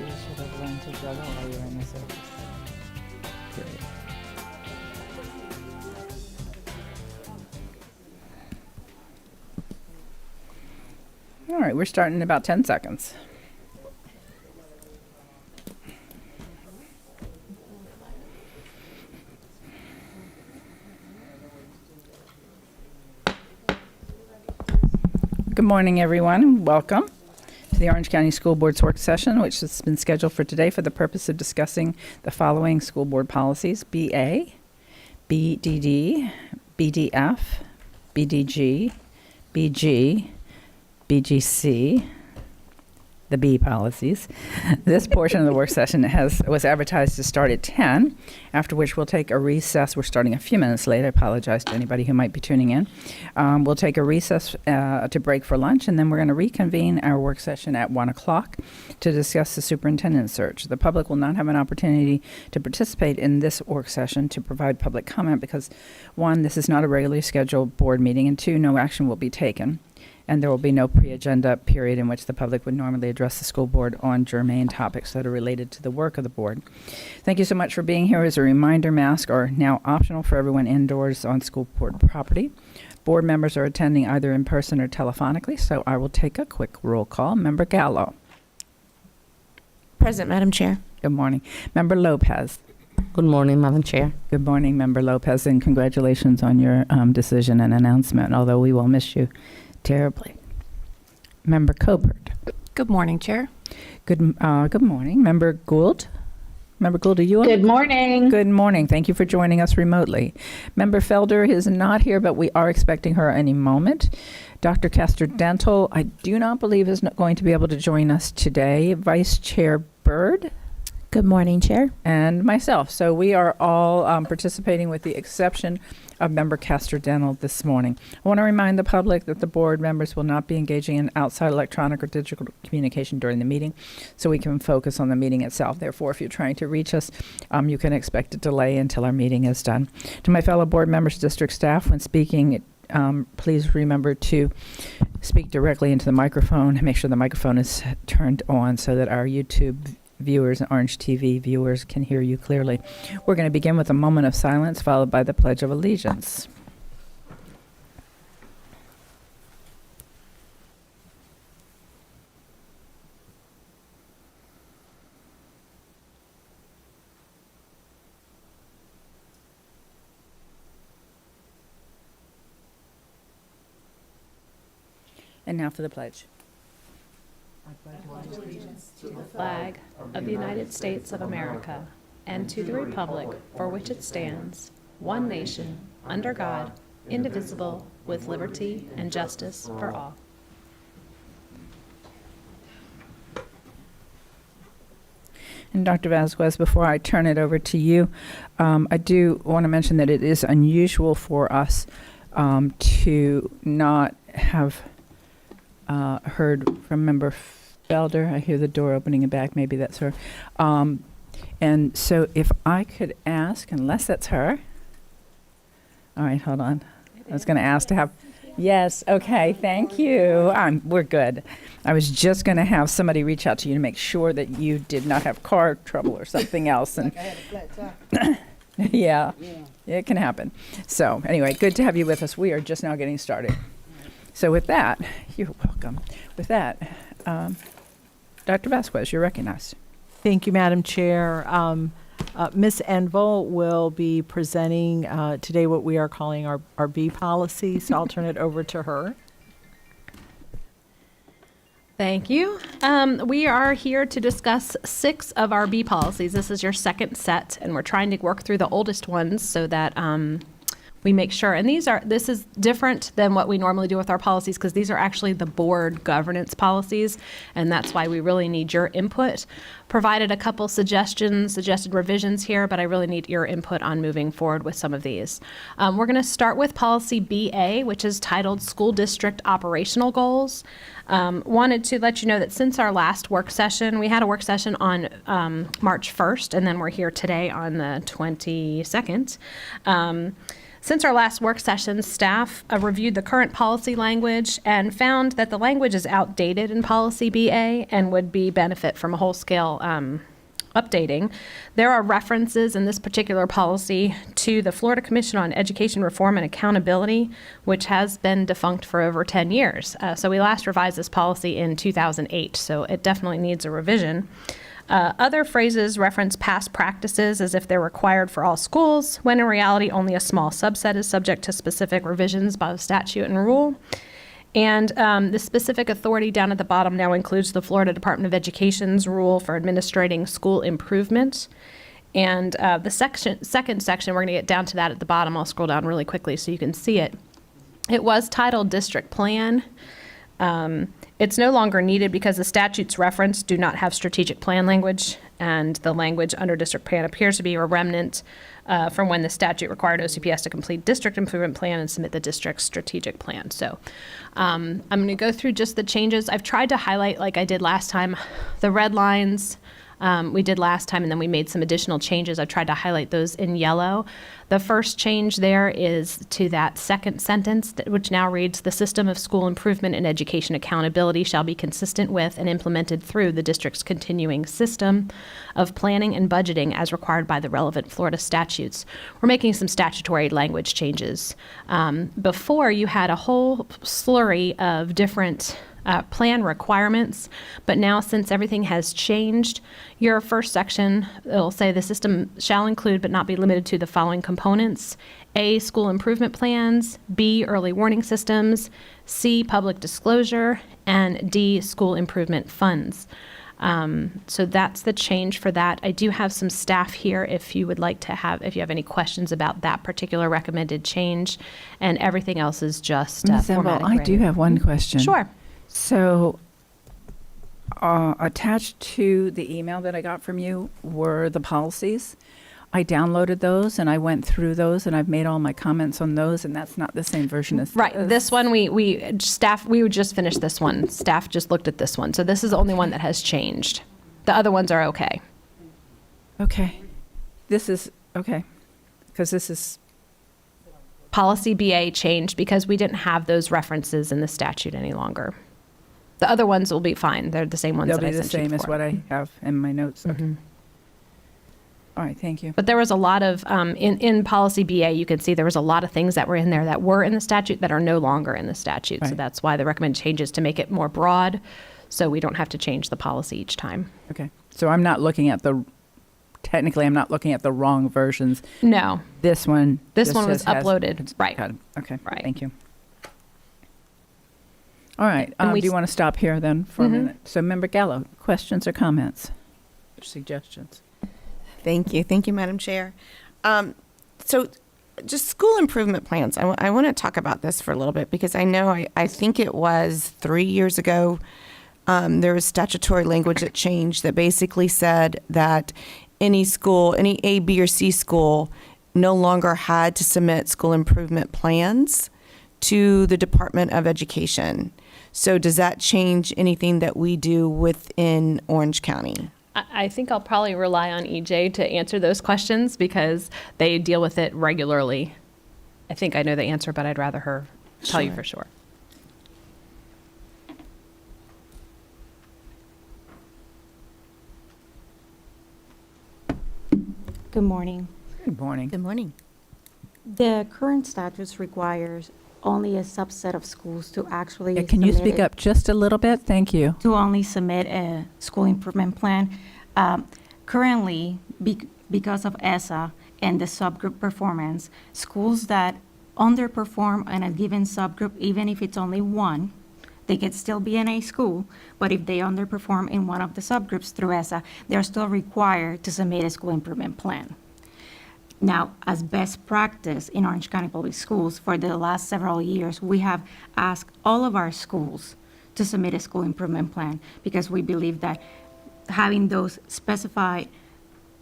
you should have learned to juggle while you were in the service. Period. All right, we're starting in about 10 seconds. Good morning, everyone. Welcome to the Orange County School Board's work session, which has been scheduled for today for the purpose of discussing the following school board policies: BA, BDD, BDF, BDG, BG, BGC, the B policies. This portion of the work session was advertised to start at 10, after which we'll take a recess. We're starting a few minutes late. I apologize to anybody who might be tuning in. We'll take a recess to break for lunch, and then we're going to reconvene our work session at 1 o'clock to discuss the superintendent search. The public will not have an opportunity to participate in this work session to provide public comment because, one, this is not a regularly scheduled board meeting, and two, no action will be taken. And there will be no pre-agenda period in which the public would normally address the school board on germane topics that are related to the work of the board. Thank you so much for being here. As a reminder, masks are now optional for everyone indoors on school board property. Board members are attending either in person or telephonically, so I will take a quick roll call. Member Gallo. Present, Madam Chair. Good morning. Member Lopez. Good morning, Madam Chair. Good morning, Member Lopez, and congratulations on your decision and announcement, although we will miss you terribly. Member Cobert. Good morning, Chair. Good morning. Member Gould. Member Gould, are you on? Good morning. Good morning. Thank you for joining us remotely. Member Felder is not here, but we are expecting her any moment. Dr. Castor Dental, I do not believe is not going to be able to join us today. Vice Chair Byrd. Good morning, Chair. And myself. So we are all participating with the exception of Member Castor Dental this morning. I want to remind the public that the board members will not be engaging in outside electronic or digital communication during the meeting, so we can focus on the meeting itself. Therefore, if you're trying to reach us, you can expect a delay until our meeting is done. To my fellow board members, district staff, when speaking, please remember to speak directly into the microphone. Make sure the microphone is turned on so that our YouTube viewers and Orange TV viewers can hear you clearly. We're going to begin with a moment of silence, followed by the Pledge of Allegiance. And now for the pledge. To the flag of the United States of America and to the republic for which it stands, one nation, under God, indivisible, with liberty and justice for all. And Dr. Vasquez, before I turn it over to you, I do want to mention that it is unusual for us to not have heard from Member Felder. I hear the door opening and back. Maybe that's her. And so if I could ask, unless that's her. All right, hold on. I was going to ask to have. Yes, okay, thank you. We're good. I was just going to have somebody reach out to you to make sure that you did not have car trouble or something else. And yeah, it can happen. So anyway, good to have you with us. We are just now getting started. So with that, you're welcome. With that, Dr. Vasquez, you're recognized. Thank you, Madam Chair. Ms. Envil will be presenting today what we are calling our B policy, so I'll turn it over to her. Thank you. We are here to discuss 6 of our B policies. This is your second set, and we're trying to work through the oldest ones so that we make sure, and this is different than what we normally do with our policies because these are actually the board governance policies, and that's why we really need your input. Provided a couple suggested revisions here, but I really need your input on moving forward with some of these. We're going to start with policy BA, which is titled School District Operational Goals. Wanted to let you know that since our last work session, we had a work session on March 1st, and then we're here today on the 22nd. Since our last work session, staff reviewed the current policy language and found that the language is outdated in policy BA and would be benefit from a whole-scale updating. There are references in this particular policy to the Florida Commission on Education Reform and Accountability, which has been defunct for over 10 years. So we last revised this policy in 2008, so it definitely needs a revision. Other phrases reference past practices as if they're required for all schools, when in reality only a small subset is subject to specific revisions by statute and rule. And the specific authority down at the bottom now includes the Florida Department of Education's rule for administrating school improvement. And the second section, we're going to get down to that at the bottom. I'll scroll down really quickly so you can see it. It was titled District Plan. It's no longer needed because the statutes referenced do not have strategic plan language, and the language under district plan appears to be a remnant from when the statute required OCPS to complete district improvement plan and submit the district's strategic plan. So I'm going to go through just the changes. I've tried to highlight, like I did last time, the red lines we did last time, and then we made some additional changes. I've tried to highlight those in yellow. The first change there is to that second sentence, which now reads, "The system of school improvement and education accountability shall be consistent with and implemented through the district's continuing system of planning and budgeting as required by the relevant Florida statutes." We're making some statutory language changes. Before, you had a whole slurry of different plan requirements, but now since everything has changed, your first section, it'll say the system shall include but not be limited to the following components: A, school improvement plans; B, early warning systems; C, public disclosure; and D, school improvement funds. So that's the change for that. I do have some staff here if you would like to if you have any questions about that particular recommended change, and everything else is just Ms. Envol, formatting. I do have one question. Sure. So attached to the email that I got from you were the policies. I downloaded those and I went through those and I've made all my comments on those, and that's not the same version as Right. This one, we would just finish this one. Staff just looked at this one. So this is the only one that has changed. The other ones are okay. Okay. This is, okay. Because this is, Policy BA changed because we didn't have those references in the statute any longer. The other ones will be fine. They're the same ones they'll that I be the sent you same as before. what I have in my notes. Okay. Mhm. All right, thank you. But there was a lot of, in Policy BA, you can see there was a lot of things that were in there that were in the statute that are no longer in the statute. So Right. that's why the recommended changes to make it more broad, so we don't have to change the policy each time. Okay. So I'm not looking at technically I'm not looking at the wrong versions. No, This one. this just one was says has- uploaded, it's right. got it. Okay, Right. thank you. All right, And do we you want to stop here then for a Mhm. minute? So Member Gallo, questions or comments? Suggestions? Thank you. Thank you, Madam Chair. So just school improvement plans. I want to talk about this for a little bit because I know I think it was 3 years ago, there was statutory language that changed that basically said that any school, any A, B, or C school no longer had to submit school improvement plans to the Department of Education. So does that change anything that we do within Orange County? I think I'll probably rely on EJ to answer those questions because they deal with it regularly. I think I know the answer, but I'd rather her tell you for sure. Good morning. Good morning. Good morning. The current statutes requires only a subset of schools to actually Yeah, can you speak up just a little bit? Thank you. to only submit a school improvement plan. Currently, because of ESSA and the subgroup performance, schools that underperform in a given subgroup, even if it's only one, they could still be in a school, but if they underperform in one of the subgroups through ESSA, they're still required to submit a school improvement plan. Now, as best practice in Orange County Public Schools, for the last several years, we have asked all of our schools to submit a school improvement plan because we believe that having those specified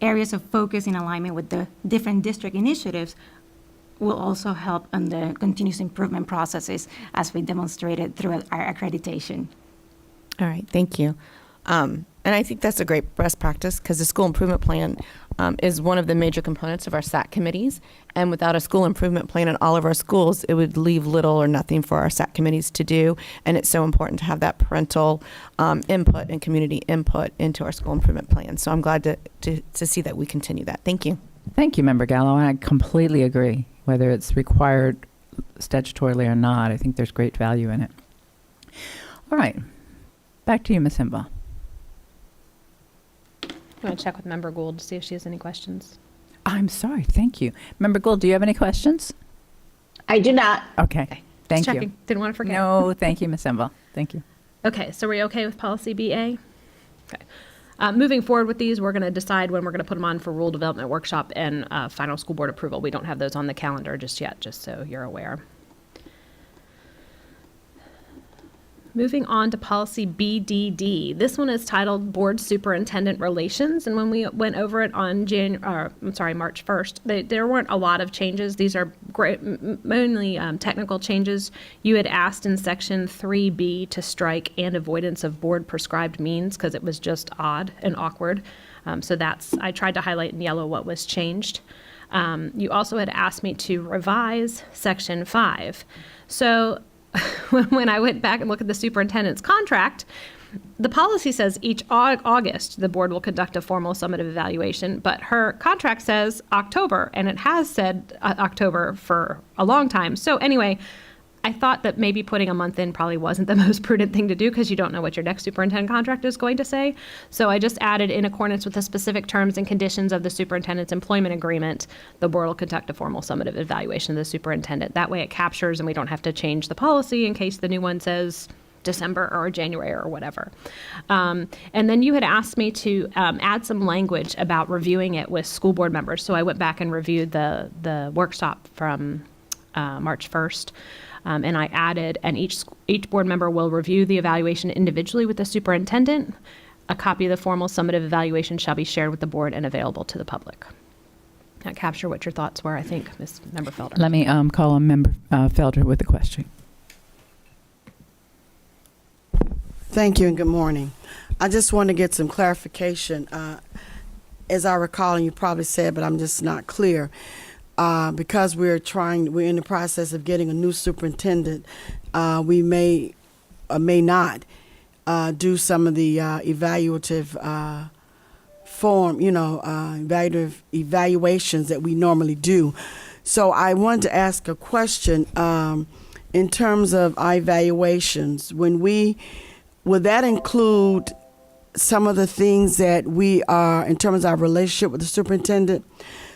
areas of focus in alignment with the different district initiatives will also help on the continuous improvement processes as we demonstrated through our accreditation. All right, thank you. And I think that's a great best practice because the school improvement plan, is one of the major components of our SAT committees. And without a school improvement plan in all of our schools, it would leave little or nothing for our SAT committees to do. And it's so important to have that parental input and community input into our school improvement plan. So I'm glad to see that we continue that. Thank you. Thank you, Member Gallo. I completely agree. Whether it's required statutorily or not, I think there's great value in it. All right. Back to you, Ms. Himba. I'm going to check with Member Gould to see if she has any questions. I'm sorry. Thank you. Member Gould, do you have any questions? I do not. Okay. Thank Just you. checking. Didn't want to forget. No, thank you, Ms. Himba. Thank you. Okay, so we're okay with policy BA? Okay. Moving forward with these, we're going to decide when we're going to put them on for rule development workshop and final school board approval. We don't have those on the calendar just yet, just so you're aware. Moving on to policy BDD. This one is titled Board Superintendent Relations. And when we went over it on March 1st, there weren't a lot of changes. These are mainly technical changes. You had asked in section 3B to strike and avoidance of board prescribed means because it was just odd and awkward. So I tried to highlight in yellow what was changed. You also had asked me to revise section 5. So when I went back and looked at the superintendent's contract, the policy says each August the board will conduct a formal summative evaluation, but her contract says October, and it has said October for a long time. So anyway, I thought that maybe putting a month in probably wasn't the most prudent thing to do because you don't know what your next superintendent contract is going to say. So I just added, in accordance with the specific terms and conditions of the superintendent's employment agreement, the board will conduct a formal summative evaluation of the superintendent. That way it captures and we don't have to change the policy in case the new one says December or January or whatever. And then you had asked me to add some language about reviewing it with school board members. So I went back and reviewed the workshop from March 1st. And I added, and each board member will review the evaluation individually with the superintendent. A copy of the formal summative evaluation shall be shared with the board and available to the public. That capture what your thoughts were, I think, Ms. Member Felder. Let me call on Member Felder with a question. Thank you and good morning. I just want to get some clarification. As I recall, and you probably said, but I'm just not clear. Because we're in the process of getting a new superintendent, we may or may not do some of the evaluative evaluations that we normally do. So I wanted to ask a question in terms of our evaluations. Would that include some of the things that we are, in terms of our relationship with the superintendent,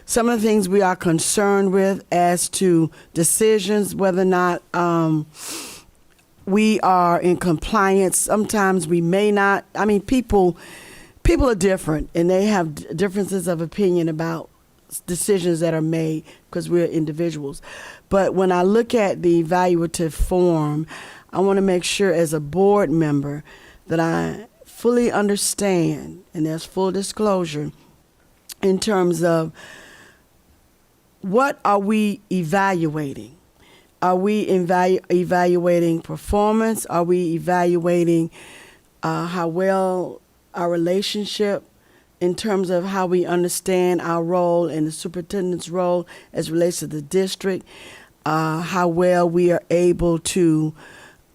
some of the things we are concerned with as to decisions, whether or not we are in compliance. Sometimes we may not. I mean, people are different, and they have differences of opinion about decisions that are made because we're individuals. But when I look at the evaluative form, I want to make sure as a board member that I fully understand, and there's full disclosure in terms of what are we evaluating? Are we evaluating performance? Are we evaluating how well our relationship in terms of how we understand our role and the superintendent's role as relates to the district? How well we are able to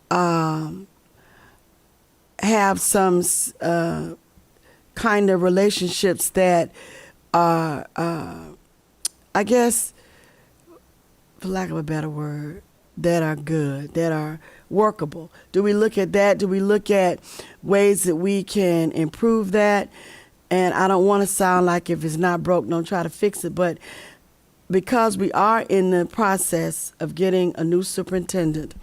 have some kind of relationships that are I guess, for lack of a better word, that are good, that are workable. Do we look at that? Do we look at ways that we can improve that? And I don't want to sound like if it's not broke, don't try to fix it. But because we are in the process of getting a new superintendent,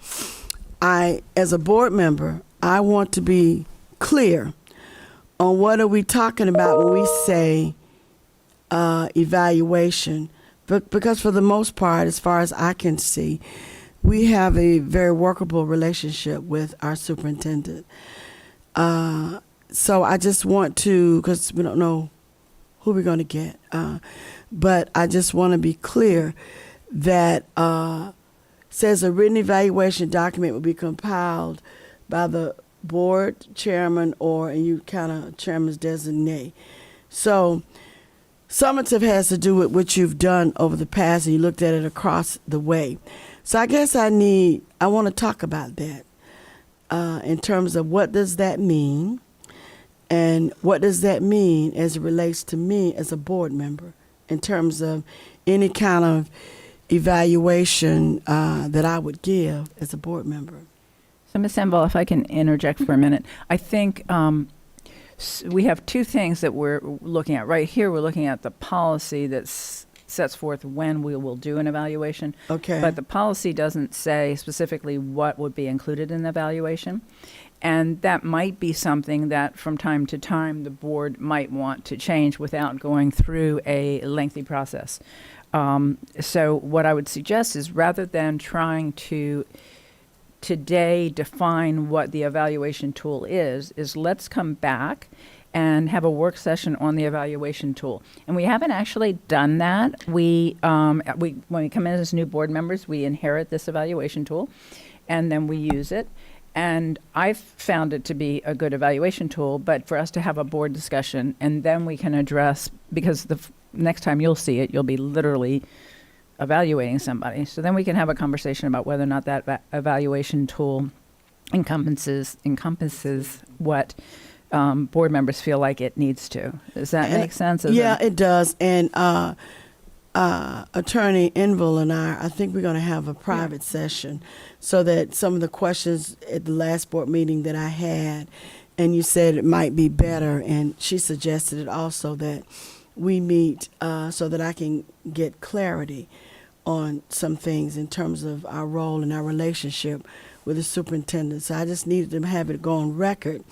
as a board member, I want to be clear on what are we talking about when we say evaluation. But because for the most part, as far as I can see, we have a very workable relationship with our superintendent. So I just want to, because we don't know who we're going to get, but I just want to be clear that says a written evaluation document will be compiled by the board chairman and you kind of chairman's designate. So summative has to do with what you've done over the past, and you looked at it across the way. So I guess I want to talk about that in terms of what does that mean, and what does that mean as it relates to me as a board member in terms of any kind of evaluation that I would give as a board member. So, Ms. Envol, if I can interject for a minute, I think we have two things that we're looking at. Right here, we're looking at the policy that sets forth when we will do an evaluation. Okay. But the policy doesn't say specifically what would be included in the evaluation. And that might be something that from time to time the board might want to change without going through a lengthy process. So what I would suggest is, rather than trying to today define what the evaluation tool is let's come back and have a work session on the evaluation tool. And we haven't actually done that. We when we come in as new board members, we inherit this evaluation tool, and then we use it. And I've found it to be a good evaluation tool, but for us to have a board discussion, and then we can address, because the next time you'll see it, you'll be literally evaluating somebody. So then we can have a conversation about whether or not that evaluation tool encompasses what board members feel like it needs to. Does that make sense? Yeah, it does. And Attorney Envil and I think we're going to have a private session so that some of the questions at the last board meeting that I had, and you said it might be better, and she suggested it also, that we meet so that I can get clarity on some things in terms of our role and our relationship with the superintendent. So I just needed to have it go on record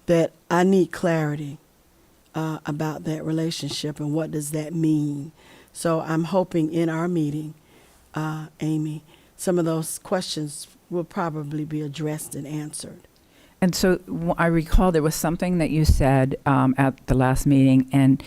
that I need clarity about that relationship and what does that mean. So I'm hoping in our meeting, Amy, some of those questions will probably be addressed and answered. And so I recall there was something that you said at the last meeting, and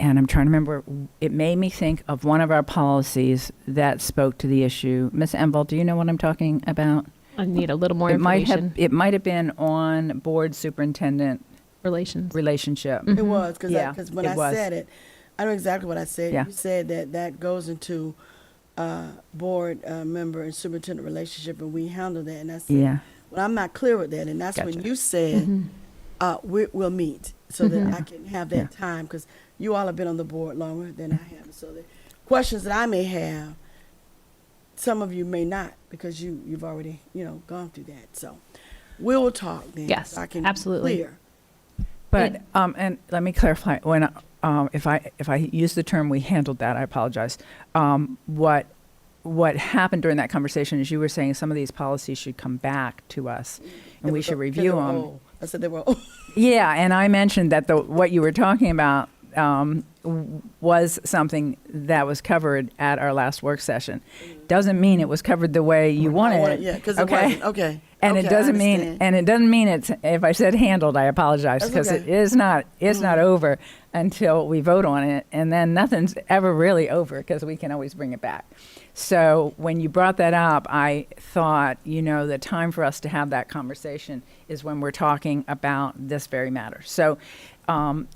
I'm trying to remember, it made me think of one of our policies that spoke to the issue. Ms. Envol, do you know what I'm talking about? I need a little more It might information. have been on board superintendent Relations. relationship. It was, because Yeah, when it I was. said it, I know exactly what I said. Yeah. You said that goes into board member and superintendent relationship, and we handle that. And I said, Yeah. well, I'm not clear with that. And that's when Gotcha. you said, we'll meet so that I can have that Yeah. time, because you all have been on the board longer than I have. So the questions that I may have, some of you may not, because you've already, gone through that. So we'll talk then. Yes, so I can absolutely. Be clear. But and let me clarify, when if I use the term "we handled that," I apologize. What happened during that conversation is you were saying some of these policies should come back to us, and we should review them. I said they were old. Yeah, and I mentioned that what you were talking about was something that was covered at our last work session. Doesn't mean it was covered the way you wanted it. Yeah, because okay? it wasn't. Okay. And Okay, it doesn't I mean, understand. and it doesn't mean it's. If I said handled, I apologize, That's because okay. it is not. It's not over until we vote on it, and then nothing's ever really over, because we can always bring it back. So when you brought that up, I thought, the time for us to have that conversation is when we're talking about this very matter. So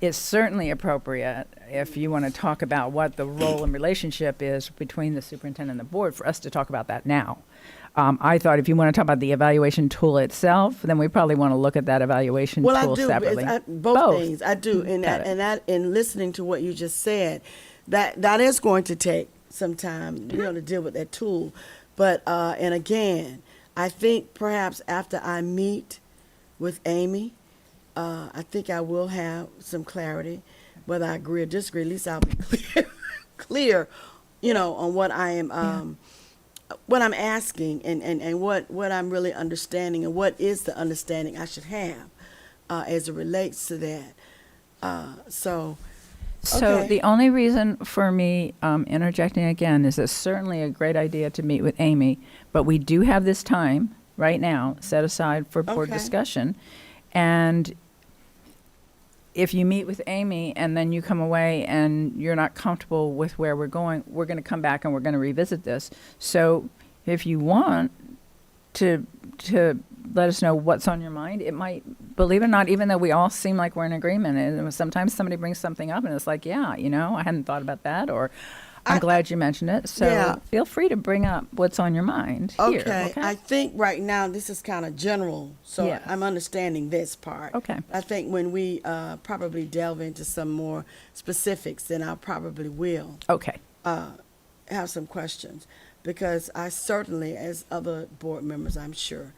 it's certainly appropriate, if you want to talk about what the role and relationship is between the superintendent and the board, for us to talk about that now. I thought if you want to talk about the evaluation tool itself, then we probably want to look at that evaluation Well, tool I do. separately. Both things. I do. And Got it. that in listening to what you just said, that is going to take some time, to deal with that tool. But and again, I think perhaps after I meet with Amy, I think I will have some clarity, whether I agree or disagree. At least I'll be clear, on what I am. What I'm asking and what I'm really understanding, and what is the understanding I should have as it relates to that. So okay. The only reason for me interjecting again is it's certainly a great idea to meet with Amy, but we do have this time right now set aside for board Okay. discussion. And if you meet with Amy and then you come away and you're not comfortable with where we're going to come back and we're going to revisit this. So if you want, to let us know what's on your mind. It might, believe it or not, even though we all seem like we're in agreement, and sometimes somebody brings something up and it's like, yeah, I hadn't thought about that, or I'm glad you mentioned it. So Yeah. feel free to bring up what's on your mind here. Okay. I think right now this is kind of general, so Yes. I'm understanding this part. Okay. I think when we probably delve into some more specifics, then I probably will Okay. have some questions, because I certainly, as other board members, I'm sure,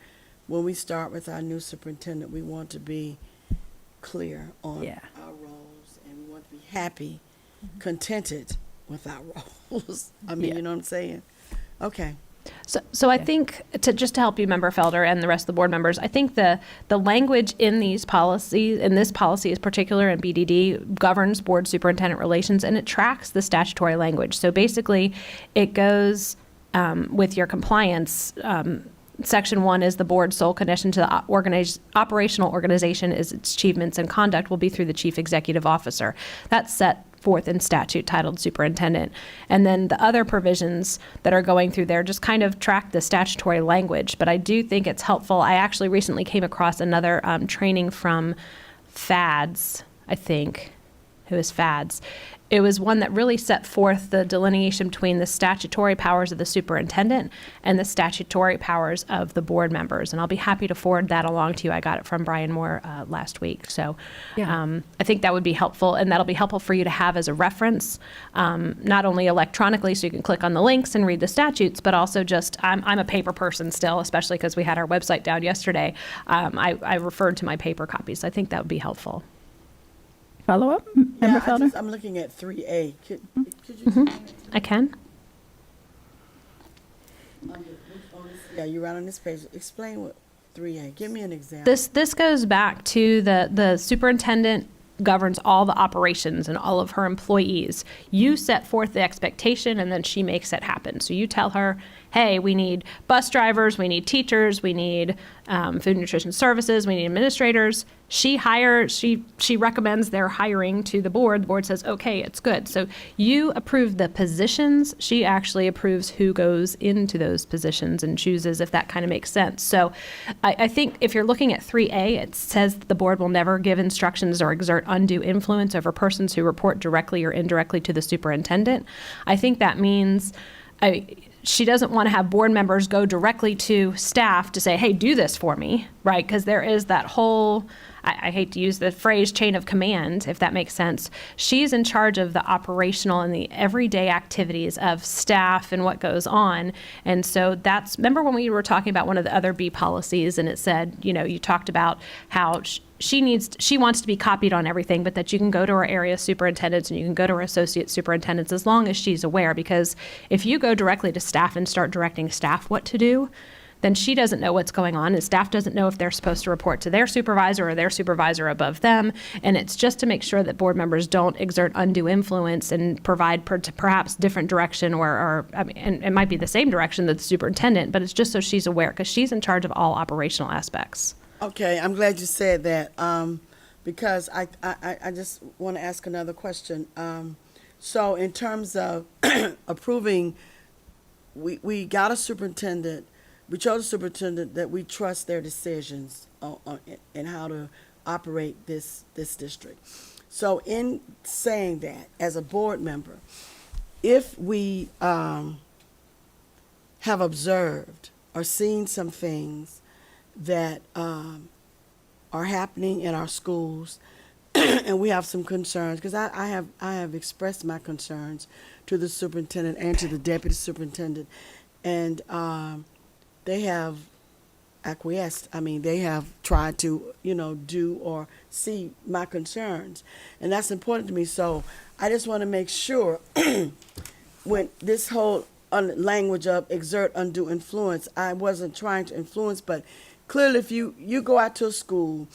when we start with our new superintendent, we want to be clear on Yeah. our roles, and we want to be happy, contented with our roles. I mean, Yeah. you know what I'm saying? Okay. So I think just to help you, Member Felder, and the rest of the board members, I think the language in these policies, in this policy is particular in BDD, governs board superintendent relations, and it tracks the statutory language. So basically, it goes with your compliance. Section 1 is the board's sole connection to the operational organization is its achievements and conduct will be through the chief executive officer. That's set forth in statute titled superintendent. And then the other provisions that are going through there just kind of track the statutory language. But I do think it's helpful. I actually recently came across another training from FADS, I think. Who is FADS? It was one that really set forth the delineation between the statutory powers of the superintendent and the statutory powers of the board members. And I'll be happy to forward that along to you. I got it from Brian Moore last week. So Yeah. I think that would be helpful, and that'll be helpful for you to have as a reference, not only electronically so you can click on the links and read the statutes, but also just, I'm a paper person still, especially because we had our website down yesterday. I referred to my paper copies. So I think that would be helpful. Follow up, Member Yeah, Felder? I'm looking at 3A. Could you explain it? I can. Yeah, you're right on this page. Explain what 3A. Give me an example. This goes back to the superintendent governs all the operations and all of her employees. You set forth the expectation, and then she makes it happen. So you tell her, hey, we need bus drivers, we need teachers, we need food and nutrition services, we need administrators. She recommends their hiring to the board. The board says, okay, it's good. So you approve the positions. She actually approves who goes into those positions and chooses if that kind of makes sense. So I think if you're looking at 3A, it says that the board will never give instructions or exert undue influence over persons who report directly or indirectly to the superintendent. I think that means she doesn't want to have board members go directly to staff to say, hey, do this for me, right? Because there is that whole, I hate to use the phrase chain of command, if that makes sense. She's in charge of the operational and the everyday activities of staff and what goes on. And so remember when we were talking about one of the other B policies, and it said, you talked about how she wants to be copied on everything, but that you can go to her area superintendents and you can go to her associate superintendents as long as she's aware. Because if you go directly to staff and start directing staff what to do, then she doesn't know what's going on, and staff doesn't know if they're supposed to report to their supervisor or their supervisor above them. And it's just to make sure that board members don't exert undue influence and provide perhaps different direction, and it might be the same direction that the superintendent, but it's just so she's aware, because she's in charge of all operational aspects. Okay, I'm glad you said that, because I just want to ask another question. So in terms of approving, we got a superintendent, we chose a superintendent that we trust their decisions on and how to operate this district. So in saying that, as a board member, if we have observed or seen some things that are happening in our schools, and we have some concerns, because I have expressed my concerns to the superintendent and to the deputy superintendent, and they have acquiesced. I mean, they have tried to, do or see my concerns, and that's important to me. So I just want to make sure when this whole language of exert undue influence, I wasn't trying to influence, but clearly if you go out to a school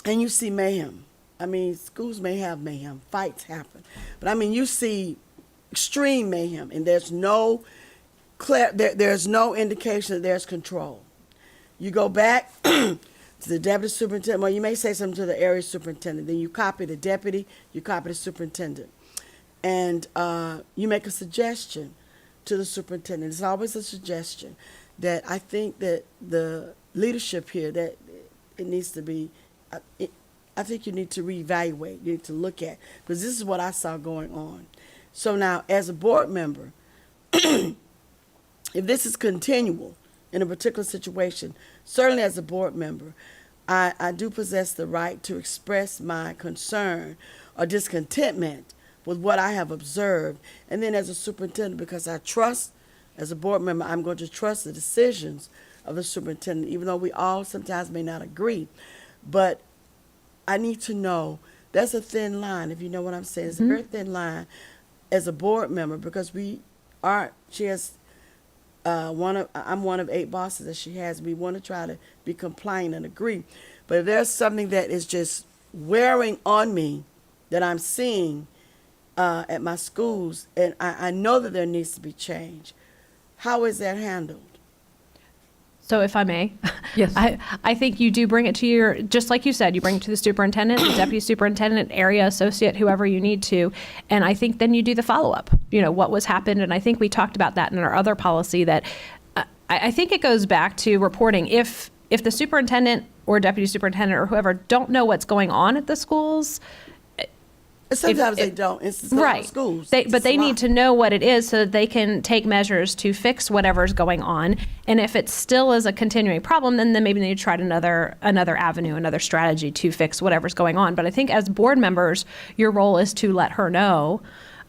and you see mayhem, I mean, schools may have mayhem, fights happen, but I mean, you see extreme mayhem, and there's no indication that there's control. You go back to the deputy superintendent, well, you may say something to the area superintendent, then you copy the deputy, you copy the superintendent, and you make a suggestion to the superintendent. It's always a suggestion. that I think that the leadership here, that it needs to be, I think you need to reevaluate, you need to look at, because this is what I saw going on. So now, as a board member, if this is continual in a particular situation, certainly as a board member, I do possess the right to express my concern or discontentment with what I have observed. And then as a superintendent, because I trust, as a board member, I'm going to trust the decisions of the superintendent, even though we all sometimes may not agree. But I need to know, that's a thin line, if you know what I'm saying. It's a very thin line as a board member, because she has I'm one of 8 bosses that she has. We want to try to be compliant and agree. But if there's something that is just wearing on me that I'm seeing at my schools, and I know that there needs to be change, how is that handled? So if I may, Yes. I think you do bring it to your, just like you said, you bring it to the superintendent, the deputy superintendent, area associate, whoever you need to. And I think then you do the follow-up, what was happened. And I think we talked about that in our other policy, that I think it goes back to reporting. If the superintendent or deputy superintendent or whoever don't know what's going on at the schools, Sometimes they don't. It's right. schools. But they need to know what it is so that they can take measures to fix whatever's going on. And if it still is a continuing problem, then maybe they need to try another avenue, another strategy to fix whatever's going on. But I think as board members, your role is to let her know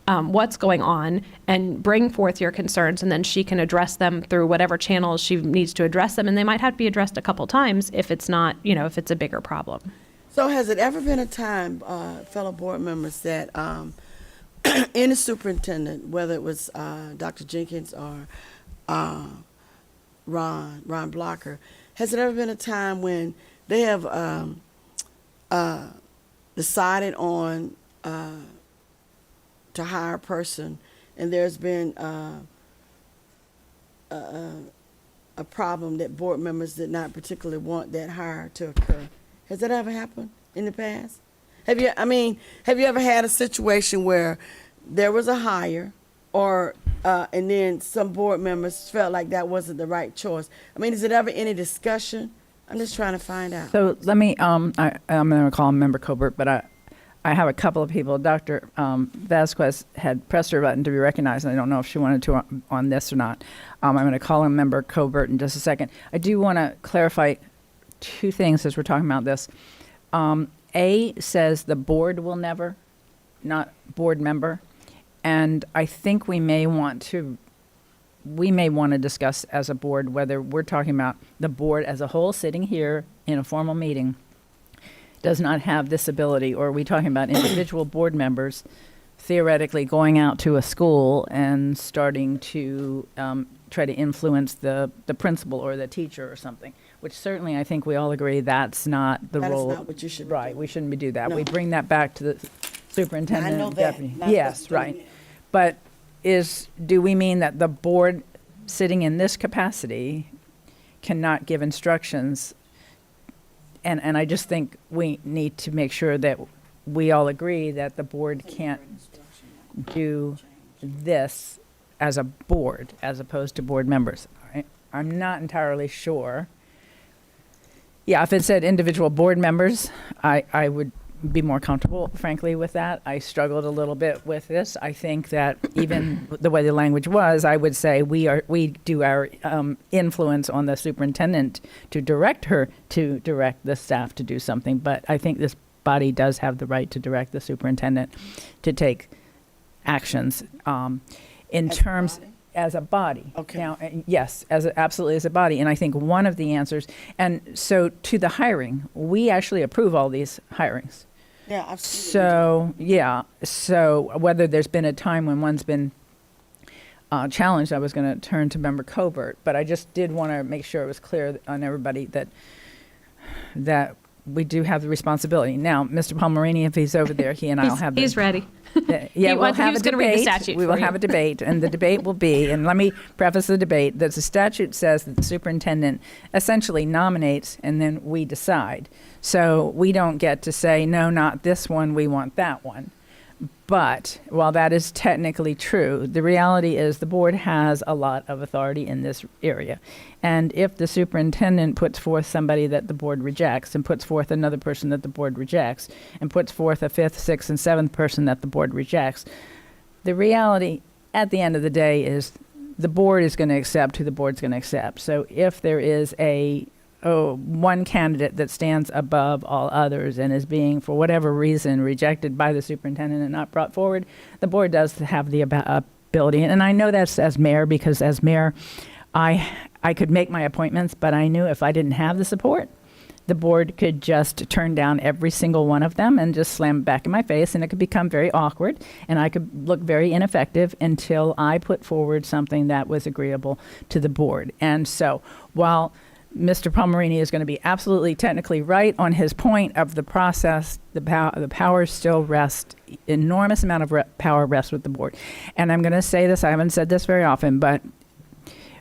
what's going on and bring forth your concerns, and then she can address them through whatever channels she needs to address them. And they might have to be addressed a couple times if it's not, if it's a bigger problem. So has it ever been a time, fellow board members, that any superintendent, whether it was Dr. Jenkins or Ron Blocker, has it ever been a time when they have decided on to hire a person, and there's been a problem that board members did not particularly want that hire to occur? Has that ever happened in the past? Have you ever had a situation where there was a hire, or and then some board members felt like that wasn't the right choice? Is it ever any discussion? I'm just trying to find out. So let me, I'm going to call him Member Colbert, but I have a couple of people. Dr. Vasquez had pressed her button to be recognized, and I don't know if she wanted to on this or not. I'm going to call him Member Colbert in just a second. I do want to clarify 2 things as we're talking about this. A says the board will never, not board member. And I think we may want to discuss as a board whether we're talking about the board as a whole sitting here in a formal meeting does not have this ability, or are we talking about individual board members theoretically going out to a school and starting to try to influence the principal or the teacher or something, which certainly I think we all agree that's not the role. That is not what you should be Right, doing. we shouldn't do that. No. We bring that back to the superintendent. I know that. deputy. Not Yes, what's doing right. it. But do we mean that the board sitting in this capacity cannot give instructions? And I just think we need to make sure that we all agree that the board can't do this as a board as opposed to board members. I'm not entirely sure. Yeah, if it said individual board members, I would be more comfortable, frankly, with that. I struggled a little bit with this. I think that even the way the language was, I would say we do our influence on the superintendent to direct her to direct the staff to do something. But I think this body does have the right to direct the superintendent to take actions in As a terms body? as a body. Okay. Now, yes, absolutely as a body. And I think one of the answers, and so to the hiring, we actually approve all these hirings. Yeah, I've seen it. So, yeah, so whether there's been a time when one's been challenged, I was going to turn to Member Covert, but I just did want to make sure it was clear on everybody that we do have the responsibility. Now, Mr. Palmerini, if he's over there, he and I'll have He's ready. Yeah, we'll have a was gonna read the debate. statute We will for you. have a debate, and the debate will be, and let me preface the debate, that the statute says that the superintendent essentially nominates, and then we decide. So we don't get to say, no, not this one, we want that one. But while that is technically true, the reality is the board has a lot of authority in this area. And if the superintendent puts forth somebody that the board rejects and puts forth another person that the board rejects and puts forth a fifth, sixth, and seventh person that the board rejects, the reality at the end of the day is the board is going to accept who the board's going to accept. So if there is one candidate that stands above all others and is being, for whatever reason, rejected by the superintendent and not brought forward, the board does have the ability. And I know that's as mayor, because as mayor, I could make my appointments, but I knew if I didn't have the support, the board could just turn down every single one of them and just slam it back in my face, and it could become very awkward, and I could look very ineffective until I put forward something that was agreeable to the board. And so while Mr. Palmerini is going to be absolutely technically right on his point of the process, the power still rests, enormous amount of power rests with the board. And I'm going to say this, I haven't said this very often, but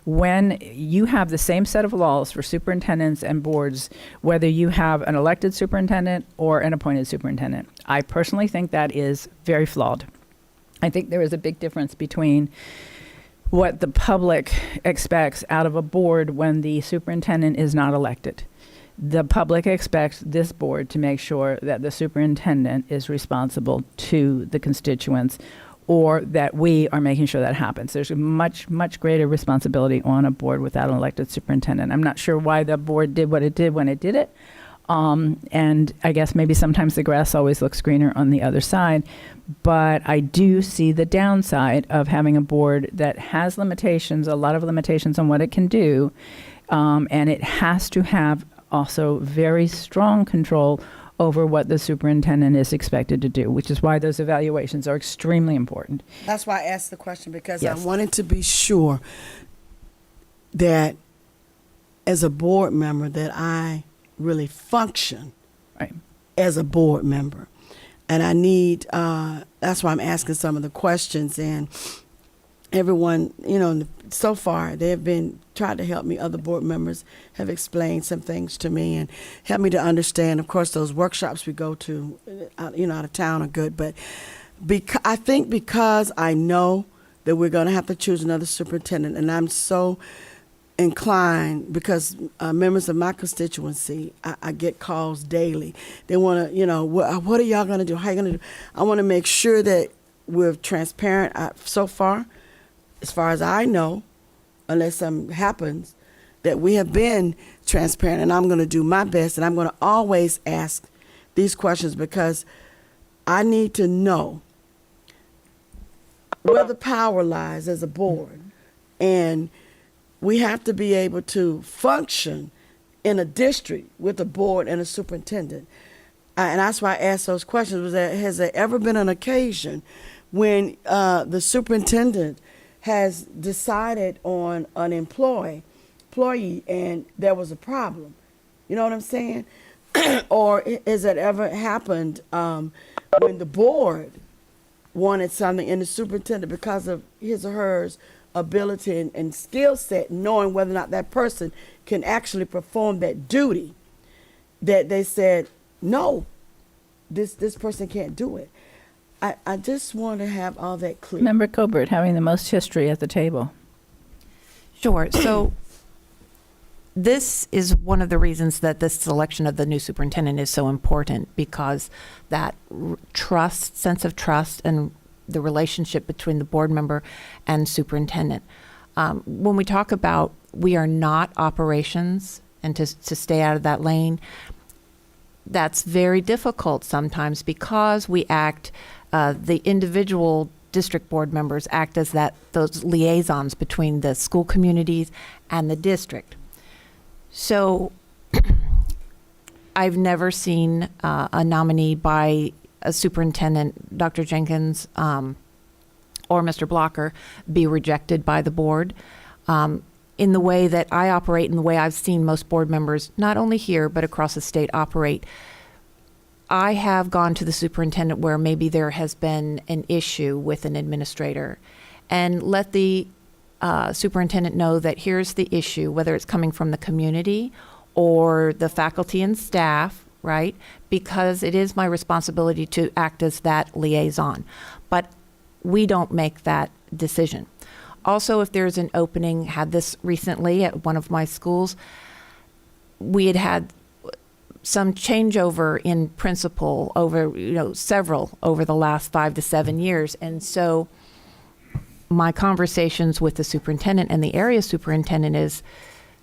when you have the same set of laws for superintendents and boards, whether you have an elected superintendent or an appointed superintendent, I personally think that is very flawed. I think there is a big difference between what the public expects out of a board when the superintendent is not elected. The public expects this board to make sure that the superintendent is responsible to the constituents, or that we are making sure that happens. There's a much, much greater responsibility on a board without an elected superintendent. I'm not sure why the board did what it did when it did it. And I guess maybe sometimes the grass always looks greener on the other side. But I do see the downside of having a board that has limitations, a lot of limitations on what it can do. And it has to have also very strong control over what the superintendent is expected to do, which is why those evaluations are extremely important. That's why I asked the question, because Yes. I wanted to be sure that as a board member that I really function Right. as a board member. And I need, that's why I'm asking some of the questions. And everyone, so far they have been tried to help me. Other board members have explained some things to me and helped me to understand. Of course, those workshops we go to, out of town are good. But I think because I know that we're going to have to choose another superintendent, and I'm so inclined, because members of my constituency, I get calls daily. They want to, what are y'all going to do? How are you going to do? I want to make sure that we're transparent. So far, as far as I know, unless something happens, that we have been transparent, and I'm going to do my best, and I'm going to always ask these questions, because I need to know where the power lies as a board. And we have to be able to function in a district with a board and a superintendent. And that's why I asked those questions. Has there ever been an occasion when the superintendent has decided on an employee and there was a problem? You know what I'm saying? Or has it ever happened when the board wanted something and the superintendent, because of his or her ability and skill set, knowing whether or not that person can actually perform that duty, that they said, no, this person can't do it? I just want to have all that clear. Member Colbert having the most history at the table. Sure. So this is one of the reasons that this selection of the new superintendent is so important, because that sense of trust and the relationship between the board member and superintendent. When we talk about we are not operations, and to stay out of that lane, that's very difficult sometimes, because we act, the individual district board members act as those liaisons between the school communities and the district. So I've never seen a nominee by a superintendent, Dr. Jenkins or Mr. Blocker, be rejected by the board. In the way that I operate, and the way I've seen most board members, not only here but across the state, operate, I have gone to the superintendent where maybe there has been an issue with an administrator, and let the superintendent know that here's the issue, whether it's coming from the community or the faculty and staff right? Because it is my responsibility to act as that liaison. But we don't make that decision. Also, if there's an opening, had this recently at one of my schools, we had some changeover in principal over, several over the last 5 to 7 years. And so my conversations with the superintendent and the area superintendent is,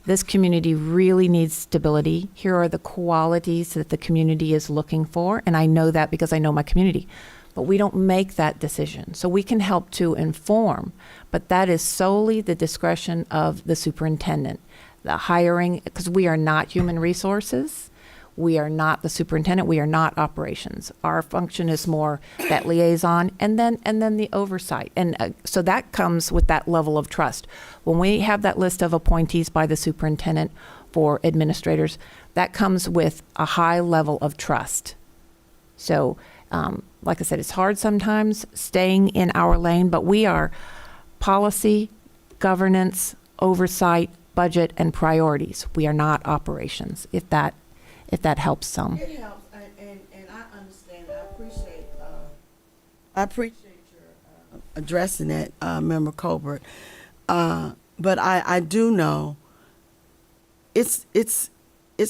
this community really needs stability. Here are the qualities that the community is looking for. And I know that because I know my community. But we don't make that decision. So we can help to inform, but that is solely the discretion of the superintendent. The hiring, because we are not human resources. We are not the superintendent. We are not operations. Our function is more that liaison and then the oversight. And so that comes with that level of trust. When we have that list of appointees by the superintendent for administrators, that comes with a high level of trust. So, like I said, it's hard sometimes staying in our lane, but we are policy, governance, oversight, budget, and priorities. We are not operations, if that helps some. It helps, and I understand. I appreciate your addressing that, Member Colbert. But I do know it's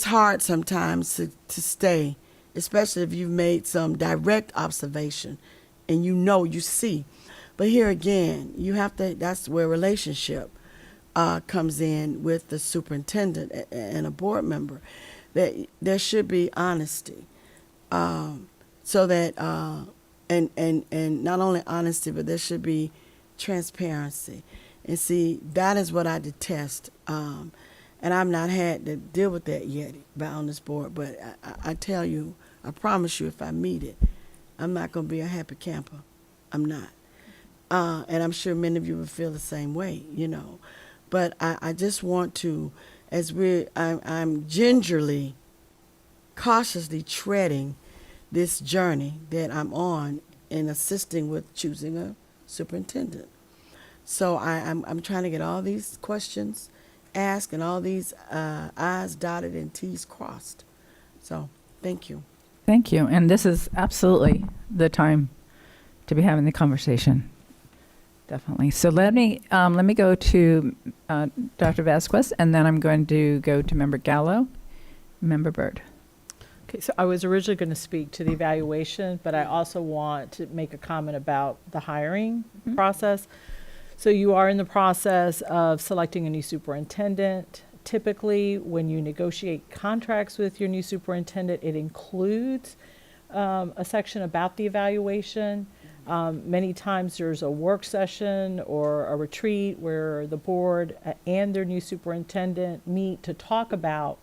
hard sometimes to stay, especially if you've made some direct observation and you see. But here again, you have to. That's where relationship comes in with the superintendent and a board member. That there should be honesty, so that and not only honesty, but there should be transparency. And see, that is what I detest. And I've not had to deal with that yet on this board. But I tell you, I promise you, if I meet it, I'm not going to be a happy camper. I'm not. And I'm sure many of you will feel the same way, But I just want to, I'm gingerly, cautiously treading this journey that I'm on in assisting with choosing a superintendent. So I'm trying to get all these questions asked and all these I's dotted and T's crossed. So thank you. Thank you. And this is absolutely the time to be having the conversation. Definitely. So let me go to Dr. Vasquez, and then I'm going to go to Member Gallo, Member Byrd. Okay, so I was originally going to speak to the evaluation, but I also want to make a comment about the hiring process. So you are in the process of selecting a new superintendent. Typically, when you negotiate contracts with your new superintendent, it includes a section about the evaluation. Many times there's a work session or a retreat where the board and their new superintendent meet to talk about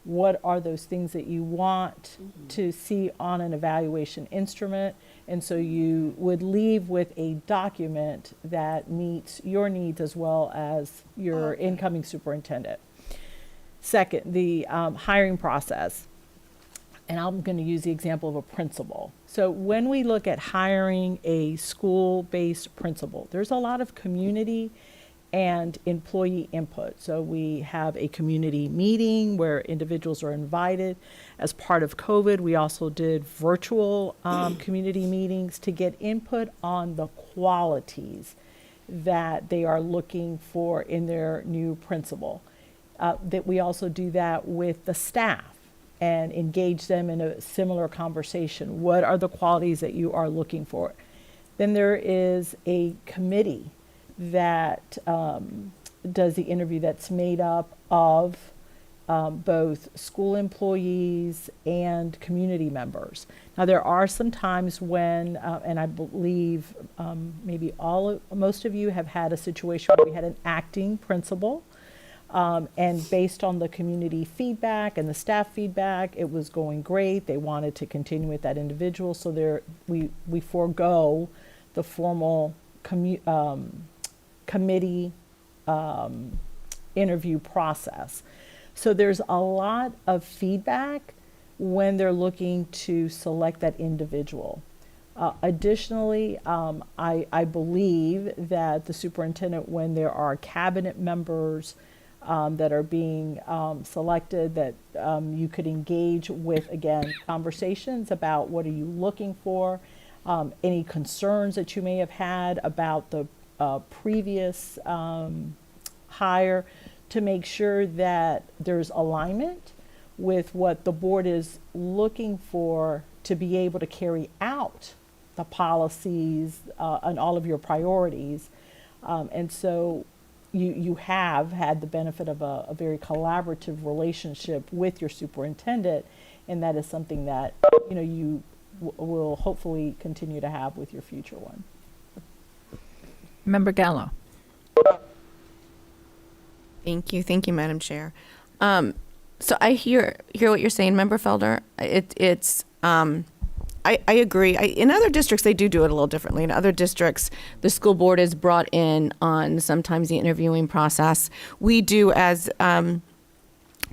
what are those things that you want to see on an evaluation instrument. And so you would leave with a document that meets your needs as well as your incoming superintendent. Second, the hiring process. And I'm going to use the example of a principal. So when we look at hiring a school-based principal, there's a lot of community and employee input. So we have a community meeting where individuals are invited. As part of COVID, we also did virtual community meetings to get input on the qualities that they are looking for in their new principal. That we also do that with the staff and engage them in a similar conversation. What are the qualities that you are looking for? Then there is a committee that does the interview that's made up of both school employees and community members. Now there are some times when, and I believe maybe most of you have had a situation where we had an acting principal. And based on the community feedback and the staff feedback, it was going great. They wanted to continue with that individual. So we forego the formal committee interview process. So there's a lot of feedback when they're looking to select that individual. Additionally, I believe that the superintendent, when there are cabinet members that are being selected, that you could engage with, again, conversations about what are you looking for, any concerns that you may have had about the previous hire, to make sure that there's alignment with what the board is looking for to be able to carry out the policies and all of your priorities. And so you have had the benefit of a very collaborative relationship with your superintendent, and that is something that you will hopefully continue to have with your future one. Member Gallo. Thank you, Madam Chair. So I hear what you're saying, Member Felder. I agree. In other districts, they do it a little differently. In other districts, the school board is brought in on sometimes the interviewing process. We do, as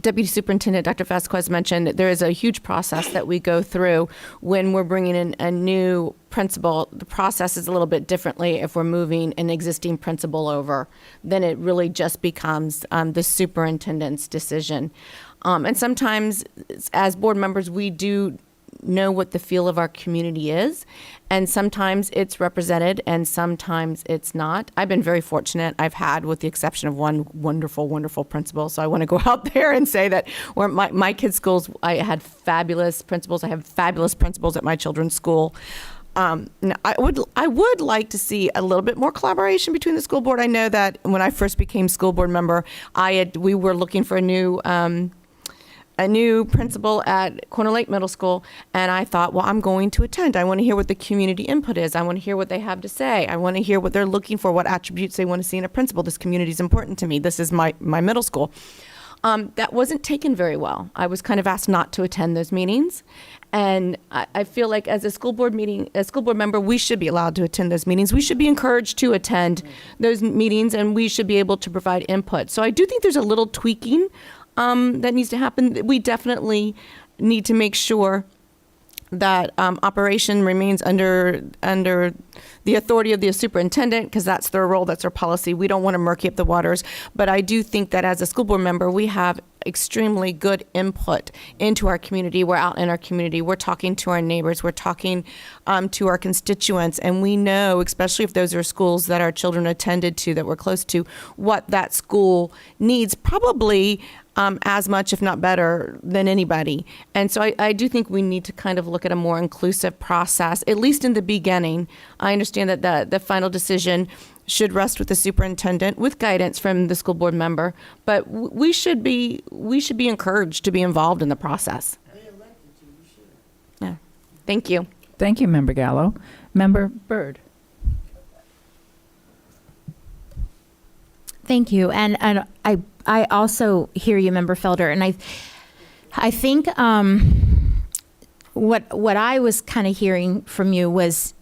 Deputy Superintendent Dr. Vasquez mentioned, there is a huge process that we go through when we're bringing in a new principal. The process is a little bit differently if we're moving an existing principal over. Then it really just becomes the superintendent's decision. And sometimes, as board members, we do know what the feel of our community is, and sometimes it's represented and sometimes it's not. I've been very fortunate. I've had, with the exception of one wonderful principal, so I want to go out there and say that where my kids' schools, I had fabulous principals. I have fabulous principals at my children's school. I would like to see a little bit more collaboration between the school board. I know that when I first became school board member, we were looking for a new principal at Corner Lake Middle School, and I thought, well, I'm going to attend. I want to hear what the community input is. I want to hear what they have to say. I want to hear what they're looking for, what attributes they want to see in a principal. This community is important to me. This is my middle school. That wasn't taken very well. I was kind of asked not to attend those meetings, and I feel like as a school board member, we should be allowed to attend those meetings. We should be encouraged to attend those meetings, and we should be able to provide input. So I do think there's a little tweaking that needs to happen. We definitely need to make sure that operation remains under the authority of the superintendent, because that's their role, that's their policy. We don't want to murky up the waters. But I do think that as a school board member, we have extremely good input into our community. We're out in our community. We're talking to our neighbors. We're talking to our constituents. And we know, especially if those are schools that our children attended to, that we're close to, what that school needs, probably as much, if not better, than anybody. And so I do think we need to kind of look at a more inclusive process, at least in the beginning. I understand that the final decision should rest with the superintendent with guidance from the school board member, but we should be encouraged to be involved in the process. Yeah. Thank you. Thank you, Member Gallo. Member Byrd. Thank you. And I also hear you, Member Felder, and I think what I was kind of hearing from you was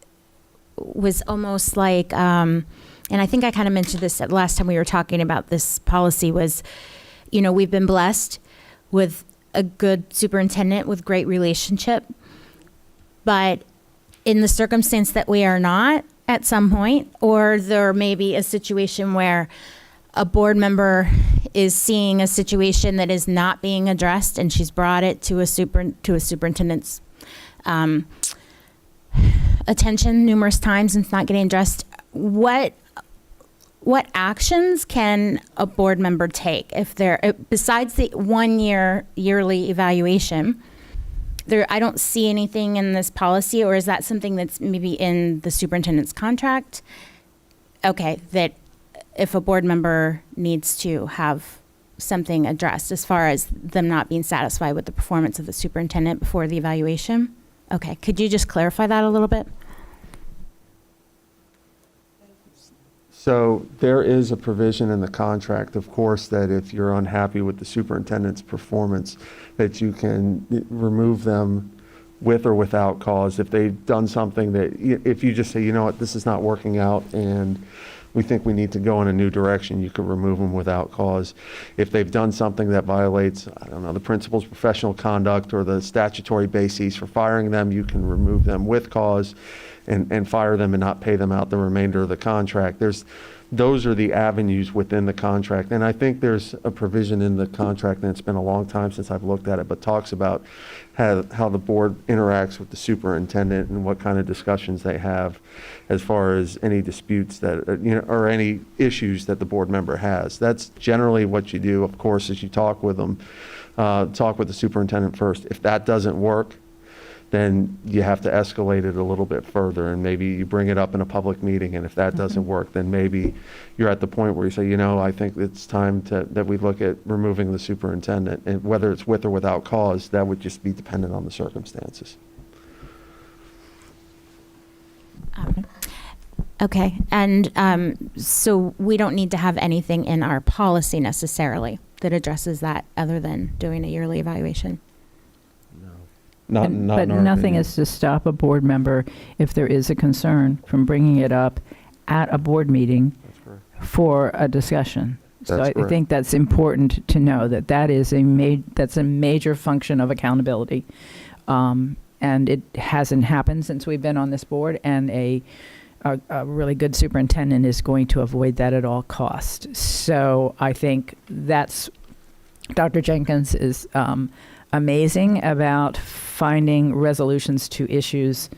almost like, and I think I kind of mentioned this at last time we were talking about this policy, was, we've been blessed with a good superintendent with great relationship, but in the circumstance that we are not at some point, or there may be a situation where a board member is seeing a situation that is not being addressed, and she's brought it to a superintendent's attention numerous times, and it's not getting addressed. What actions can a board member take if they're, besides the 1 year yearly evaluation? I don't see anything in this policy, or is that something that's maybe in the superintendent's contract? Okay, that if a board member needs to have something addressed as far as them not being satisfied with the performance of the superintendent before the evaluation? Okay, could you just clarify that a little bit? So there is a provision in the contract, of course, that if you're unhappy with the superintendent's performance, that you can remove them with or without cause. If they've done something that, if you just say, you know what, this is not working out and we think we need to go in a new direction, you could remove them without cause. If they've done something that violates, I don't know, the principal's professional conduct or the statutory bases for firing them, you can remove them with cause and fire them and not pay them out the remainder of the contract. There's those are the avenues within the contract. And I think there's a provision in the contract, and it's been a long time since I've looked at it, but talks about how the board interacts with the superintendent and what kind of discussions they have as far as any disputes that, or any issues that the board member has. That's generally what you do, of course, is you talk with them, talk with the superintendent first. If that doesn't work, then you have to escalate it a little bit further, and maybe you bring it up in a public meeting, and if that doesn't work, then maybe you're at the point where you say, I think it's time that we look at removing the superintendent, and whether it's with or without cause, that would just be dependent on the circumstances. Okay, and so we don't need to have anything in our policy necessarily that addresses that other than doing a yearly evaluation? Not But in our nothing opinion. is to stop a board member, if there is a concern, from bringing it up at a board meeting That's correct. for a discussion. So That's I correct. think think that's important to know that is that's a major function of accountability. And it hasn't happened since we've been on this board, and a really good superintendent is going to avoid that at all costs. So I think that's, Dr. Jenkins is amazing about finding resolutions to issues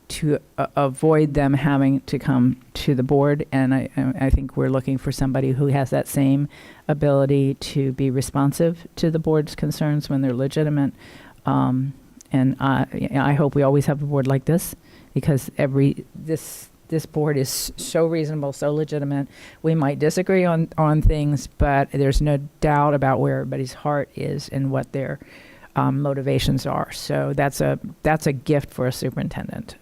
to avoid them having to come to the board. And I think we're looking for somebody who has that same ability to be responsive to the board's concerns when they're legitimate. And I hope we always have a board like this, because this board is so reasonable, so legitimate. We might disagree on things, but there's no doubt about where everybody's heart is and what their motivations are. So that's a gift for a superintendent.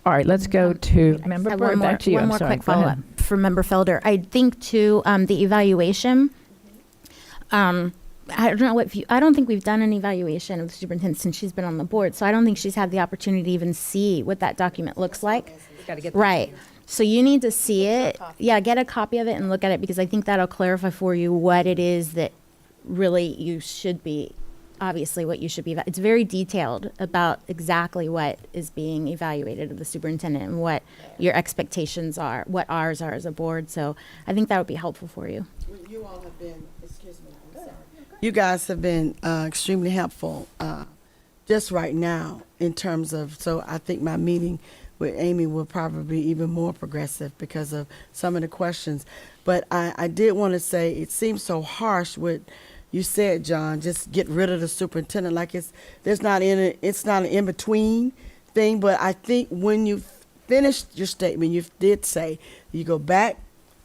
All right, let's go to Member One Bird. more, Back to you. one I'm more sorry. quick Go ahead. follow-up for Member Felder. I think too, the evaluation, I don't know I don't think we've done an evaluation of the superintendent since she's been on the board. So I don't think she's had the opportunity to even see what that document looks like. Right. So you need to see it. Yeah, get a copy of it and look at it, because I think that'll clarify for you what it is that really you should be, obviously what you should be. It's very detailed about exactly what is being evaluated of the superintendent and what your expectations are, what ours are as a board. So I think that would be helpful for you. You all have been, excuse me, I'm sorry. You guys have been extremely helpful just right now in terms of, so I think my meeting with Amy will probably be even more progressive because of some of the questions. But I did want to say, it seems so harsh what you said, John, just get rid of the superintendent. Like it's not an in-between thing. But I think when you finished your statement, you did say you go back,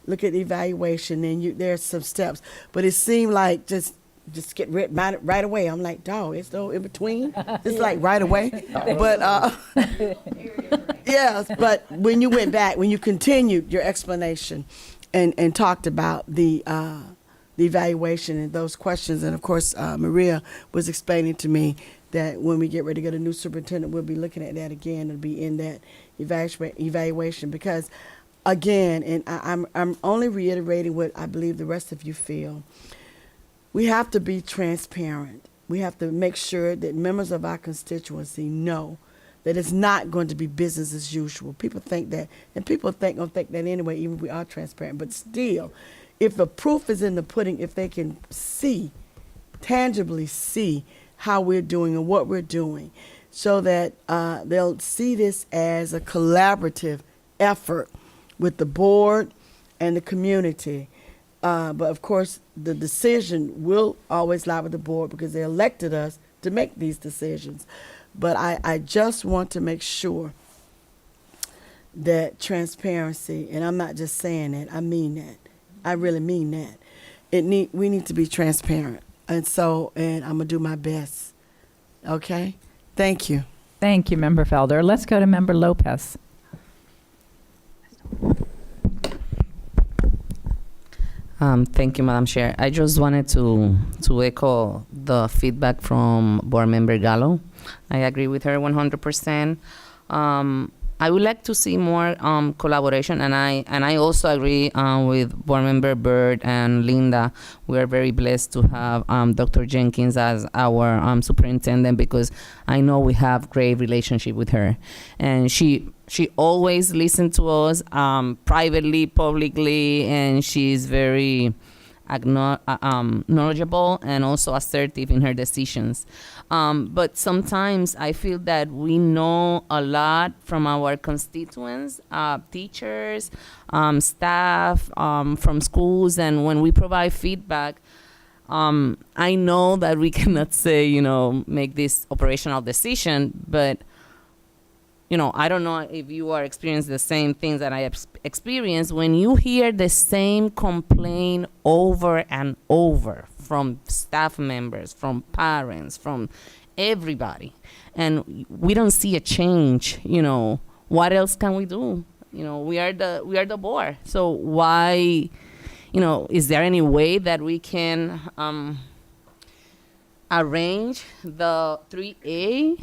look at the evaluation, and there's some steps. But it seemed like just get rid right away. I'm like, dog, it's no in between. It's like right away. But yes, but when you went back, when you continued your explanation and talked about the evaluation and those questions, and of course Maria was explaining to me that when we get ready to get a new superintendent, we'll be looking at that again. It'll be in that evaluation because, again, and I'm only reiterating what I believe the rest of you feel. We have to be transparent. We have to make sure that members of our constituency know that it's not going to be business as usual. People think that, and people gonna think that anyway, even if we are transparent. But still, if the proof is in the pudding, if they can tangibly see how we're doing and what we're doing, so that they'll see this as a collaborative effort with the board and the community. But of course, the decision will always lie with the board because they elected us to make these decisions. But I just want to make sure that transparency, and I'm not just saying that, I mean that. I really mean that. We need to be transparent. And I'm going to do my best. Okay? Thank you. Thank you, Member Felder. Let's go to Member Lopez. Thank you, Madam Chair. I just wanted to echo the feedback from Board Member Gallo. I agree with her 100%. I would like to see more collaboration, and I also agree with Board Member Byrd and Linda. We are very blessed to have Dr. Jenkins as our superintendent, because I know we have great relationship with her, and she always listens to us privately, publicly, and she's very knowledgeable and also assertive in her decisions. But sometimes I feel that we know a lot from our constituents, teachers, staff, from schools, and when we provide feedback, I know that we cannot say, make this operational decision, but I don't know if you are experiencing the same things that I have experienced. When you hear the same complaint over and over from staff members, from parents, from everybody, and we don't see a change, what else can we do? We are the board. So why, is there any way that we can arrange the 3A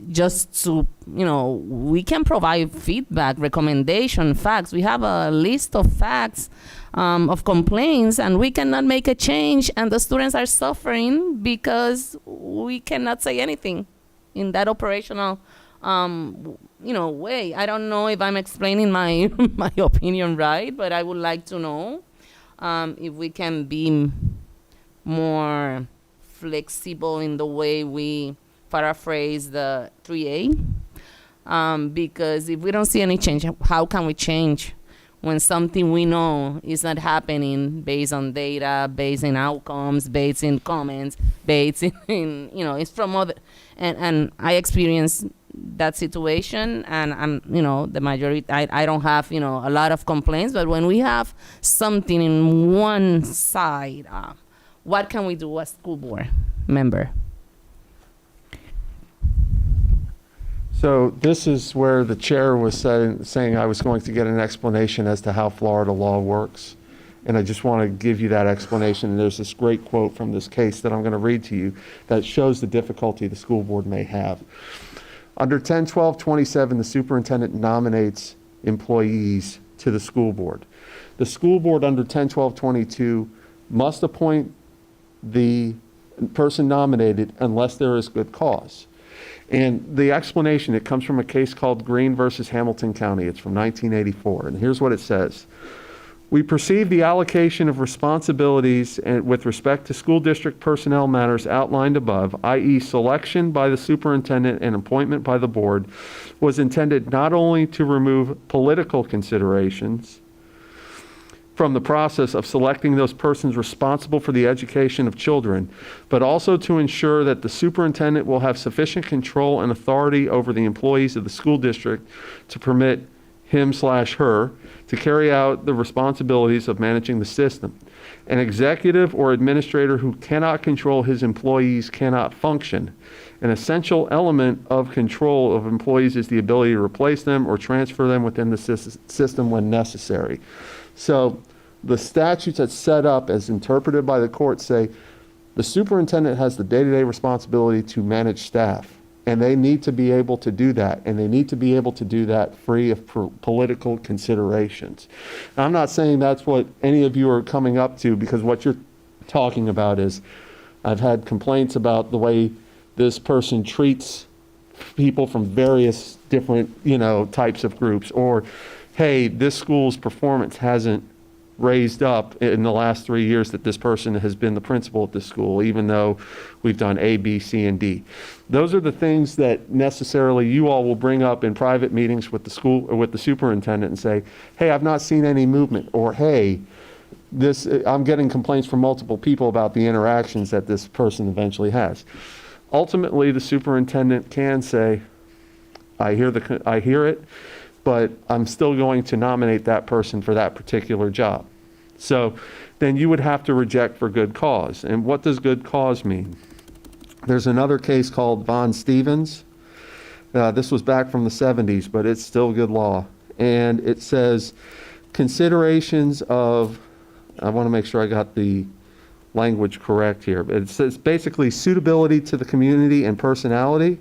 just to, we can provide feedback, recommendation, facts. We have a list of facts of complaints, and we cannot make a change, and the students are suffering because we cannot say anything in that operational way. I don't know if I'm explaining my my opinion right, but I would like to know if we can be more flexible in the way we paraphrase the 3A, because if we don't see any change, how can we change when something we know is not happening based on data, based in outcomes, based in comments, based in it's from other, and I experienced that situation, and I'm, the majority, I don't have, a lot of complaints, but when we have something in one side, what can we do as school board member? So this is where the chair was saying I was going to get an explanation as to how Florida law works. And I just want to give you that explanation. And there's this great quote from this case that I'm going to read to you that shows the difficulty the school board may have. Under 10-12-27, the superintendent nominates employees to the school board. The school board under 10-12-22 must appoint the person nominated unless there is good cause. And the explanation, it comes from a case called Green versus Hamilton County. It's from 1984. And here's what it says. We perceive the allocation of responsibilities with respect to school district personnel matters outlined above, i.e. selection by the superintendent and appointment by the board, was intended not only to remove political considerations from the process of selecting those persons responsible for the education of children, but also to ensure that the superintendent will have sufficient control and authority over the employees of the school district to permit him/her to carry out the responsibilities of managing the system. An executive or administrator who cannot control his employees cannot function. An essential element of control of employees is the ability to replace them or transfer them within the system when necessary. So the statutes that's set up as interpreted by the court say the superintendent has the day-to-day responsibility to manage staff, and they need to be able to do that, and they need to be able to do that free of political considerations. Now, I'm not saying that's what any of you are coming up to, because what you're talking about is I've had complaints about the way this person treats people from various different, types of groups, or hey, this school's performance hasn't raised up in the last 3 years that this person has been the principal at this school, even though we've done A, B, C, and D. Those are the things that necessarily you all will bring up in private meetings with the school or with the superintendent and say, hey, I've not seen any movement, or hey, I'm getting complaints from multiple people about the interactions that this person eventually has. Ultimately, the superintendent can say, I hear it, but I'm still going to nominate that person for that particular job. So then you would have to reject for good cause. And what does good cause mean? There's another case called Von Stevens. This was back from the 70s, but it's still good law. And it says considerations of, I want to make sure I got the language correct here, but it says basically suitability to the community and personality,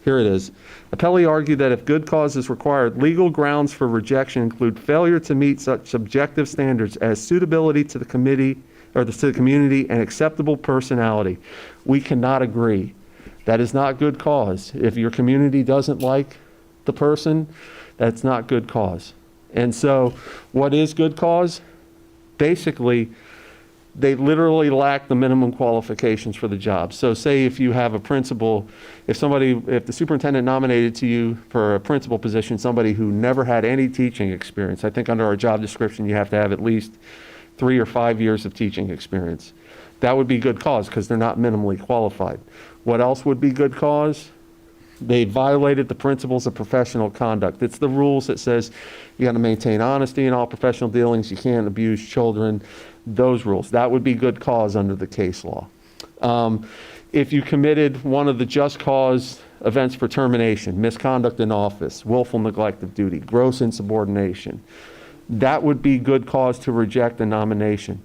Here it is. Appellee argued that if good cause is required, legal grounds for rejection include failure to meet such objective standards as suitability to the committee or to the community and acceptable personality. We cannot agree. That is not good cause. If your community doesn't like the person, that's not good cause. And so what is good cause? Basically, they literally lack the minimum qualifications for the job. So say if you have a principal, if the superintendent nominated to you for a principal position, somebody who never had any teaching experience, I think under our job description, you have to have at least 3 or 5 years of teaching experience. That would be good cause because they're not minimally qualified. What else would be good cause? They violated the principles of professional conduct. It's the rules that says you got to maintain honesty in all professional dealings. You can't abuse children. Those rules. That would be good cause under the case law. If you committed one of the just cause events for termination, misconduct in office, willful neglect of duty, gross insubordination, that would be good cause to reject a nomination.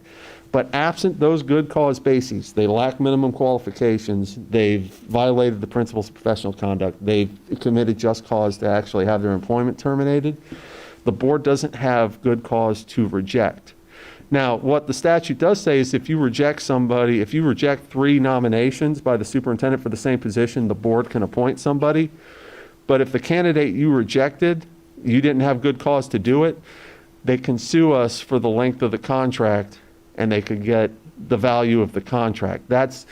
But absent those good cause bases, they lack minimum qualifications, they've violated the principles of professional conduct, they've committed just cause to actually have their employment terminated, the board doesn't have good cause to reject. Now, what the statute does say is if you reject 3 nominations by the superintendent for the same position, the board can appoint somebody. But if the candidate you rejected, you didn't have good cause to do it, they can sue us for the length of the contract and they could get the value of the contract. That's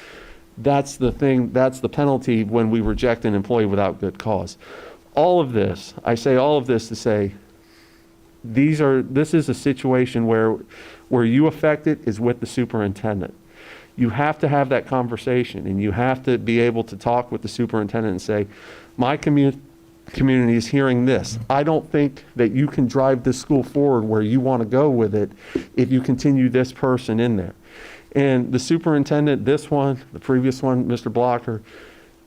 the thing, that's the penalty when we reject an employee without good cause. All of this, I say all of this to say, this is a situation where you affect it is with the superintendent. You have to have that conversation and you have to be able to talk with the superintendent and say, my community is hearing this. I don't think that you can drive this school forward where you want to go with it if you continue this person in there. And the superintendent, this one, the previous one, Mr. Blocker,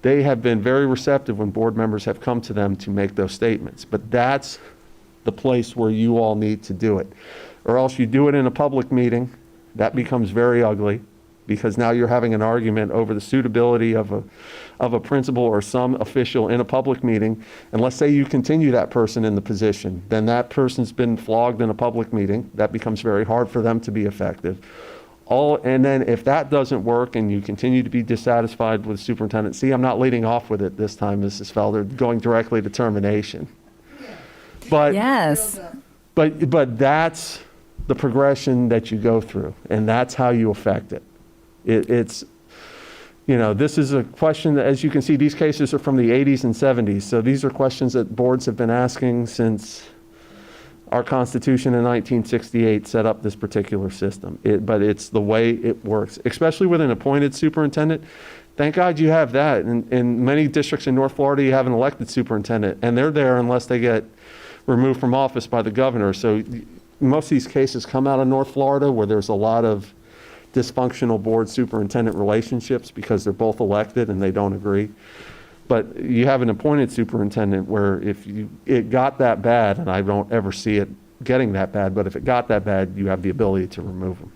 they have been very receptive when board members have come to them to make those statements. But that's the place where you all need to do it. Or else you do it in a public meeting, that becomes very ugly because now you're having an argument over the suitability of a principal or some official in a public meeting. And let's say you continue that person in the position, then that person's been flogged in a public meeting. That becomes very hard for them to be effective. And then if that doesn't work and you continue to be dissatisfied with the superintendent, see, I'm not leading off with it this time, Mrs. Felder, going directly to termination. But Yes. But that's the progression that you go through, and that's how you affect it. It's, this is a question that, as you can see, these cases are from the 80s and 70s. So these are questions that boards have been asking since our Constitution in 1968 set up this particular system. But it's the way it works, especially with an appointed superintendent. Thank God you have that. In many districts in North Florida, you have an elected superintendent, and they're there unless they get removed from office by the governor. So most of these cases come out of North Florida where there's a lot of dysfunctional board superintendent relationships because they're both elected and they don't agree. But you have an appointed superintendent where if it got that bad, and I don't ever see it getting that bad, but if it got that bad, you have the ability to remove them.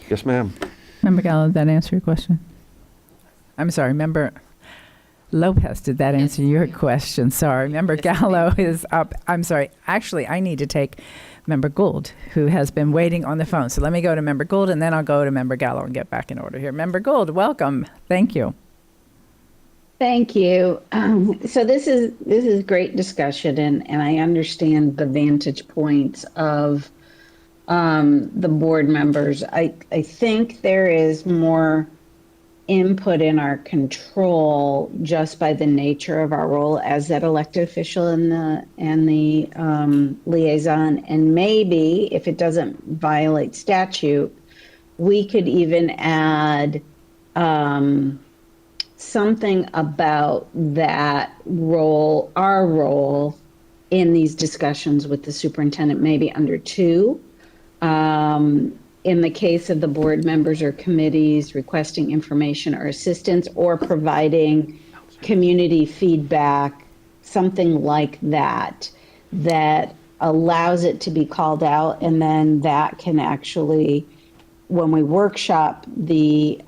Yes, ma'am. Member Gallo, did that answer your question? I'm sorry, Member Lopez, did that answer your question? Sorry, Member Gallo is up. I'm sorry. Actually, I need to take Member Gould, who has been waiting on the phone. So let me go to Member Gould, and then I'll go to Member Gallo and get back in order here. Member Gould, welcome. Thank you. Thank you. So this is great discussion, and I understand the vantage points of the board members. I think there is more input in our control just by the nature of our role as that elected official and the liaison. And maybe if it doesn't violate statute, we could even add something about that role, our role in these discussions with the superintendent, maybe under 2. In the case of the board members or committees requesting information or assistance or providing community feedback, something like that, that allows it to be called out. And then that can actually, when we workshop the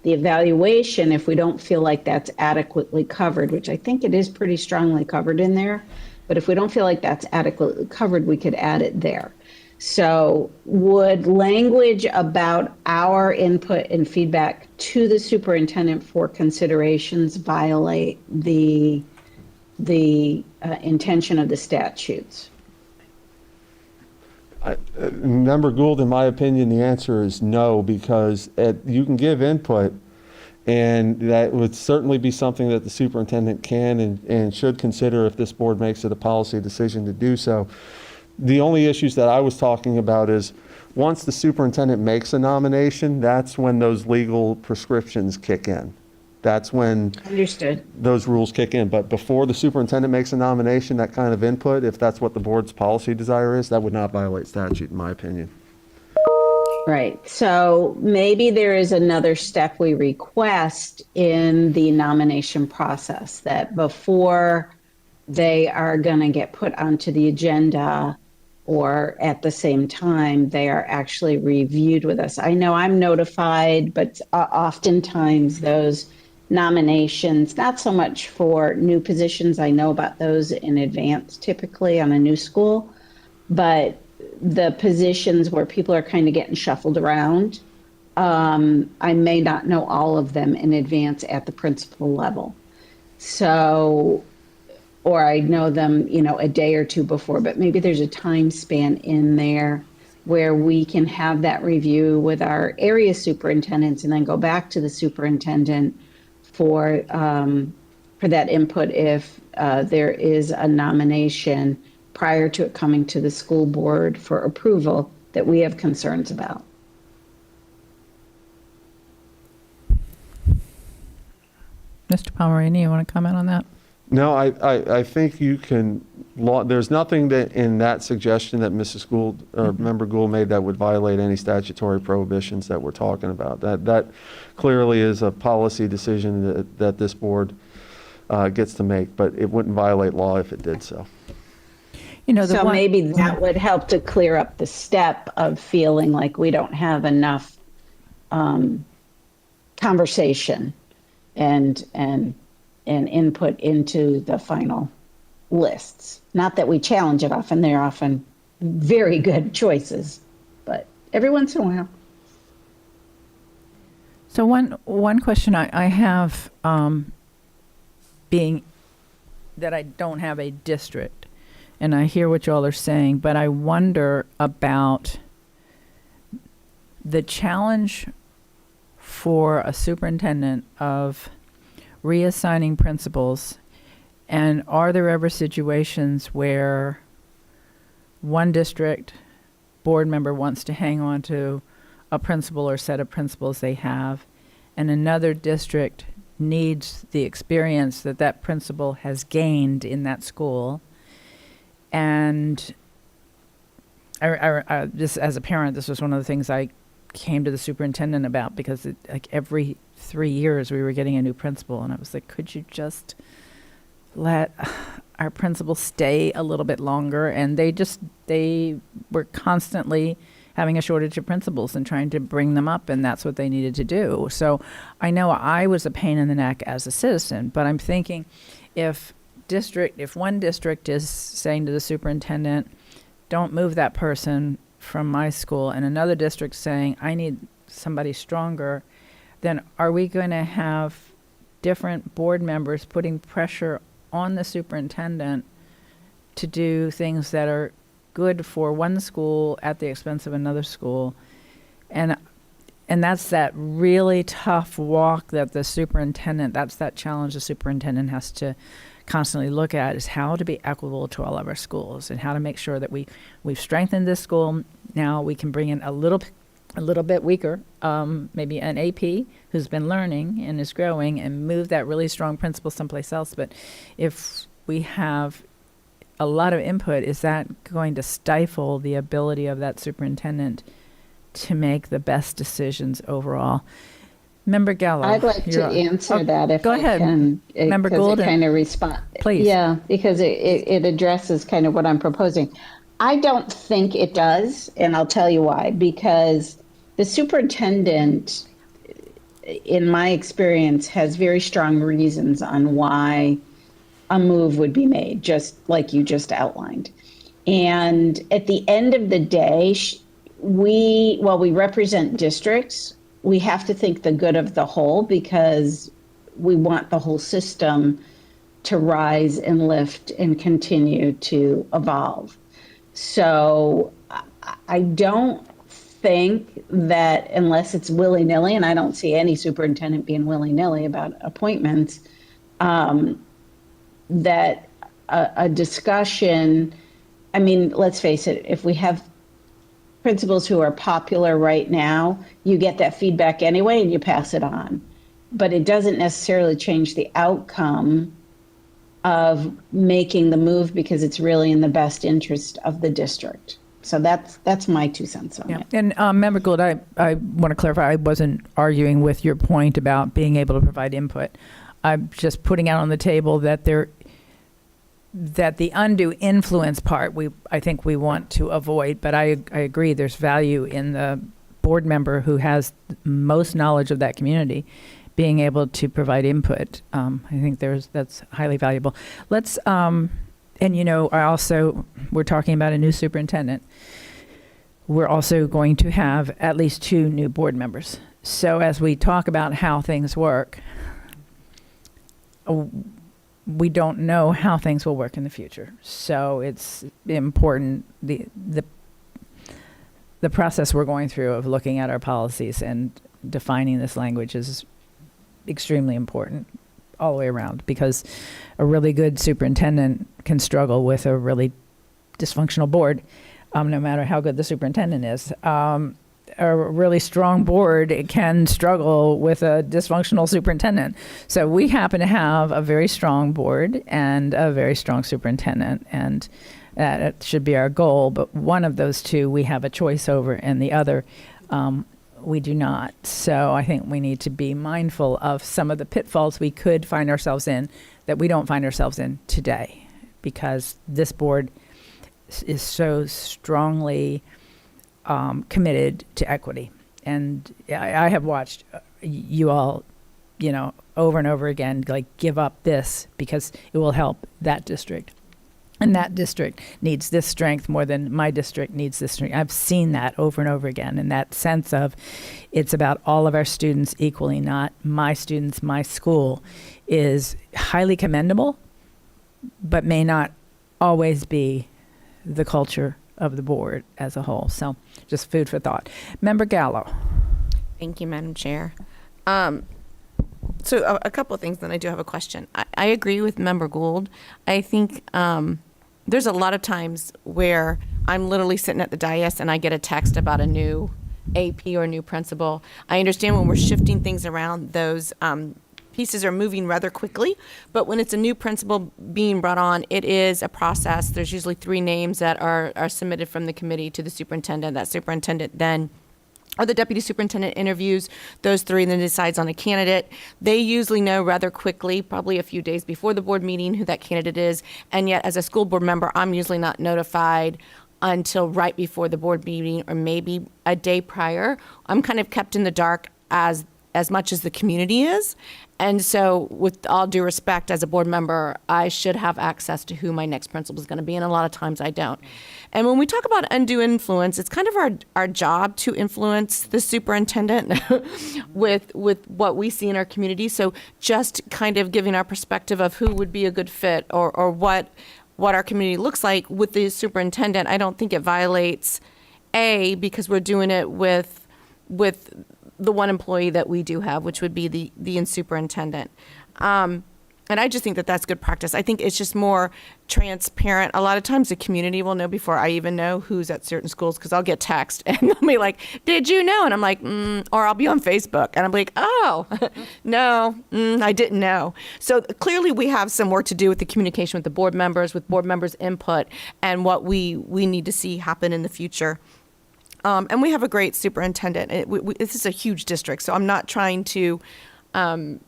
the evaluation, if we don't feel like that's adequately covered, which I think it is pretty strongly covered in there, but if we don't feel like that's adequately covered, we could add it there. So would language about our input and feedback to the superintendent for considerations violate the intention of the statutes? Member Gould, in my opinion, the answer is no, because you can give input, and that would certainly be something that the superintendent can and should consider if this board makes it a policy decision to do so. The only issues that I was talking about is once the superintendent makes a nomination, that's when those legal prescriptions kick in. That's when Understood. those rules kick in. But before the superintendent makes a nomination, that kind of input, if that's what the board's policy desire is, that would not violate statute, in my opinion. Right. So maybe there is another step we request in the nomination process, that before they are going to get put onto the agenda or at the same time, they are actually reviewed with us. I know I'm notified, but oftentimes those nominations, not so much for new positions, I know about those in advance typically on a new school, but the positions where people are kind of getting shuffled around, I may not know all of them in advance at the principal level. So, or I know them, a day or two before, but maybe there's a time span in there where we can have that review with our area superintendents and then go back to the superintendent for that input if there is a nomination prior to it coming to the school board for approval that we have concerns about. Mr. Pomeraney, you want to comment on that? No, I think you can, there's nothing that in that suggestion that Mrs. Gould or Member Gould made that would violate any statutory prohibitions that we're talking about. That clearly is a policy decision that this board gets to make, but it wouldn't violate law if it did so. So maybe that would help to clear up the step of feeling like we don't have enough conversation and input into the final lists. Not that we challenge it often, they're often very good choices, but every once in a while. So one question I have, being that I don't have a district, and I hear what y'all are saying, but I wonder about the challenge for a superintendent of reassigning principals, and are there ever situations where one district board member wants to hang on to a principal or set of principals they have, and another district needs the experience that that principal has gained in that school? And I just as a parent, this was one of the things I came to the superintendent about, because every 3 years we were getting a new principal, and I was like, could you just let our principal stay a little bit longer? And they were constantly having a shortage of principals and trying to bring them up, and that's what they needed to do. So I know I was a pain in the neck as a citizen, but I'm thinking if one district is saying to the superintendent, don't move that person from my school, and another district saying, I need somebody stronger, then are we going to have different board members putting pressure on the superintendent to do things that are good for one school at the expense of another school? And that's that really tough walk that the superintendent, that's that challenge the superintendent has to constantly look at, is how to be equitable to all of our schools and how to make sure that we've strengthened this school. Now we can bring in a little bit weaker, maybe an AP who's been learning and is growing, and move that really strong principal someplace else. But if we have a lot of input, is that going to stifle the ability of that superintendent to make the best decisions overall? Member Gallo. I'd like to answer that if go I ahead. can. Member Gould, Gould, kind of respond. Please. Yeah, because it addresses kind of what I'm proposing. I don't think it does, and I'll tell you why. Because the superintendent in my experience, has very strong reasons on why a move would be made, just like you just outlined. And at the end of the day, while we represent districts, we have to think the good of the whole, because we want the whole system to rise and lift and continue to evolve. So I don't think that, unless it's willy-nilly, and I don't see any superintendent being willy-nilly about appointments, that a discussion, I mean, let's face it, if we have principals who are popular right now, you get that feedback anyway and you pass it on. But it doesn't necessarily change the outcome of making the move, because it's really in the best interest of the district. So that's my 2 cents on it. And Member Gould, I want to clarify, I wasn't arguing with your point about being able to provide input. I'm just putting out on the table that the undue influence part, I think we want to avoid, but I agree there's value in the board member who has most knowledge of that community being able to provide input. I think that's highly valuable. Let's, and we're talking about a new superintendent. We're also going to have at least 2 new board members. So as we talk about how things work, we don't know how things will work in the future. So it's important, the process we're going through of looking at our policies and defining this language is extremely important all the way around, because a really good superintendent can struggle with a really dysfunctional board, no matter how good the superintendent is. A really strong board can struggle with a dysfunctional superintendent. So we happen to have a very strong board and a very strong superintendent, and that should be our goal. But one of those 2 we have a choice over, and the other we do not. So I think we need to be mindful of some of the pitfalls we could find ourselves in that we don't find ourselves in today, because this board is so strongly committed to equity. And I have watched you all, over and over again, like, give up this because it will help that district. And that district needs this strength more than my district needs this strength. I've seen that over and over again. And that sense of it's about all of our students equally, not my students, my school, is highly commendable, but may not always be the culture of the board as a whole. So just food for thought. Member Gallo. Thank you, Madam Chair. So a couple of things, then I do have a question. I agree with Member Gould. I think there's a lot of times where I'm literally sitting at the dais and I get a text about a new AP or a new principal. I understand when we're shifting things around, those pieces are moving rather quickly, but when it's a new principal being brought on, it is a process. There's usually 3 names that are submitted from the committee to the superintendent. That superintendent then, or the deputy superintendent, interviews those 3 and then decides on a candidate. They usually know rather quickly, probably a few days before the board meeting, who that candidate is. And yet, as a school board member, I'm usually not notified until right before the board meeting, or maybe a day prior. I'm kind of kept in the dark as much as the community is. And so, with all due respect, as a board member, I should have access to who my next principal is going to be, and a lot of times I don't. And when we talk about undue influence, it's kind of our job to influence the superintendent with what we see in our community. So just kind of giving our perspective of who would be a good fit, or what our community looks like with the superintendent. I don't think it violates because we're doing it with the one employee that we do have, which would be the superintendent. And I just think that that's good practice. I think it's just more transparent. A lot of times the community will know before I even know who's at certain schools, because I'll get text and they'll be like, "Did you know?" And I'm like, or I'll be on Facebook and I'm like, "Oh, no, I didn't know." So clearly we have some work to do with the communication with the board members, with board members' input, and what we need to see happen in the future. And we have a great superintendent. This is a huge district, so I'm not trying to, I'm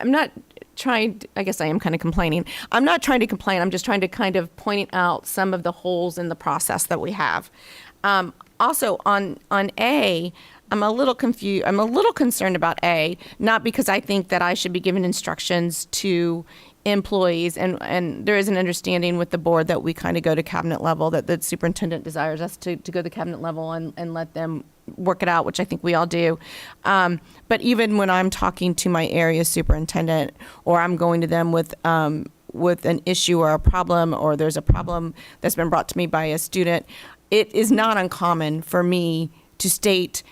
not trying, I guess I am kind of complaining. I'm not trying to complain. I'm just trying to kind of point out some of the holes in the process that we have. Also on A, I'm a little confused. I'm a little concerned about A, not because I think that I should be giving instructions to employees, and there is an understanding with the board that we kind of go to cabinet level, that the superintendent desires us to go to the cabinet level and let them work it out, which I think we all do. But even when I'm talking to my area superintendent, or I'm going to them with an issue or a problem, or there's a problem that's been brought to me by a student, it is not uncommon for me to state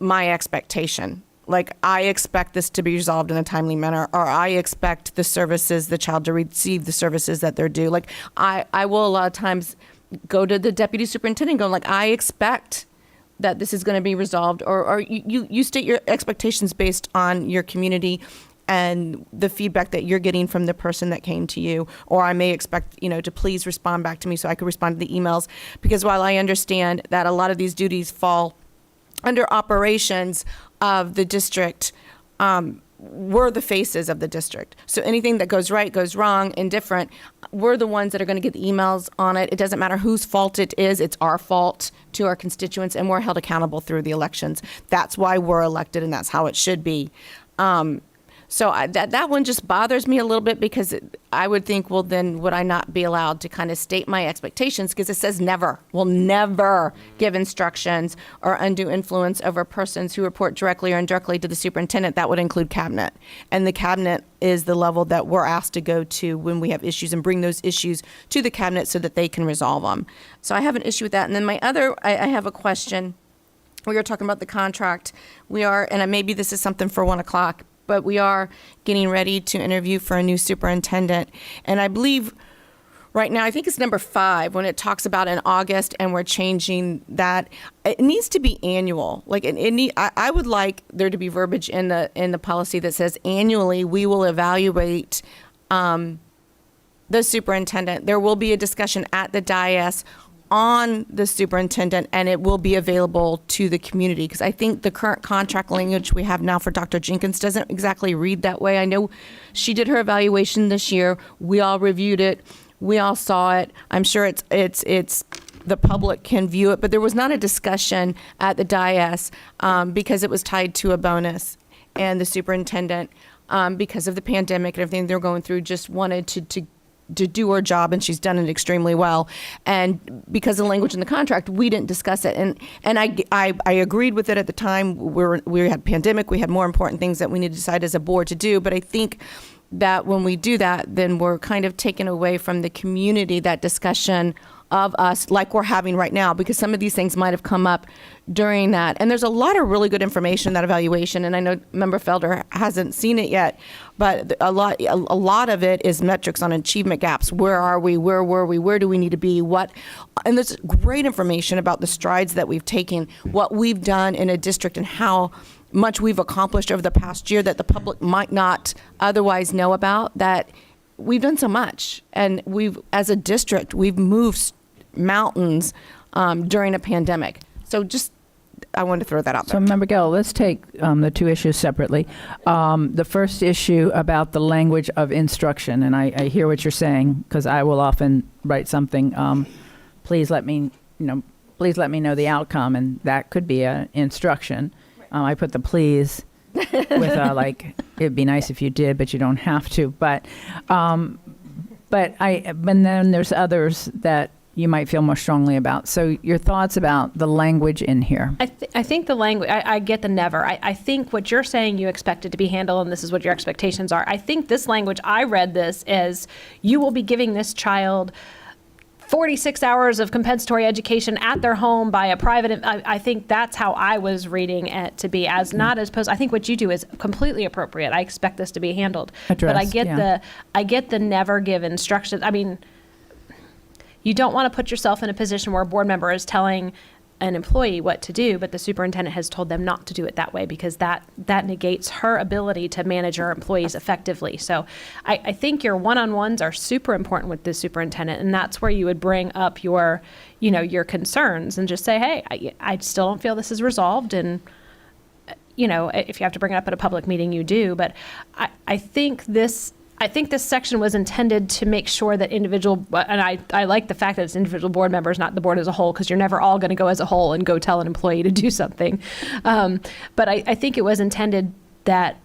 my expectation. Like, I expect this to be resolved in a timely manner, or I expect the child to receive the services that they're due. Like, I will a lot of times go to the deputy superintendent and go, like, I expect that this is going to be resolved, or you state your expectations based on your community and the feedback that you're getting from the person that came to you. Or I may expect, to please respond back to me so I can respond to the emails. Because while I understand that a lot of these duties fall under operations of the district, we're the faces of the district. So anything that goes right, goes wrong, indifferent, we're the ones that are going to get the emails on it. It doesn't matter whose fault it is. It's our fault to our constituents, and we're held accountable through the elections. That's why we're elected, and that's how it should be. So that one just bothers me a little bit, because I would think, well, then would I not be allowed to kind of state my expectations? Because it says never, will never give instructions or undue influence over persons who report directly or indirectly to the superintendent. That would include cabinet. And the cabinet is the level that we're asked to go to when we have issues, and bring those issues to the cabinet so that they can resolve them. So I have an issue with that. And then I have a question. We were talking about the contract. And maybe this is something for 1 o'clock, but we are getting ready to interview for a new superintendent. And I believe right now, I think it's number 5, when it talks about in August, and we're changing that. It needs to be annual. Like, I would like there to be verbiage in the policy that says annually we will evaluate the superintendent. There will be a discussion at the dais on the superintendent, and it will be available to the community, because I think the current contract language we have now for Dr. Jenkins doesn't exactly read that way. I know she did her evaluation this year. We all reviewed it. We all saw it. I'm sure it's the public can view it, but there was not a discussion at the dais because it was tied to a bonus, and the superintendent, because of the pandemic and everything they're going through, just wanted to do her job, and she's done it extremely well. And because of the language in the contract, we didn't discuss it. And I agreed with it at the time. We had pandemic. We had more important things that we need to decide as a board to do. But I think that when we do that, then we're kind of taking away from the community that discussion of us, like we're having right now, because some of these things might have come up during that. And there's a lot of really good information in that evaluation, and I know Member Felder hasn't seen it yet, but a lot of it is metrics on achievement gaps. Where are we? Where were we? Where do we need to be? And there's great information about the strides that we've taken, what we've done in a district, and how much we've accomplished over the past year that the public might not otherwise know about. That we've done so much, and as a district, we've moved mountains during a pandemic. So I wanted to throw that out there. So, Member Gill, let's take the 2 issues separately. The first issue about the language of instruction, and I hear what you're saying, because I will often write something, please let me know the outcome, and that could be an instruction. I put the please with it'd be nice if you did, but you don't have to. But then there's others that you might feel more strongly about. So your thoughts about the language in here? I think the language, I get the never. I think what you're saying you expect it to be handled, and this is what your expectations are. I think this language, I read this as you will be giving this child 46 hours of compensatory education at their home by a private. I think that's how I was reading it to be, as not as opposed. I think what you do is completely appropriate. I expect this to be handled. But I get the never give instructions. I mean, you don't want to put yourself in a position where a board member is telling an employee what to do, but the superintendent has told them not to do it that way, because that negates her ability to manage her employees effectively. So I think your one-on-ones are super important with the superintendent, and that's where you would bring up your concerns and just say, hey, I still don't feel this is resolved, and if you have to bring it up at a public meeting, you do. But I think this I think this section was intended to make sure that individual, and I like the fact that it's individual board members, not the board as a whole, because you're never all going to go as a whole and go tell an employee to do something. But I think it was intended that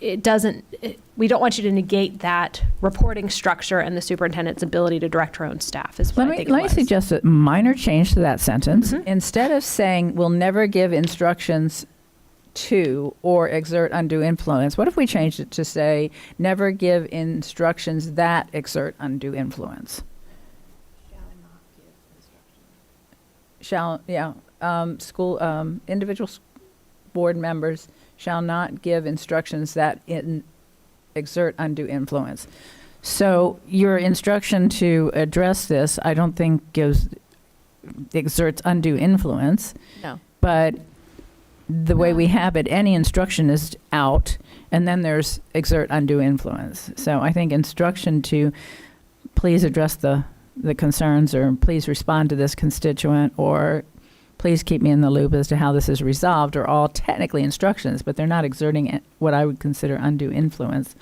we don't want you to negate that reporting structure and the superintendent's ability to direct her own staff. Is what I think it Let me was. suggest a minor change to that sentence. Mm-hmm. Instead of saying we'll never give instructions to or exert undue influence, what if we changed it to say never give instructions that exert undue influence? Individual board members shall not give instructions that exert undue influence. So your instruction to address this, I don't think exerts undue influence. No. But the way we have it, any instruction is out, and then there's exert undue influence. So I think instruction to please address the concerns, or please respond to this constituent, or please keep me in the loop as to how this is resolved, are all technically instructions, but they're not exerting what I would consider undue influence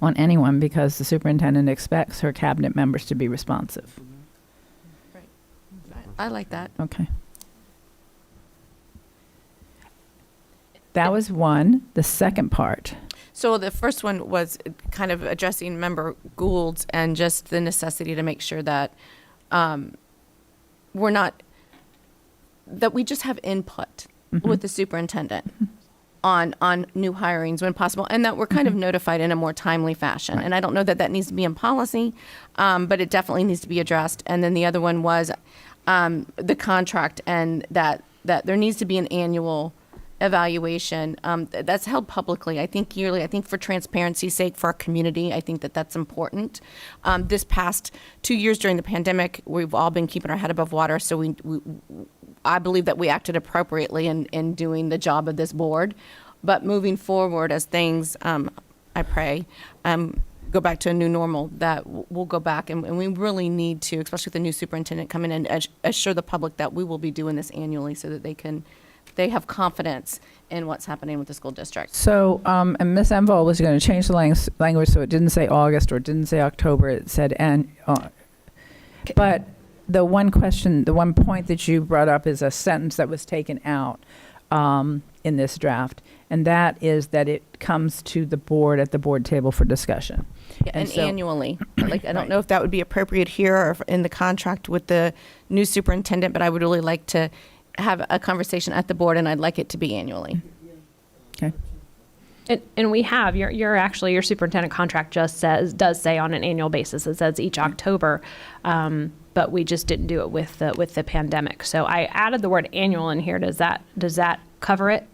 on anyone, because the superintendent expects her cabinet members to be responsive. I like that. Okay. That was one. The second part. So the first one was kind of addressing Member Gould's and just the necessity to make sure that that we just have input with the superintendent on new hirings when possible, and that we're kind of notified in a more timely fashion. And I don't know that that needs to be in policy, but it definitely needs to be addressed. And then the other one was the contract, and that there needs to be an annual evaluation that's held publicly, I think yearly. I think for transparency's sake, for our community, I think that that's important. This past 2 years during the pandemic, we've all been keeping our head above water, so I believe that we acted appropriately in doing the job of this board. But moving forward, as things, I pray, go back to a new normal, that we'll go back and we really need to, especially with the new superintendent coming in, and assure the public that we will be doing this annually so that they have confidence in what's happening with the school district. So, and Ms. Envol was going to change the language so it didn't say August or it didn't say October. It said but the one point that you brought up is a sentence that was taken out in this draft, and that is that it comes to the board at the board table for discussion. Yeah, and so, annually. Like, I don't know if that would be appropriate here or in the contract with the new superintendent, but I would really like to have a conversation at the board, and I'd like it to be annually. Okay. And we have your superintendent contract just does say on an annual basis. It says each October, but we just didn't do it with the pandemic. So I added the word annual in here. Does that cover it?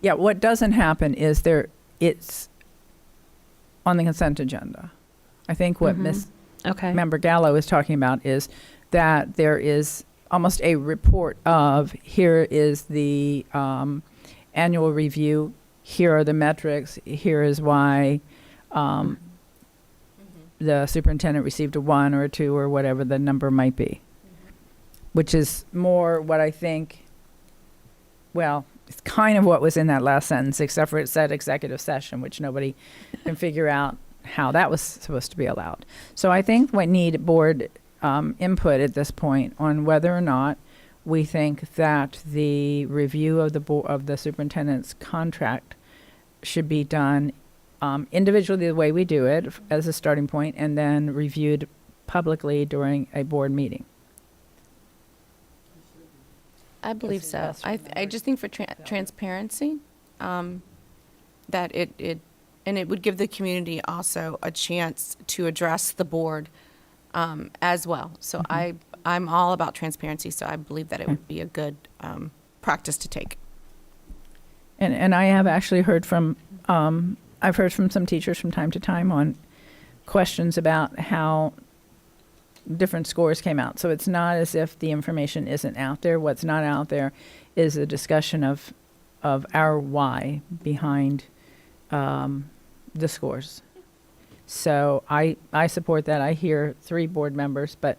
Yeah. What doesn't happen is it's on the consent agenda. I think what Ms. Member Gallo is talking about is that there is almost a report of, here is the annual review, here are the metrics, here is why the superintendent received a 1 or a 2 or whatever the number might be, which is more what I think, well, it's kind of what was in that last sentence, except for it said executive session, which nobody can figure out how that was supposed to be allowed. So I think we need board input at this point on whether or not we think that the review of the superintendent's contract should be done individually the way we do it as a starting point, and then reviewed publicly during a board meeting. I believe so. I just think for transparency, that it would give the community also a chance to address the board as well. So I'm all about transparency, so I believe that it would be a good practice to take. And I have actually heard from, I've heard from some teachers from time to time on questions about how different scores came out. So it's not as if the information isn't out there. What's not out there is a discussion of our why behind the scores. So I support that. I hear 3 board members, but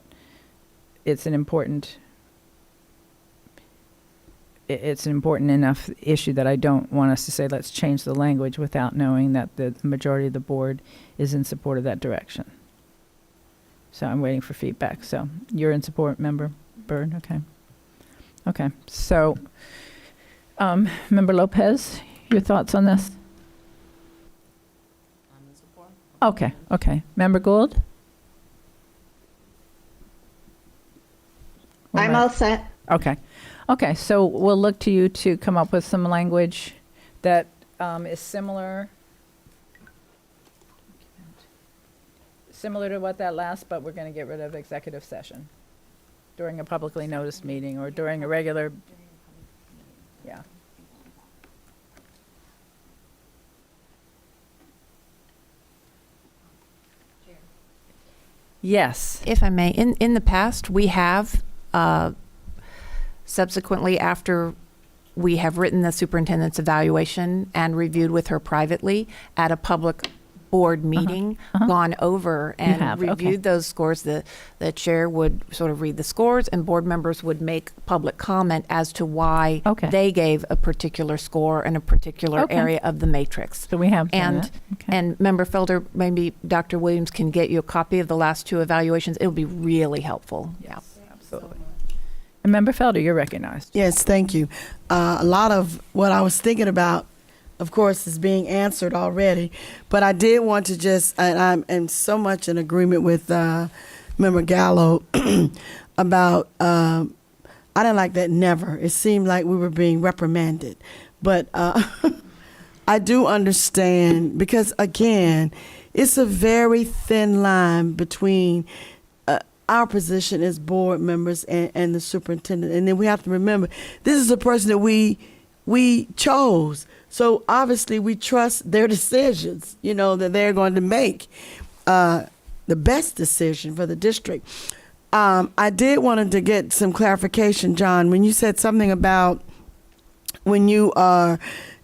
it's an important it's an important enough issue that I don't want us to say, let's change the language without knowing that the majority of the board is in support of that direction. So I'm waiting for feedback. So you're in support, Member Byrd? Okay. Okay. So, Member Lopez, your thoughts on this? I'm in support. Okay. Okay. Member Gould? I'm all set. Okay. Okay, so we'll look to you to come up with some language that is similar to what that last, but we're going to get rid of executive session during a publicly noticed meeting or during a regular, yeah. Yes. If I may, in the past, we have subsequently, after we have written the superintendent's evaluation and reviewed with her privately at a public board meeting, gone over and have, okay. reviewed those scores. The chair would sort of read the scores, and board members would make public comment as to why Okay. they gave a particular score in a particular Okay. area of the matrix. So we have done And that. Okay. and Member Felder, maybe Dr. Williams can get you a copy of the last two evaluations. It would be really helpful. Yeah. Absolutely. And Member Felder, you're recognized. Yes, thank you. A lot of what I was thinking about, of course, is being answered already. But I did want to just, and I'm in so much in agreement with Member Gallo about, I didn't like that never. It seemed like we were being reprimanded. But I do understand because, again, it's a very thin line between our position as board members and the superintendent. And then we have to remember, this is a person that we chose. So obviously we trust their decisions, that they're going to make the best decision for the district. I did wanted to get some clarification, John, when you said something about when you are,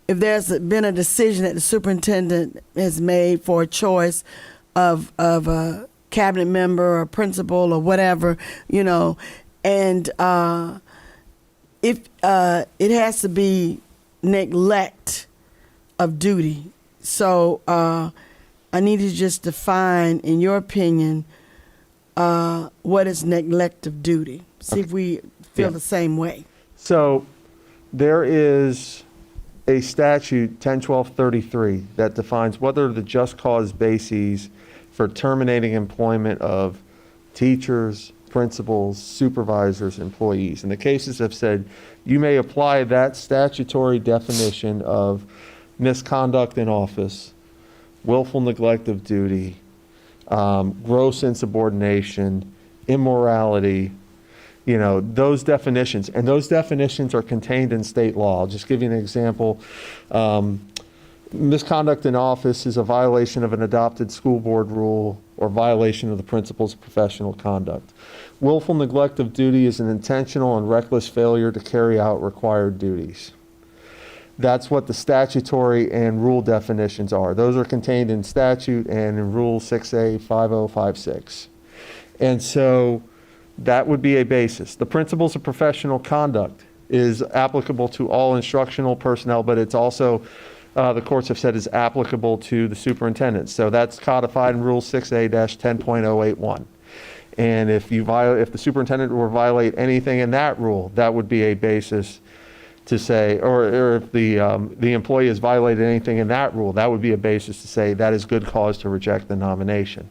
if there's been a decision that the superintendent has made for a choice of a cabinet member or principal or whatever, and if it has to be neglect of duty. So I need to just define, in your opinion, what is neglect of duty. See if we feel the same way. So there is a statute, 101233, that defines what are the just cause bases for terminating employment of teachers, principals, supervisors, employees. And the cases have said you may apply that statutory definition of misconduct in office, willful neglect of duty, gross insubordination, immorality, those definitions. And those definitions are contained in state law. I'll just give you an example. Misconduct in office is a violation of an adopted school board rule or violation of the principal's professional conduct. Willful neglect of duty is an intentional and reckless failure to carry out required duties. That's what the statutory and rule definitions are. Those are contained in statute and in Rule 6A 5056. And so that would be a basis. The principles of professional conduct is applicable to all instructional personnel, but it's also the courts have said is applicable to the superintendent. So that's codified in Rule 6A-10.081. And if the superintendent were to violate anything in that rule, that would be a basis to say, or if the employee has violated anything in that rule, that would be a basis to say that is good cause to reject the nomination.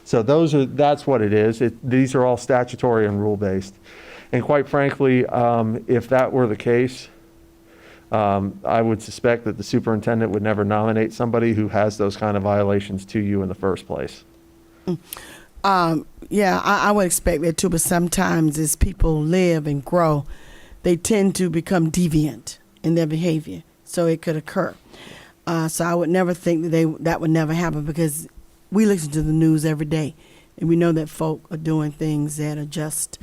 So that's what it is. These are all statutory and rule based. And quite frankly, if that were the case, I would suspect that the superintendent would never nominate somebody who has those kind of violations to you in the first place. Yeah, I would expect that too, but sometimes as people live and grow, they tend to become deviant in their behavior. So it could occur. So I would never think that would never happen because we listen to the news every day and we know that folk are doing things that are just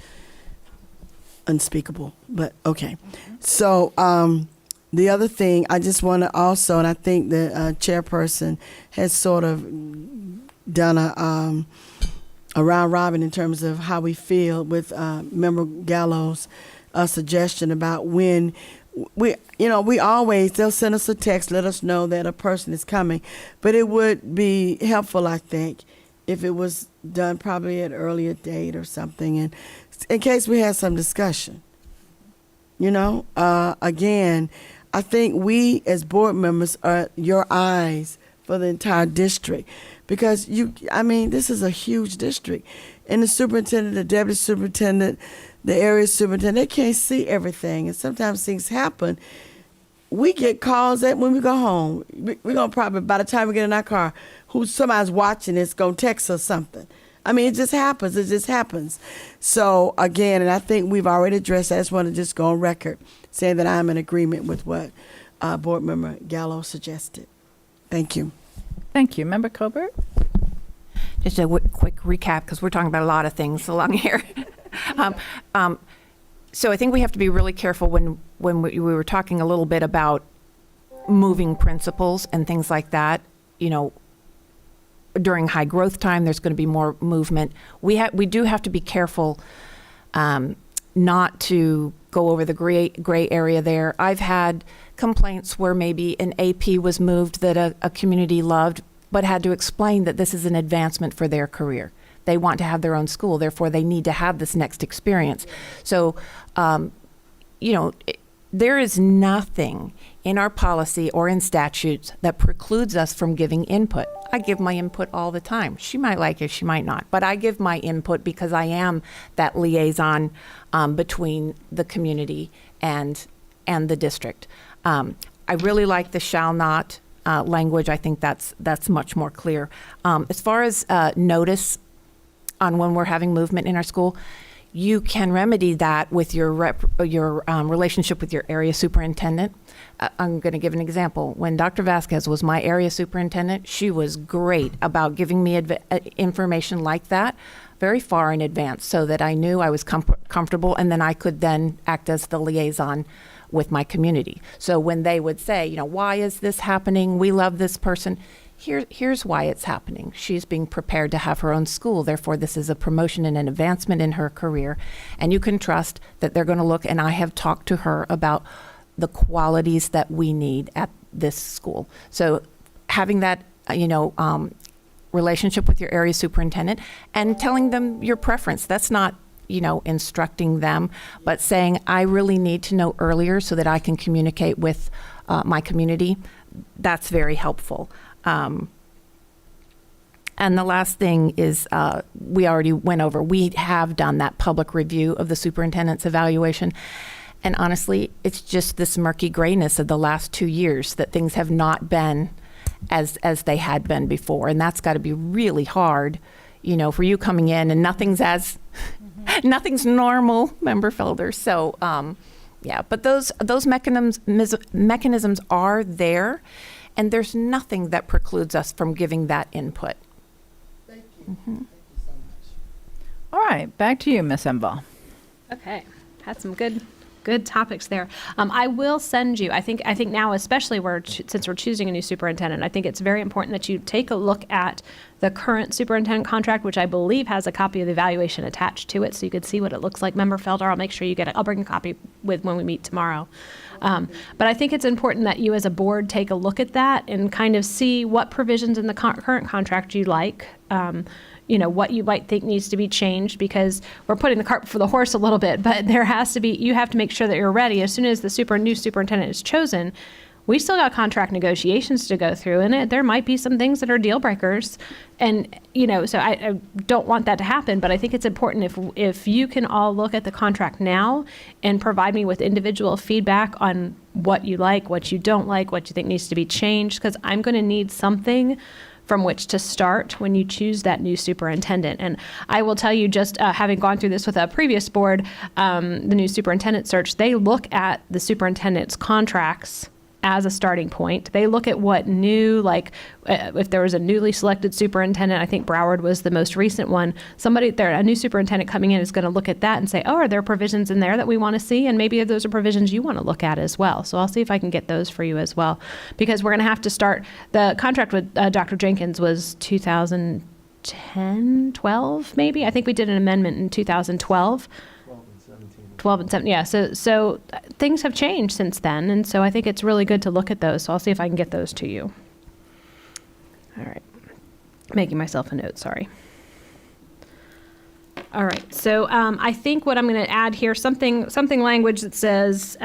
unspeakable. But okay. So the other thing I just want to also, and I think the chairperson has sort of done a round robin in terms of how we feel with Member Gallo's a suggestion about when we always, they'll send us a text, let us know that a person is coming. But it would be helpful, I think, if it was done probably at an earlier date or something, and in case we had some discussion. Again, I think we as board members are your eyes for the entire district, because this is a huge district, and the superintendent, the deputy superintendent, the area superintendent, they can't see everything, and sometimes things happen. We get calls that when we go home, we're gonna probably, by the time we get in our car, somebody's watching this gonna text us something. It just happens. So again, and I think we've already addressed that. I just want to just go on record saying that I'm in agreement with what Board Member Gallo suggested. Thank you. Thank you. Member Colbert? Just a quick recap, because we're talking about a lot of things along here. So I think we have to be really careful when we were talking a little bit about moving principals and things like that. During high growth time, there's going to be more movement. We do have to be careful not to go over the gray area there. I've had complaints where maybe an AP was moved that a community loved, but had to explain that this is an advancement for their career. They want to have their own school, therefore they need to have this next experience. So, there is nothing in our policy or in statutes that precludes us from giving input. I give my input all the time. She might like it, she might not, but I give my input because I am that liaison between the community and the district. I really like the shall not language. I think that's much more clear. As far as notice on when we're having movement in our school, you can remedy that with your relationship with your area superintendent. I'm going to give an example. When Dr. Vasquez was my area superintendent, she was great about giving me information like that very far in advance, so that I knew I was comfortable, and then I could then act as the liaison with my community. So when they would say, why is this happening? We love this person. Here's why it's happening. She's being prepared to have her own school. Therefore, this is a promotion and an advancement in her career. And you can trust that they're going to look, and I have talked to her about the qualities that we need at this school. So having that, relationship with your area superintendent and telling them your preference. That's not, instructing them, but saying, I really need to know earlier so that I can communicate with my community. That's very helpful. And the last thing is, we already went over, we have done that public review of the superintendent's evaluation. And honestly, it's just this murky grayness of the last 2 years that things have not been as they had been before. And that's got to be really hard, for you coming in and nothing's normal, Member Felder. So, but those mechanisms are there. And there's nothing that precludes us from giving that input. Thank you. Mm-hmm. Thank you so much. All right, back to you, Ms. Emval. Okay, had some good topics there. I will send you. I think now, especially since we're choosing a new superintendent, I think it's very important that you take a look at the current superintendent contract, which I believe has a copy of the evaluation attached to it, so you can see what it looks like. Member Felder, I'll make sure you get it. I'll bring a copy with when we meet tomorrow. But I think it's important that you as a board take a look at that and kind of see what provisions in the current contract you like. What you might think needs to be changed, because we're putting the cart before the horse a little bit, but you have to make sure that you're ready. As soon as the new superintendent is chosen, we still got contract negotiations to go through, and there might be some things that are deal breakers. And, so I don't want that to happen, but I think it's important if you can all look at the contract now and provide me with individual feedback on what you like, what you don't like, what you think needs to be changed, because I'm going to need something from which to start when you choose that new superintendent. And I will tell you, just having gone through this with a previous board, the new superintendent search, they look at the superintendent's contracts as a starting point. They look at what new, if there was a newly selected superintendent, I think Broward was the most recent one, a new superintendent coming in is going to look at that and say, are there provisions in there that we want to see? And maybe those are provisions you want to look at as well. So I'll see if I can get those for you as well, because we're going to have to start. The contract with Dr. Jenkins was 2010, 12, maybe? I think we did an amendment in 2012. 12 and 17 12 and 7. Yeah. So things have changed since then. And so I think it's really good to look at those. So I'll see if I can get those to you. All right. Making myself a note. Sorry. All right. So I think what I'm going to add here, something language that says,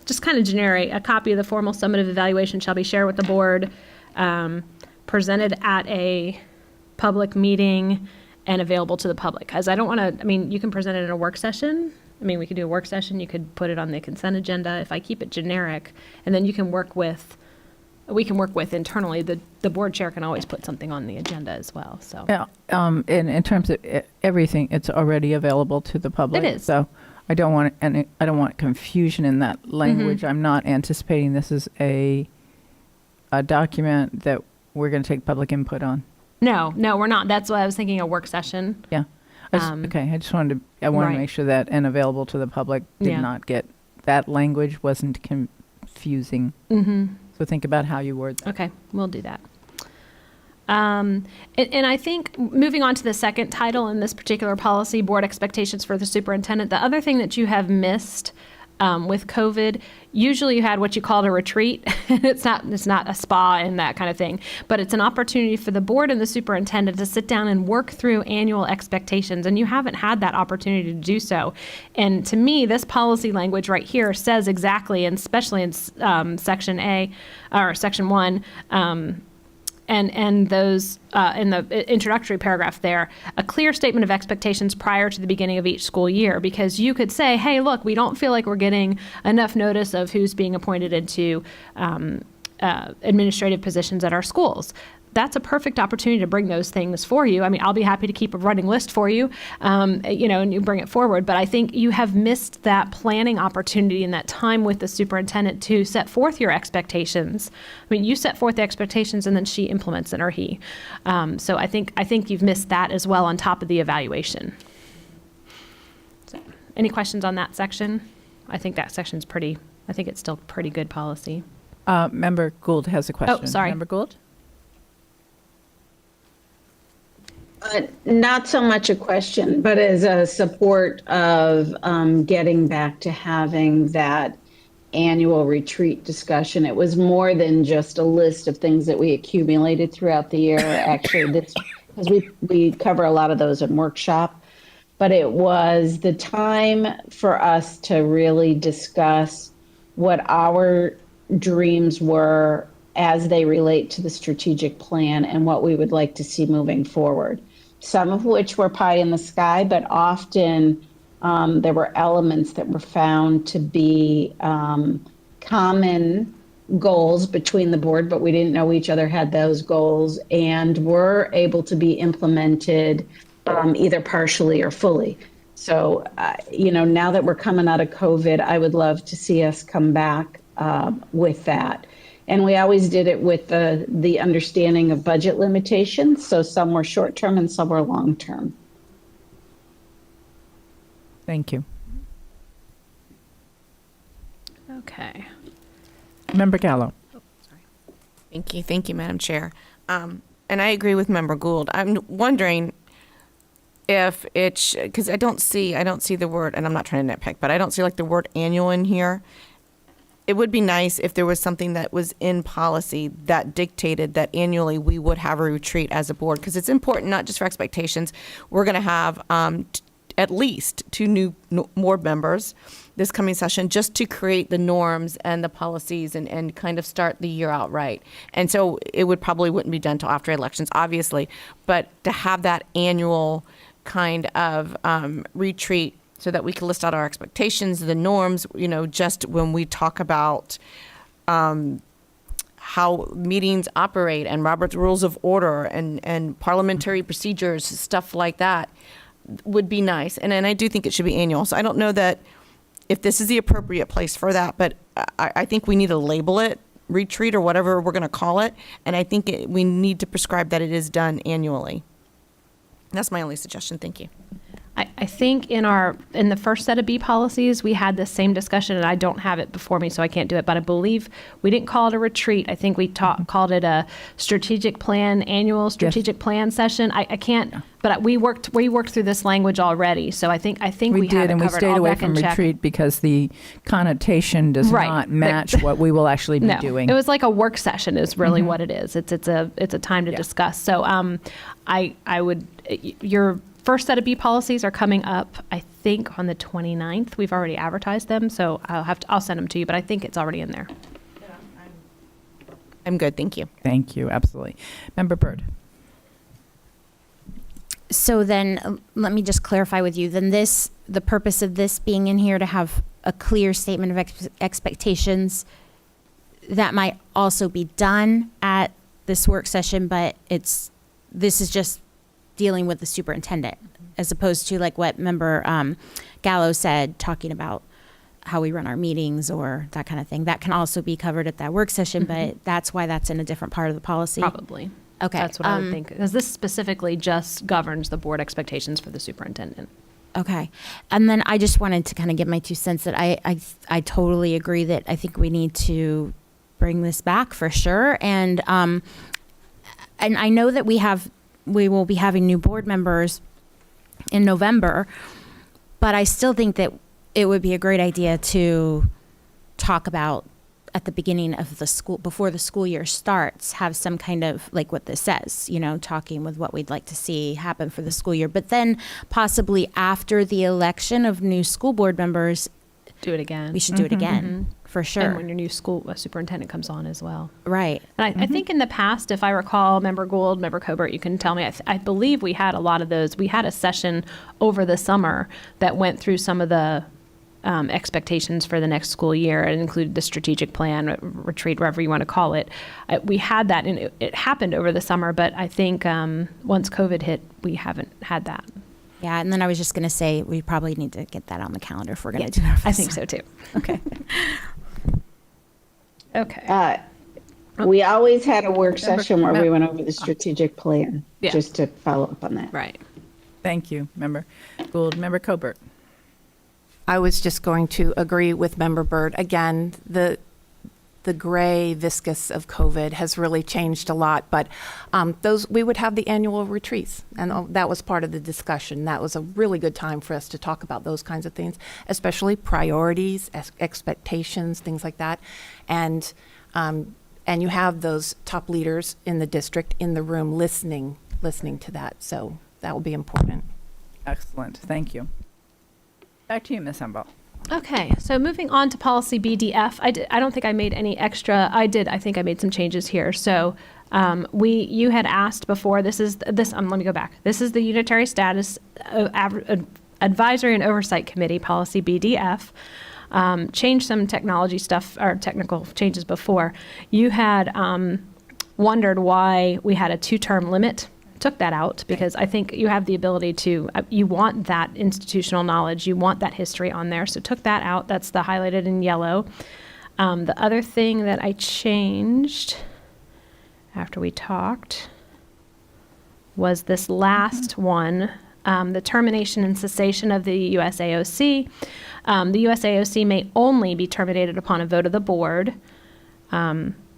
just kind of generic, a copy of the formal summative evaluation shall be shared with the board, presented at a public meeting and available to the public. Because I don't want to, I mean, you can present it in a work session. I mean, we could do a work session. You could put it on the consent agenda. If I keep it generic, and then we can work with internally, the board chair can always put something on the agenda as well, so. Yeah, and in terms of everything, it's already available to the public. It is. So I don't want confusion in that language. I'm not anticipating this is a document that we're going to take public input on. No, we're not. That's why I was thinking a work session. Yeah. Okay, I just wanted to, Right. make sure that and available to the public did Yeah. not get, that language wasn't confusing. Mm-hmm. So think about how you word that. Okay, we'll do that. And I think moving on to the second title in this particular policy, board expectations for the superintendent, the other thing that you have missed with COVID, usually you had what you called a retreat. It's not a spa and that kind of thing, but it's an opportunity for the board and the superintendent to sit down and work through annual expectations, and you haven't had that opportunity to do so. And to me, this policy language right here says exactly, and especially in Section A or Section 1, and those in the introductory paragraph there, a clear statement of expectations prior to the beginning of each school year, because you could say, hey, look, we don't feel like we're getting enough notice of who's being appointed into administrative positions at our schools. That's a perfect opportunity to bring those things for you. I mean, I'll be happy to keep a running list for you, and you bring it forward. But I think you have missed that planning opportunity and that time with the superintendent to set forth your expectations. I mean, you set forth the expectations and then she implements it, or he. So I think you've missed that as well on top of the evaluation. So, any questions on that section? I think that section's I think it's still pretty good policy. Member Gould has a question. Oh, sorry. Member Gould? Not so much a question, but as a support of getting back to having that annual retreat discussion. It was more than just a list of things that we accumulated throughout the year. Actually, because we cover a lot of those in workshop, but it was the time for us to really discuss what our dreams were as they relate to the strategic plan and what we would like to see moving forward. Some of which were pie in the sky, but often there were elements that were found to be common goals between the board, but we didn't know each other had those goals and were able to be implemented either partially or fully. So, now that we're coming out of COVID, I would love to see us come back with that. And we always did it with the understanding of budget limitations. So some were short-term and some were long-term. Thank you. Okay. Member Gallo? Thank you, Madam Chair. And I agree with Member Gould. I'm wondering if it's, because I don't see the word, and I'm not trying to nitpick, but I don't see like the word annual in here. It would be nice if there was something that was in policy that dictated that annually we would have a retreat as a board, because it's important not just for expectations. We're going to have at least two more members this coming session just to create the norms and the policies and kind of start the year out right. And so it wouldn't be done till after elections, obviously, but to have that annual kind of retreat so that we can list out our expectations, the norms, just when we talk about how meetings operate and Robert's Rules of Order and parliamentary procedures, stuff like that would be nice. And I do think it should be annual. So I don't know that if this is the appropriate place for that, but I think we need to label it retreat or whatever we're going to call it. And I think we need to prescribe that it is done annually. That's my only suggestion. Thank you. I think in the first set of B policies, we had the same discussion, and I don't have it before me, so I can't do it, but I believe we didn't call it a retreat. I think we called it a annual strategic plan session. I can't, but we worked through this language already, so I think we did, have it and we covered. stayed I'll away back from and check. retreat because the connotation does Right. not match what we will actually be doing. It was like a work session is really what it is. It's a time to discuss. So I would, your first set of B policies are coming up, I think, on the 29th. We've already advertised them, so I'll send them to you, but I think it's already in there. I'm good, thank you. Thank you, absolutely. Member Byrd. So then, let me just clarify with you, then the purpose of this being in here to have a clear statement of expectations, that might also be done at this work session, but this is just dealing with the superintendent, as opposed to like what Member Gallo said, talking about how we run our meetings or that kind of thing. That can also be covered at that work session, but that's why that's in a different part of the policy. Probably. Okay. That's what I would think, because this specifically just governs the board expectations for the superintendent. Okay. And then I just wanted to kind of give my 2 cents that I totally agree that I think we need to bring this back for sure. And I know that we will be having new board members in November, but I still think that it would be a great idea to talk about at the beginning of the school, before the school year starts, have some kind of, like what this says, talking with what we'd like to see happen for the school year. But then possibly after the election of new school board members, Do it again. we should do it again, for sure. And when your new school superintendent comes on as well. Right. And I think in the past, if I recall, Member Gould, Member Cobert, you can tell me, I believe we had a lot of those. We had a session over the summer that went through some of the expectations for the next school year. It included the strategic plan, retreat, whatever you want to call it. We had that, and it happened over the summer, but I think once COVID hit, we haven't had that. Yeah, and then I was just going to say, we probably need to get that on the calendar if we're going to do that. I think so too. Okay. Okay. We always had a work session where we went over the strategic plan, Yeah. just to follow up on that. Right. Thank you, Member Gould. Member Cobert. I was just going to agree with Member Byrd. Again, the gray viscous of COVID has really changed a lot, but we would have the annual retreats, and that was part of the discussion. That was a really good time for us to talk about those kinds of things, especially priorities, expectations, things like that. And you have those top leaders in the district in the room listening to that. So that will be important. Excellent, thank you. Back to you, Ms. Humble. Okay, so moving on to policy BDF, I don't think I made any extra. I think I made some changes here. So you had asked before. Let me go back. This is the Unitary Status Advisory and Oversight Committee policy BDF. Changed some technology stuff or technical changes before. You had wondered why we had a 2-term limit. Took that out because I think you have the ability to, you want that institutional knowledge, you want that history on there. So took that out. That's the highlighted in yellow. The other thing that I changed after we talked was this last one, the termination and cessation of the USAOC. The USAOC may only be terminated upon a vote of the board,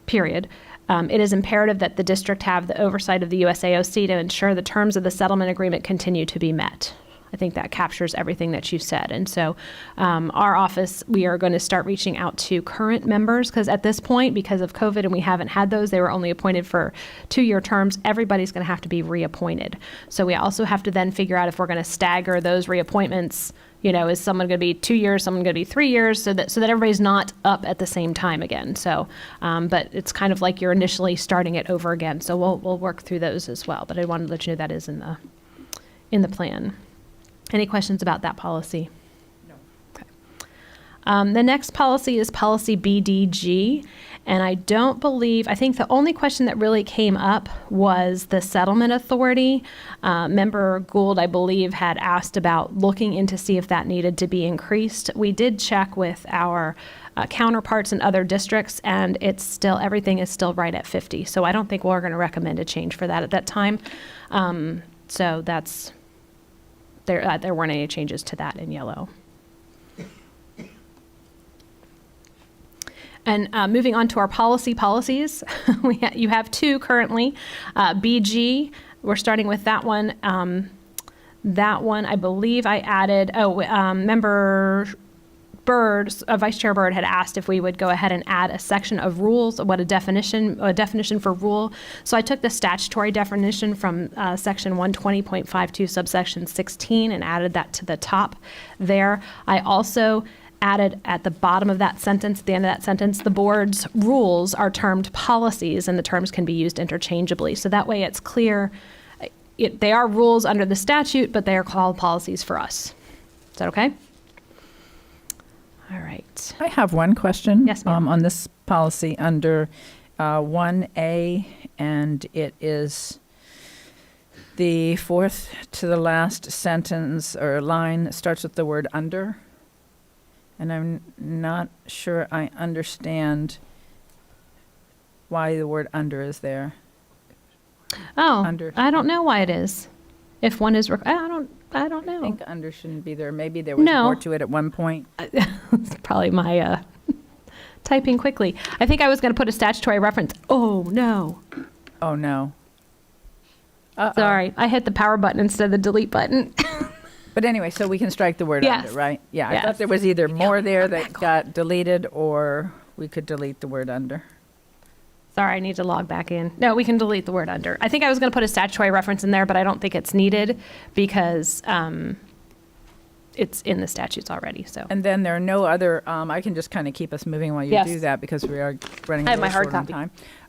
period. It is imperative that the district have the oversight of the USAOC to ensure the terms of the settlement agreement continue to be met. I think that captures everything that you said. And so our office, we are going to start reaching out to current members because at this point, because of COVID and we haven't had those, they were only appointed for 2-year terms. Everybody's going to have to be reappointed. So we also have to then figure out if we're going to stagger those reappointments. Is someone going to be 2 years, someone going to be 3 years, so that everybody's not up at the same time again. So, but it's kind of like you're initially starting it over again. So we'll work through those as well. But I wanted to let you know that is in the plan. Any questions about that policy? No. Okay. The next policy is policy BDG. And I think the only question that really came up was the settlement authority. Member Gould, I believe, had asked about looking into see if that needed to be increased. We did check with our counterparts in other districts, and everything is still right at 50. So I don't think we're going to recommend a change for that at that time. So that's there weren't any changes to that in yellow. And moving on to our policies, you have two currently. BG, we're starting with that one. That one, I believe I added, member Byrd, Vice Chair Byrd had asked if we would go ahead and add a section of rules, a definition for rule. So I took the statutory definition from section 120.52 subsection 16 and added that to the top there. I also added at the bottom of that sentence, at the end of that sentence, the board's rules are termed policies and the terms can be used interchangeably. So that way it's clear, they are rules under the statute, but they are called policies for us. Is that okay? All right. I have one question. Yes, ma'am. On this policy under 1A, and it is the fourth to the last sentence or line starts with the word under. And I'm not sure I understand why the word under is there. Oh, Under. I don't know why it is. If one is, I don't know. I think under shouldn't be there. Maybe there was No. more to it at one point. It's probably my typing quickly. I think I was going to put a statutory reference. Oh, no. Oh, no. Uh-oh. Sorry. I hit the power button instead of the delete button. But anyway, so we can strike the word Yes. under, right? Yeah, I Yes. thought there was either more there that got deleted or we could delete the word under. Sorry, I need to log back in. No, we can delete the word under. I think I was going to put a statutory reference in there, but I don't think it's needed because it's in the statutes already. So And then there are no other, I can just kind of keep us moving while you Yes. do that because we are running I a have my little hard short on copy.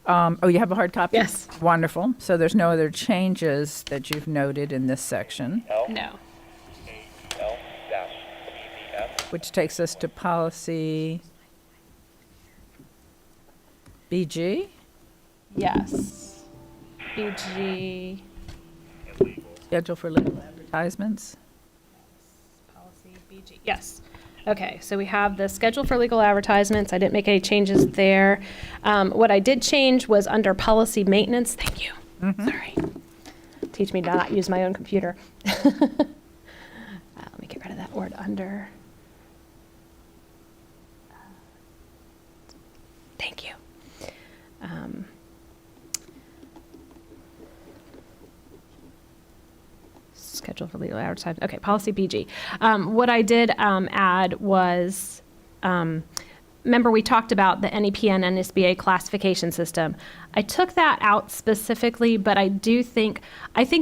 time. Oh, you have a hard copy? Yes. Wonderful. So there's no other changes that you've noted in this section, no. which takes us to policy BG, Yes. BG. schedule for legal advertisements. Policy BG. Yes. Okay, so we have the schedule for legal advertisements. I didn't make any changes there. What I did change was under policy maintenance. Thank you. Sorry. Teach me to not use my own computer. Let me get rid of that word under. Thank you. Schedule for legal advertising. Okay, policy BG. What I did add was, remember we talked about the NEP and NSBA classification system. I took that out specifically, but I think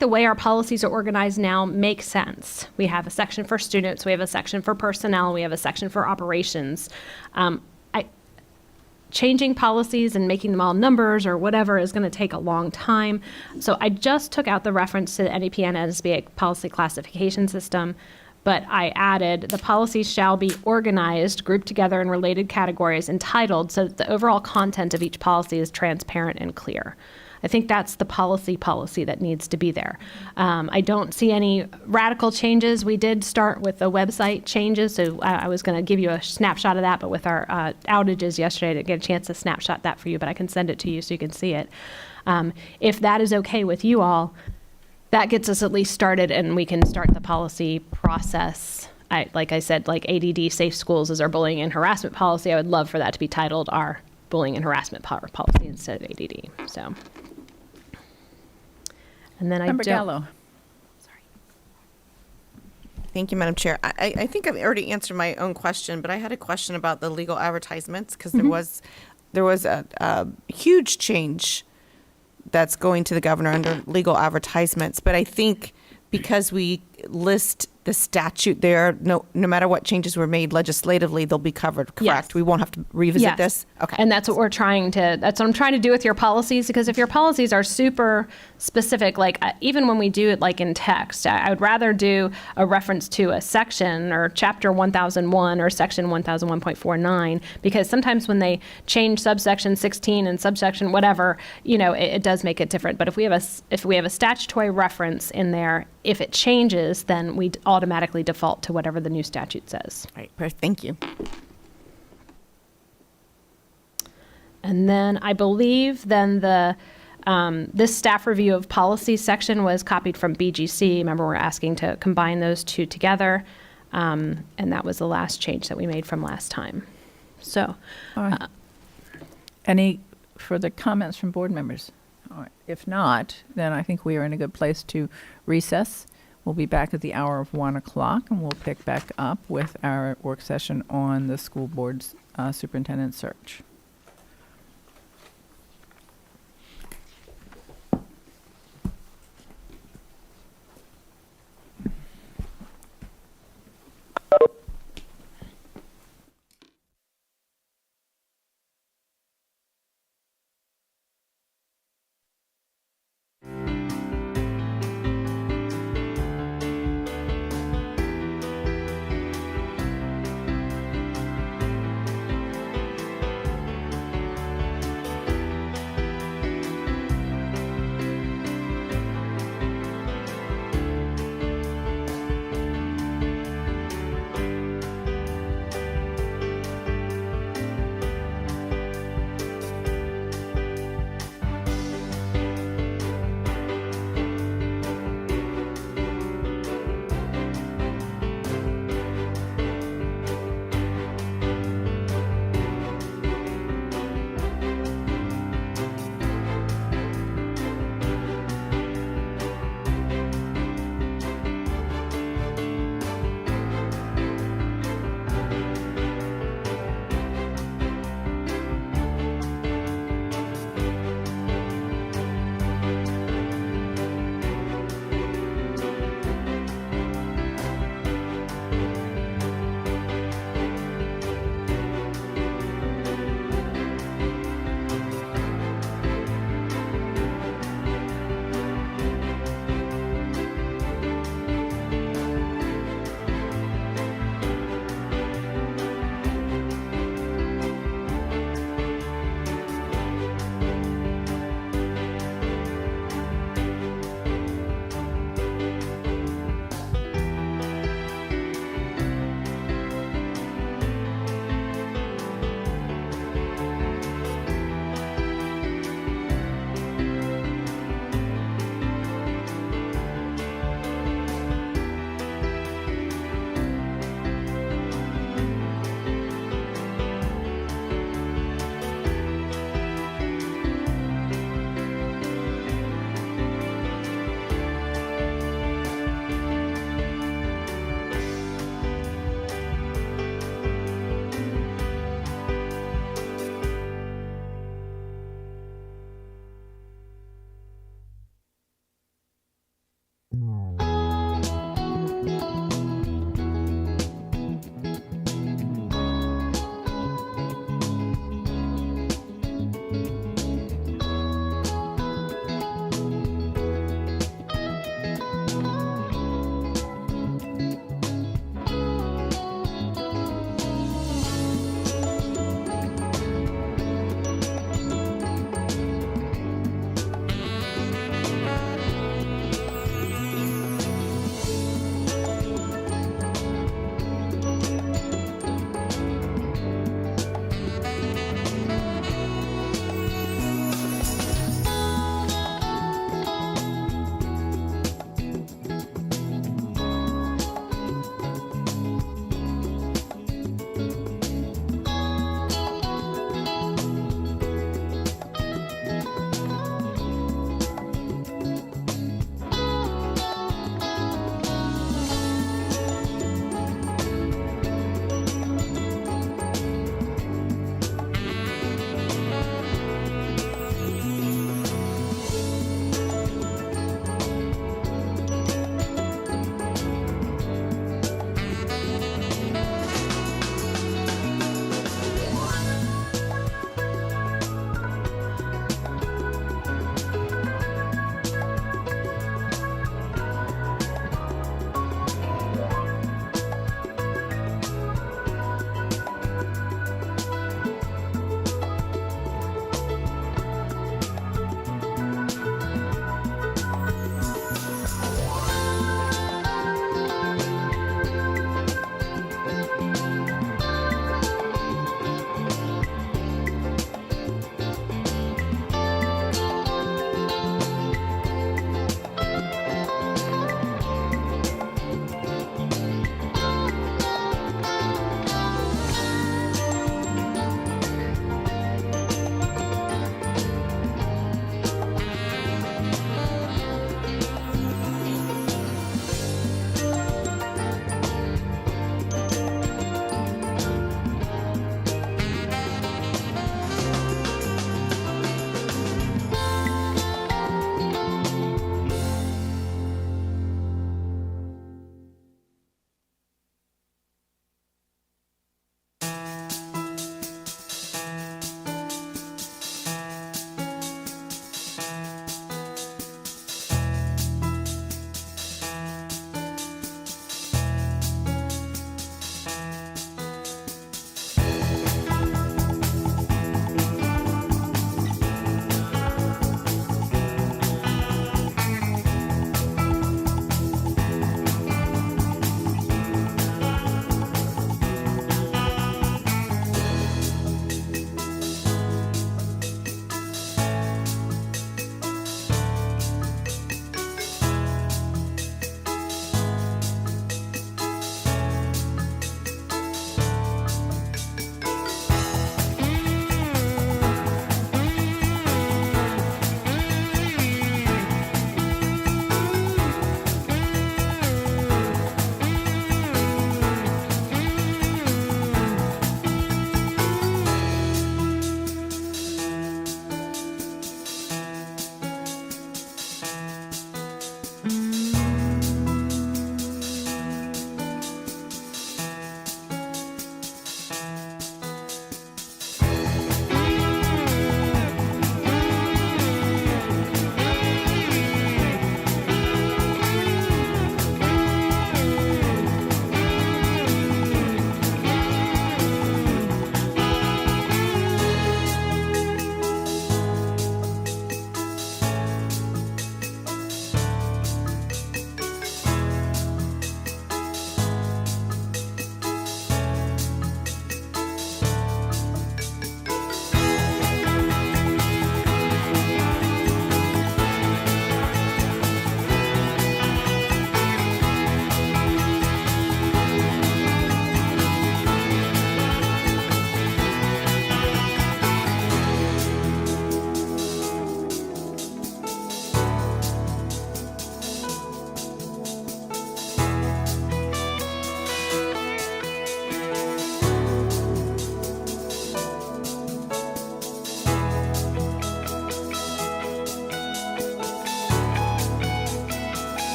the way our policies are organized now makes sense. We have a section for students, we have a section for personnel, we have a section for operations. Changing policies and making them all numbers or whatever is going to take a long time. So I just took out the reference to the NEP and NSBA policy classification system, but I added the policies shall be organized, grouped together in related categories, entitled, so that the overall content of each policy is transparent and clear. I think that's the policy that needs to be there. I don't see any radical changes. We did start with the website changes, so I was going to give you a snapshot of that, but with our outages yesterday, I didn't get a chance to snapshot that for you, but I can send it to you so you can see it. If that is okay with you all, that gets us at least started and we can start the policy process. Like I said, like ADD Safe Schools is our bullying and harassment policy. I would love for that to be titled our bullying and harassment policy instead of ADD. So, and then Member Gallo. Thank you, Madam Chair. I think I've already answered my own question, but I had a question about the legal advertisements because there was a huge change that's going to the governor under legal advertisements. But I think because we list the statute there, no matter what changes were made legislatively, they'll be covered, correct? Yes. We won't have to revisit Yes. this? Okay. And that's what I'm trying to do with your policies, because if your policies are super specific, like even when we do it like in text, I would rather do a reference to a section or chapter 1001 or section 1001.49, because sometimes when they change subsection 16 and subsection whatever, it does make it different. But if we have a statutory reference in there, if it changes, then we automatically default to whatever the new statute says. All right, perfect. Thank you. And then I believe then the This staff review of policy section was copied from BGC. Remember, we're asking to combine those two together. And that was the last change that we made from last time. So, All right. Any further comments from board members? All right. If not, then I think we are in a good place to recess. We'll be back at the hour of 1 o'clock, and we'll pick back up with our work session on the school board's superintendent search.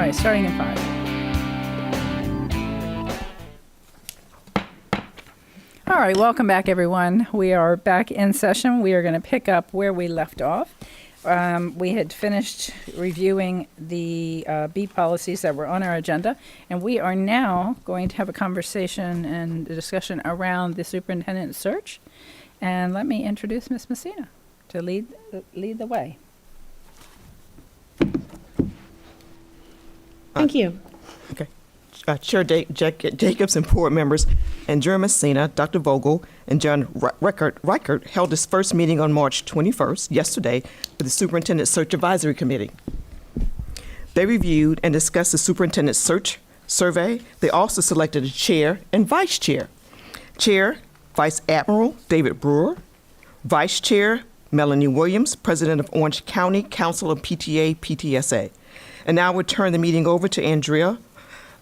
right, starting in 5. All right, welcome back, everyone. We are back in session. We are going to pick up where we left off. We had finished reviewing the B policies that were on our agenda, and we are now going to have a conversation and a discussion around the superintendent search. And let me introduce Ms. Messina to lead the way. Thank you. Okay. Chair Jacobs and board members, Andrea Messina, Dr. Vogel, and John Reichert held his first meeting on March 21st, yesterday, with the Superintendent Search Advisory Committee. They reviewed and discussed the Superintendent Search Survey. They also selected a chair and vice chair. Chair, Vice Admiral David Brewer. Vice Chair, Melanie Williams, President of Orange County Council of PTA, PTSA. And now we'll turn the meeting over to Andrea,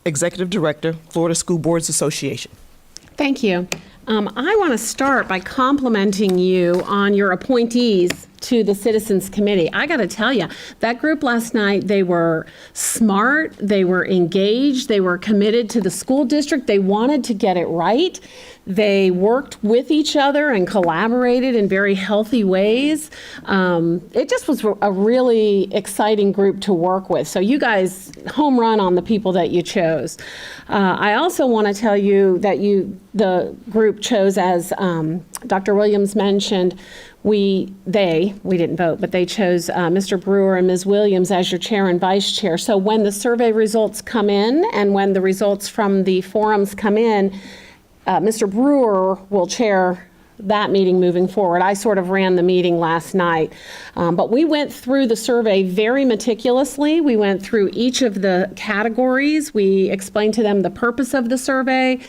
Executive Director, Florida School Boards Association. Thank you. I want to start by complimenting you on your appointees to the Citizens Committee. I got to tell you, that group last night, they were smart, they were engaged, they were committed to the school district, they wanted to get it right. They worked with each other and collaborated in very healthy ways. It just was a really exciting group to work with. So you guys, home run on the people that you chose. I also want to tell you that the group chose, as Dr. Williams mentioned, we didn't vote, but they chose Mr. Brewer and Ms. Williams as your chair and vice chair. So when the survey results come in and when the results from the forums come in, Mr. Brewer will chair that meeting moving forward. I sort of ran the meeting last night. But we went through the survey very meticulously. We went through each of the categories. We explained to them the purpose of the survey.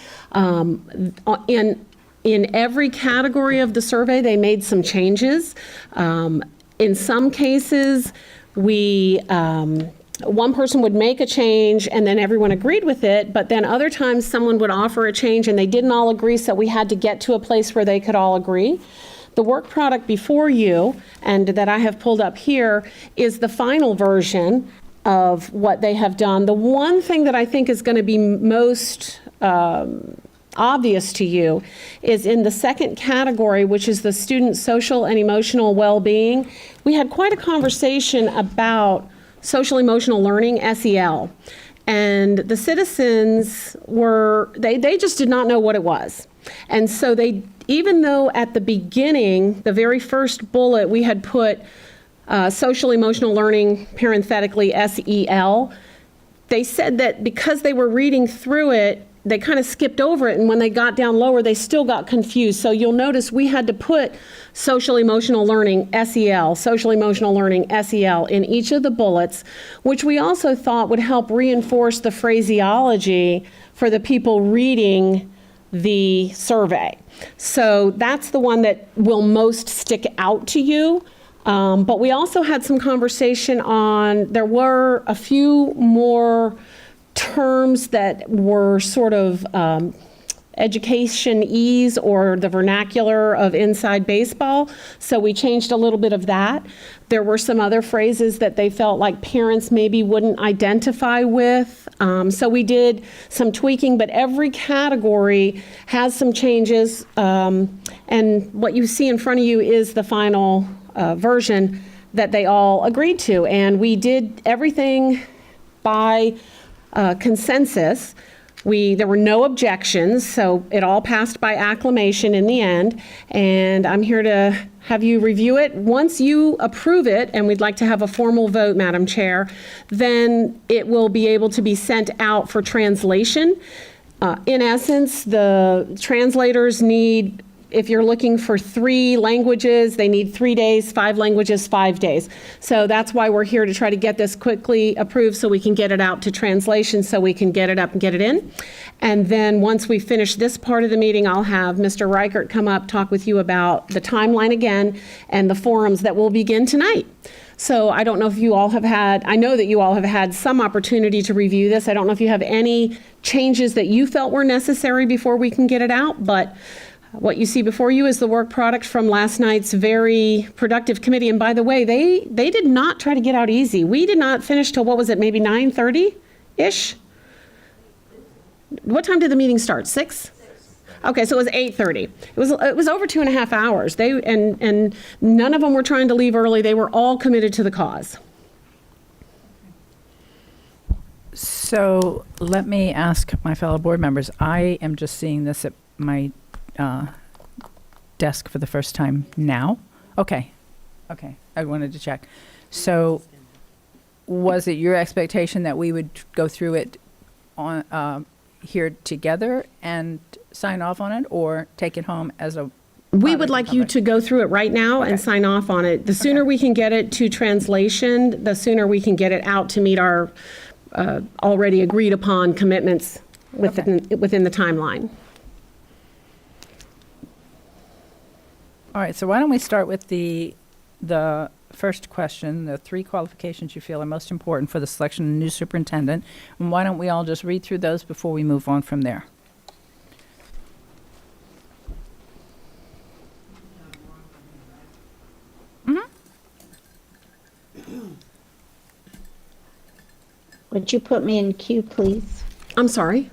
In every category of the survey, they made some changes. In some cases, one person would make a change and then everyone agreed with it, but then other times someone would offer a change and they didn't all agree, so we had to get to a place where they could all agree. The work product before you, and that I have pulled up here, is the final version of what they have done. The one thing that I think is going to be most obvious to you is in the second category, which is the student social and emotional well-being. We had quite a conversation about social emotional learning, SEL. And the citizens they just did not know what it was. And so even though at the beginning, the very first bullet, we had put social emotional learning, parenthetically SEL, they said that because they were reading through it, they kind of skipped over it, and when they got down lower, they still got confused. So you'll notice we had to put social emotional learning, SEL, social emotional learning, SEL, in each of the bullets, which we also thought would help reinforce the phraseology for the people reading the survey. So that's the one that will most stick out to you. But we also had some conversation on, there were a few more terms that were sort of education-ese or the vernacular of inside baseball, so we changed a little bit of that. There were some other phrases that they felt like parents maybe wouldn't identify with, so we did some tweaking, but every category has some changes, and what you see in front of you is the final version that they all agreed to, and we did everything by consensus. There were no objections, so it all passed by acclamation in the end, and I'm here to have you review it. Once you approve it, and we'd like to have a formal vote, Madam Chair, then it will be able to be sent out for translation. In essence, the translators need, if you're looking for 3 languages, they need 3 days, 5 languages, 5 days. So that's why we're here to try to get this quickly approved so we can get it out to translation, so we can get it up and get it in. And then once we finish this part of the meeting, I'll have Mr. Reichert come up, talk with you about the timeline again and the forums that will begin tonight. So I don't know if you all have I know that you all have had some opportunity to review this. I don't know if you have any changes that you felt were necessary before we can get it out, but what you see before you is the work product from last night's very productive committee. And by the way, they did not try to get out easy. We did not finish till, what was it, maybe 9:30? 6:30-ish? What time did the meeting start? 6? Okay, so it was 8:30. It was over 2.5 hours. And none of them were trying to leave early. They were all committed to the cause. So let me ask my fellow board members. I am just seeing this at my desk for the first time now. Okay. I wanted to check. So was it your expectation that we would go through it on here together and sign off on it, or take it home as a? We would like you to go through it right now and sign off on it. The sooner we can get it to translation, the sooner we can get it out to meet our already agreed upon commitments within the timeline. All right, so why don't we start with the first question, the 3 qualifications you feel are most important for the selection of a new superintendent, and why don't we all just read through those before we move on from there? Would you put me in queue, please? I'm sorry?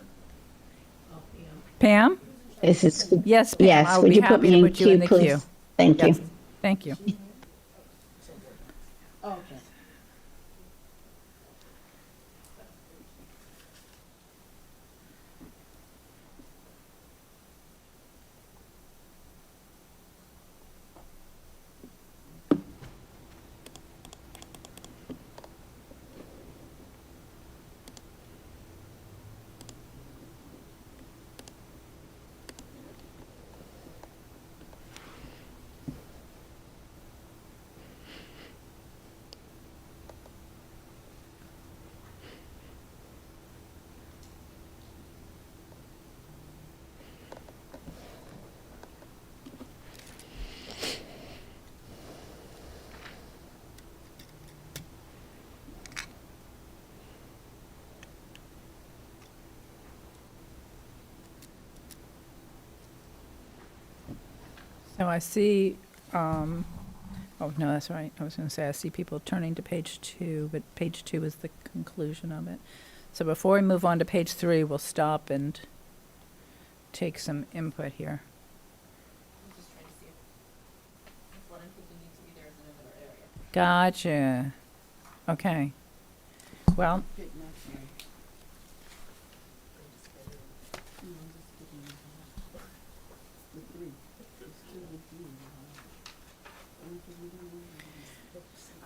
Pam? Yes, Yes, Pam. yes. I would Would be you put happy me to in put you queue, in the please? queue. Thank Yes. you. Thank you. So I see, oh, no, that's right. I was going to say, I see people turning to page 2, but page 2 is the conclusion of it. So before we move on to page 3, we'll stop and take some input here. Gotcha. Okay. Well,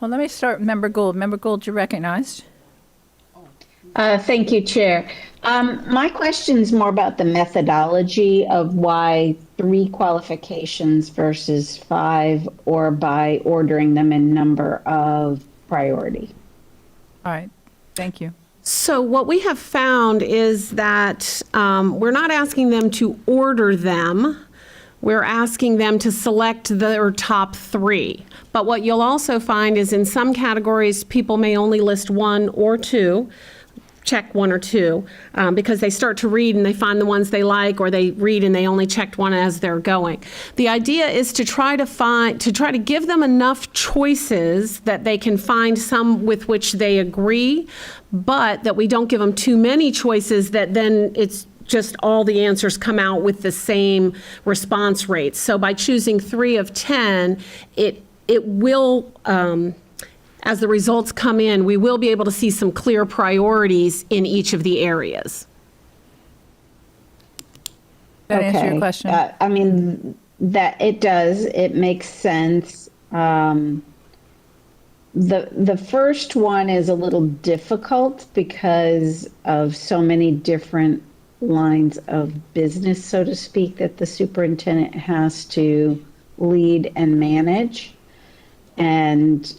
let me start with Member Gould. Member Gould, you're recognized. Thank you, Chair. My question is more about the methodology of why 3 qualifications versus 5, or by ordering them in number of priority. All right. Thank you. So what we have found is that we're not asking them to order them. We're asking them to select their top 3. But what you'll also find is in some categories, people may only list 1 or 2, check 1 or 2, because they start to read and they find the ones they like, or they read and they only checked 1 as they're going. The idea is to try to give them enough choices that they can find some with which they agree, but that we don't give them too many choices that then it's just all the answers come out with the same response rates. So by choosing 3 of 10, it will, as the results come in, we will be able to see some clear priorities in each of the areas. That answer your question? I mean, that it does. It makes sense. The first one is a little difficult because of so many different lines of business, so to speak, that the superintendent has to lead and manage. And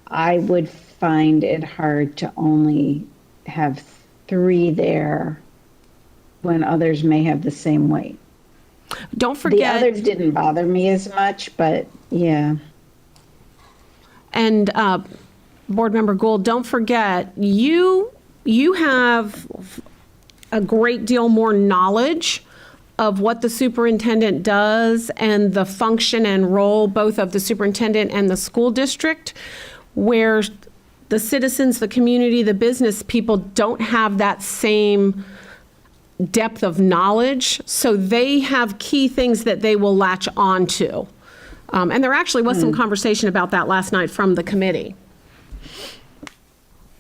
I would find it hard to only have 3 there when others may have the same weight. Don't forget. The others didn't bother me as much, but yeah. And Board Member Gould, don't forget, you have a great deal more knowledge of what the superintendent does and the function and role both of the superintendent and the school district, where the citizens, the community, the business people don't have that same depth of knowledge, so they have key things that they will latch on to. And there actually was some conversation about that last night from the committee.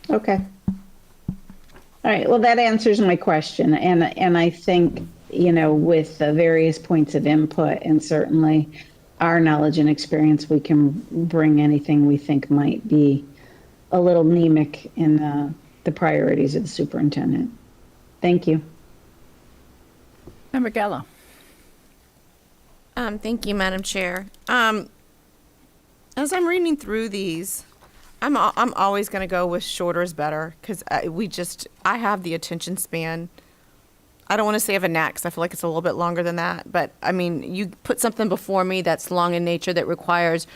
Okay. All right, well, that answers my question. And I think, with the various points of input and certainly our knowledge and experience, we can bring anything we think might be a little anemic in the priorities of the superintendent. Thank you. Member Gallo. Thank you, Madam Chair. As I'm reading through these, I'm always going to go with shorter is better because I have the attention span. I don't want to say of a knack because I feel like it's a little bit longer than that. But I mean, you put something before me that's long in nature that requires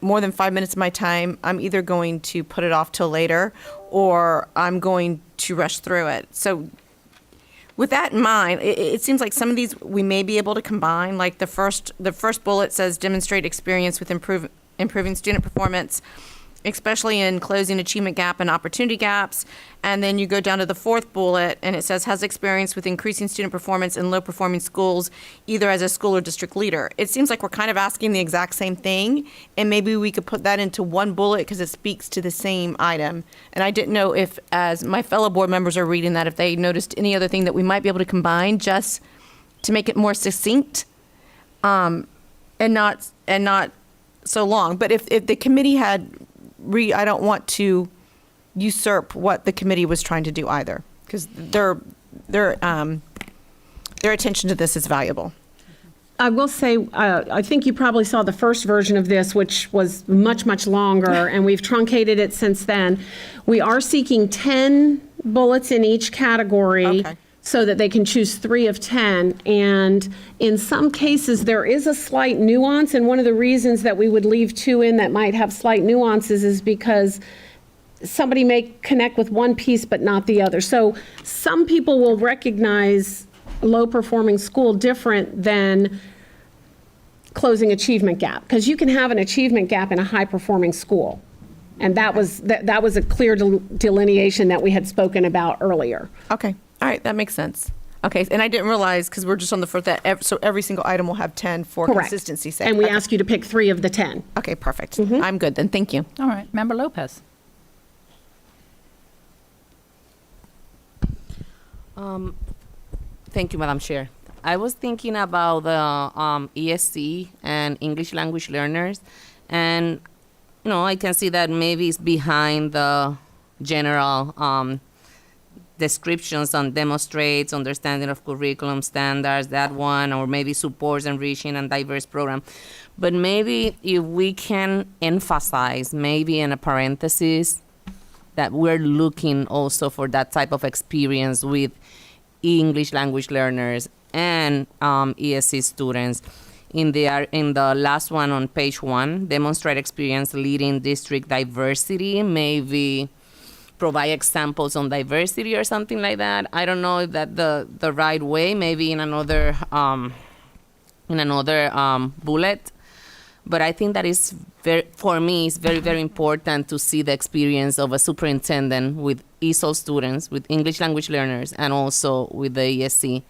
more than 5 minutes of my time. I'm either going to put it off till later or I'm going to rush through it. So with that in mind, it seems like some of these we may be able to combine. Like the first bullet says demonstrate experience with improving student performance, especially in closing achievement gap and opportunity gaps. And then you go down to the fourth bullet and it says has experience with increasing student performance in low performing schools, either as a school or district leader. It seems like we're kind of asking the exact same thing, and maybe we could put that into one bullet because it speaks to the same item. And I didn't know if, as my fellow board members are reading that, if they noticed any other thing that we might be able to combine just to make it more succinct, and not so long. But if the committee had I don't want to usurp what the committee was trying to do either, because their attention to this is valuable. I will say, I think you probably saw the first version of this, which was much, much longer, and we've truncated it since then. We are seeking 10 bullets in each category. Okay. So that they can choose 3 of 10. And in some cases, there is a slight nuance. And one of the reasons that we would leave 2 in that might have slight nuances is because somebody may connect with one piece but not the other. So some people will recognize low-performing school different than closing achievement gap, because you can have an achievement gap in a high-performing school. And that was a clear delineation that we had spoken about earlier. Okay. All right, that makes sense. Okay, and I didn't realize, because we're just on the first, so every single item will have 10 for Correct. consistency's sake. And we Okay. ask you to pick 3 of the 10. Okay, perfect. I'm good then. Thank you. All right, Member Lopez. Thank you, Madam Chair. I was thinking about the ESC and English language learners, and I can see that maybe it's behind the general descriptions on demonstrates, understanding of curriculum standards, that one, or maybe supports enriching and diverse program. But maybe if we can emphasize, maybe in a parenthesis, that we're looking also for that type of experience with English language learners and ESC students. In the last one on page 1, demonstrate experience leading district diversity, maybe provide examples on diversity or something like that. I don't know if that's the right way, maybe in another bullet. But I think that is for me, it's very, very important to see the experience of a superintendent with ESOL students, with English language learners, and also with the ESC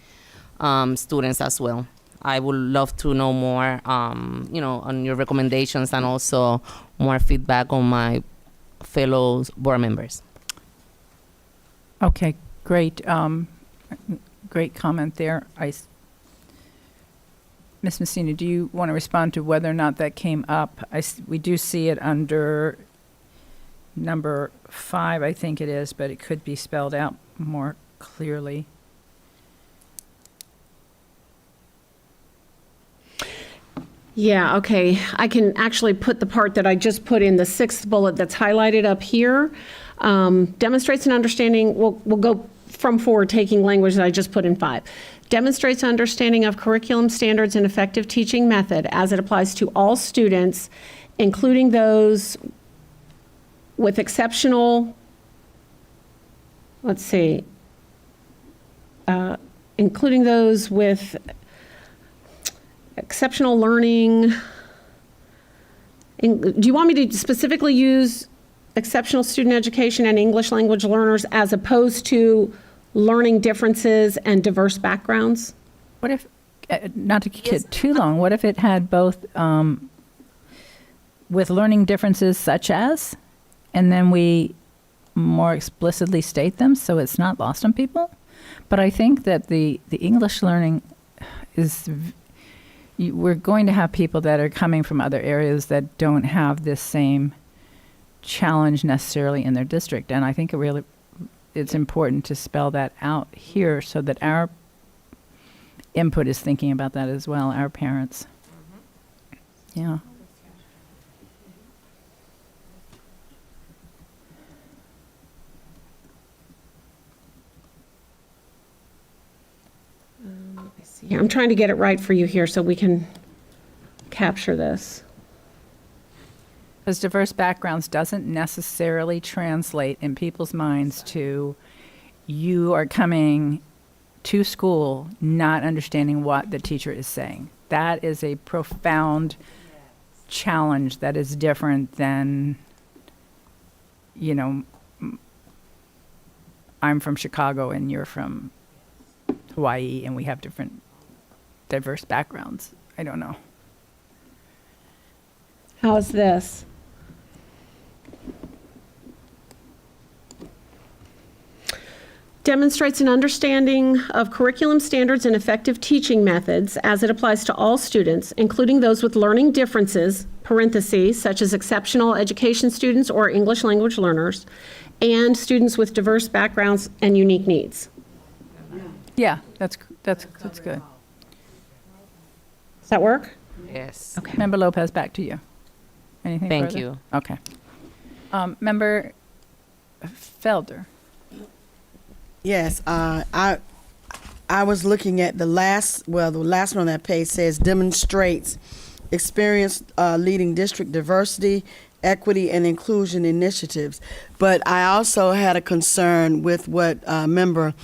students as well. I would love to know more, on your recommendations and also more feedback on my fellow board members. Okay, great. Great comment there. Ms. Messina, do you want to respond to whether or not that came up? We do see it under number 5, I think it is, but it could be spelled out more clearly. Yeah, okay. I can actually put the part that I just put in the 6th bullet that's highlighted up here. Demonstrates an understanding, we'll go from 4, taking language that I just put in 5. Demonstrates understanding of curriculum standards and effective teaching method as it applies to all students, including those with exceptional, including those with exceptional learning. Do you want me to specifically use exceptional student education and English language learners as opposed to learning differences and diverse backgrounds? What if, not to keep it too long, what if it had both with learning differences such as, and then we more explicitly state them so it's not lost on people? But I think that the English learning is, we're going to have people that are coming from other areas that don't have this same challenge necessarily in their district. And I think it's important to spell that out here so that our input is thinking about that as well, our parents. Yeah. Here, I'm trying to get it right for you here so we can capture this. Because diverse backgrounds doesn't necessarily translate in people's minds to you are coming to school not understanding what the teacher is saying. That is a profound challenge that is different than, you know, I'm from Chicago and you're from Hawaii and we have different diverse backgrounds. I don't know. How's this? Demonstrates an understanding of curriculum standards and effective teaching methods as it applies to all students, including those with learning differences, parentheses, such as exceptional education students or English language learners, and students with diverse backgrounds and unique needs. Yeah, that's good. Does that work? Yes. Okay. Member Lopez, back to you. Anything Thank further? you. Okay. Member Felder. Yes, I was looking at the last one on that page says demonstrates experience leading district diversity, equity, and inclusion initiatives. But I also had a concern with what Member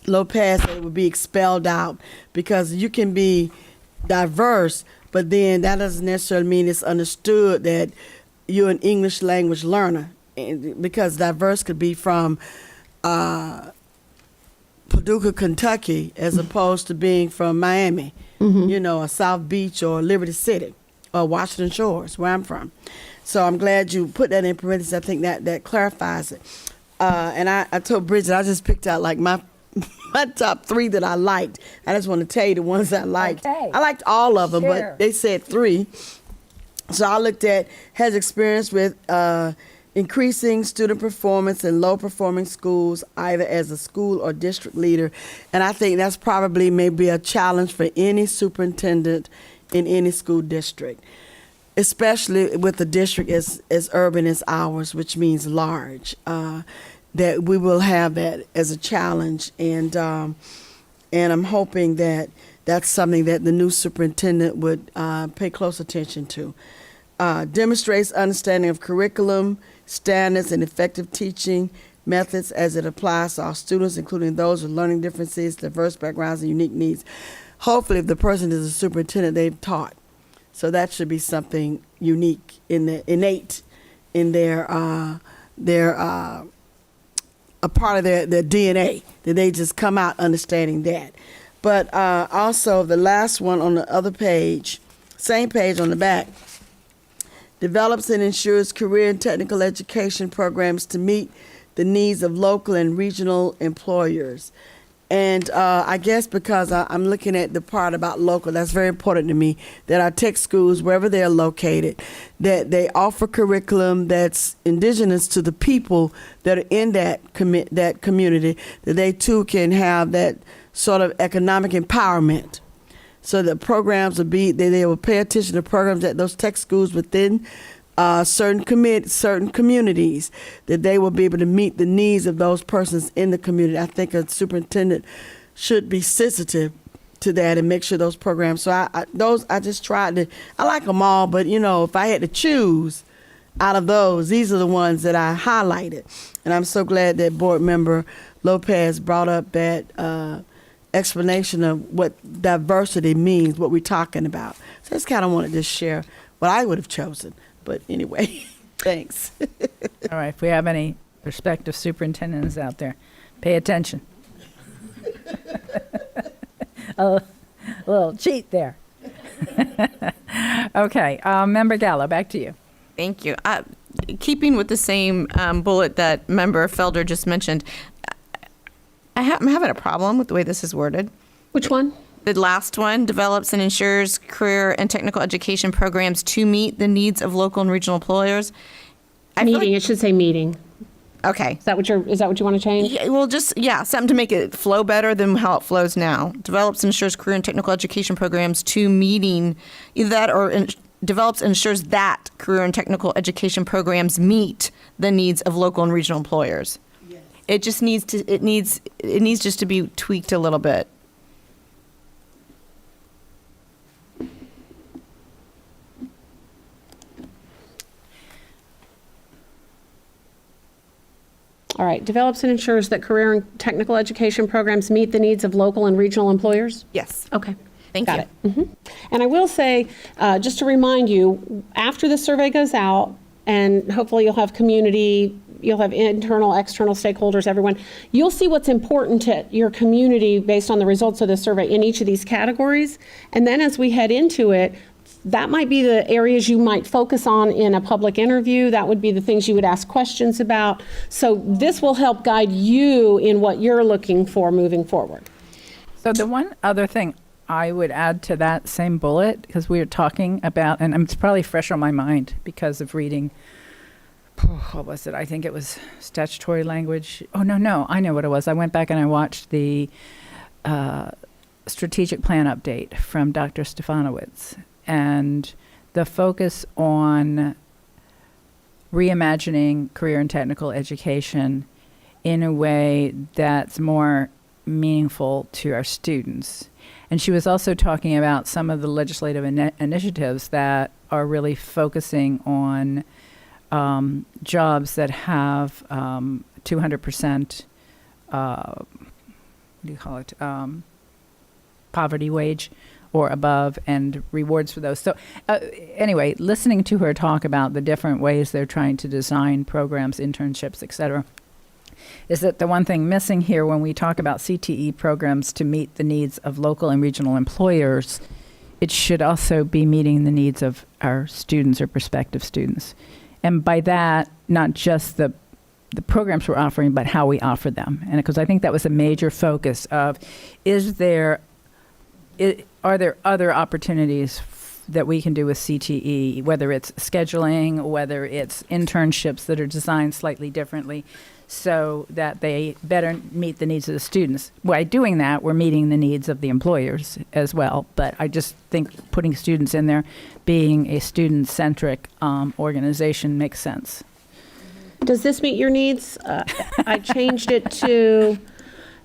Lopez said would be expelled out, because you can be diverse, but then that doesn't necessarily mean it's understood that you're an English language learner, because diverse could be from Paducah, Kentucky, as opposed to being from Miami, you know, or South Beach or Liberty City or Washington Shores, where I'm from. So I'm glad you put that in parentheses. I think that clarifies it. And I told Bridget I just picked out like my top 3 that I liked. I just want to tell you the ones I liked. Okay. I liked all of them, Sure. but they said 3. So I looked at has experience with increasing student performance in low-performing schools, either as a school or district leader. And I think that's probably maybe a challenge for any superintendent in any school district, especially with a district as urban as ours, which means large, that we will have that as a challenge. And I'm hoping that that's something that the new superintendent would pay close attention to. Demonstrates understanding of curriculum, standards, and effective teaching methods as it applies to all students, including those with learning differences, diverse backgrounds, and unique needs. Hopefully, if the person is a superintendent, they've taught. So that should be something unique, innate in their a part of their DNA, that they just come out understanding that. But also the last one on the other page, same page on the back, develops and ensures career and technical education programs to meet the needs of local and regional employers. And I guess because I'm looking at the part about local, that's very important to me, that our tech schools, wherever they're located, that they offer curriculum that's indigenous to the people that are in that community, that they too can have that sort of economic empowerment. So the programs will be, they will pay attention to programs at those tech schools within certain communities, that they will be able to meet the needs of those persons in the community. I think a superintendent should be sensitive to that and make sure those programs. So I just tried to, I like them all, but you know, if I had to choose out of those, these are the ones that I highlighted. And I'm so glad that Board Member Lopez brought up that explanation of what diversity means, what we're talking about. So I just kind of wanted to share what I would have chosen. But anyway. Thanks. All right, if we have any prospective superintendents out there, pay attention. A little cheat there. Okay, Member Gallo, back to you. Thank you. Keeping with the same bullet that Member Felder just mentioned, I'm having a problem with the way this is worded. Which one? The last one, develops and ensures career and technical education programs to meet the needs of local and regional employers. I feel Meeting, it should say meeting. okay. Is that what you want to change? Yeah, well, something to make it flow better than how it flows now. Develops and ensures career and technical education programs to meeting either that or develops and ensures that career and technical education programs meet the needs of local and regional employers. Yes. It just needs just to be tweaked a little bit. All right, develops and ensures that career and technical education programs meet the needs of local and regional employers? Yes. Okay. Thank Got you. it. Mhm. And I will say, just to remind you, after the survey goes out, and hopefully you'll have community, you'll have internal, external stakeholders, everyone, you'll see what's important to your community based on the results of the survey in each of these categories. And then as we head into it, that might be the areas you might focus on in a public interview. That would be the things you would ask questions about. So this will help guide you in what you're looking for moving forward. So the one other thing I would add to that same bullet, because we were talking about, and it's probably fresh on my mind because of reading, what was it? I think it was statutory language. Oh, no, I know what it was. I went back and I watched the strategic plan update from Dr. Stefanowitz, and the focus on reimagining career and technical education in a way that's more meaningful to our students. And she was also talking about some of the legislative initiatives that are really focusing on jobs that have 200%, what do you call it, poverty wage or above, and rewards for those. So anyway, listening to her talk about the different ways they're trying to design programs, internships, et cetera, is that the one thing missing here when we talk about CTE programs to meet the needs of local and regional employers, it should also be meeting the needs of our students or prospective students. And by that, not just the programs we're offering, but how we offer them. And because I think that was a major focus of, are there other opportunities that we can do with CTE, whether it's scheduling, whether it's internships that are designed slightly differently so that they better meet the needs of the students. By doing that, we're meeting the needs of the employers as well. But I just think putting students in there, being a student-centric organization makes sense. Does this meet your needs? I changed it to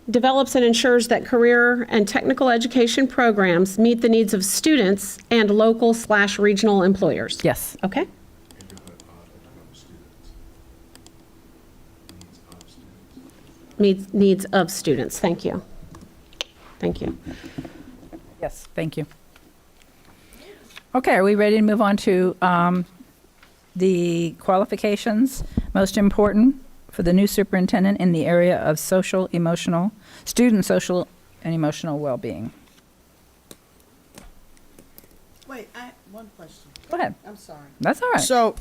develops and ensures that career and technical education programs meet the needs of students and local/regional employers. Yes. Okay. Needs of students. Thank you. Thank you. Yes, thank you. Okay, are we ready to move on to the qualifications most important for the new superintendent in the area of student social and emotional well-being? Wait, one question. Go ahead. I'm sorry. That's all right. So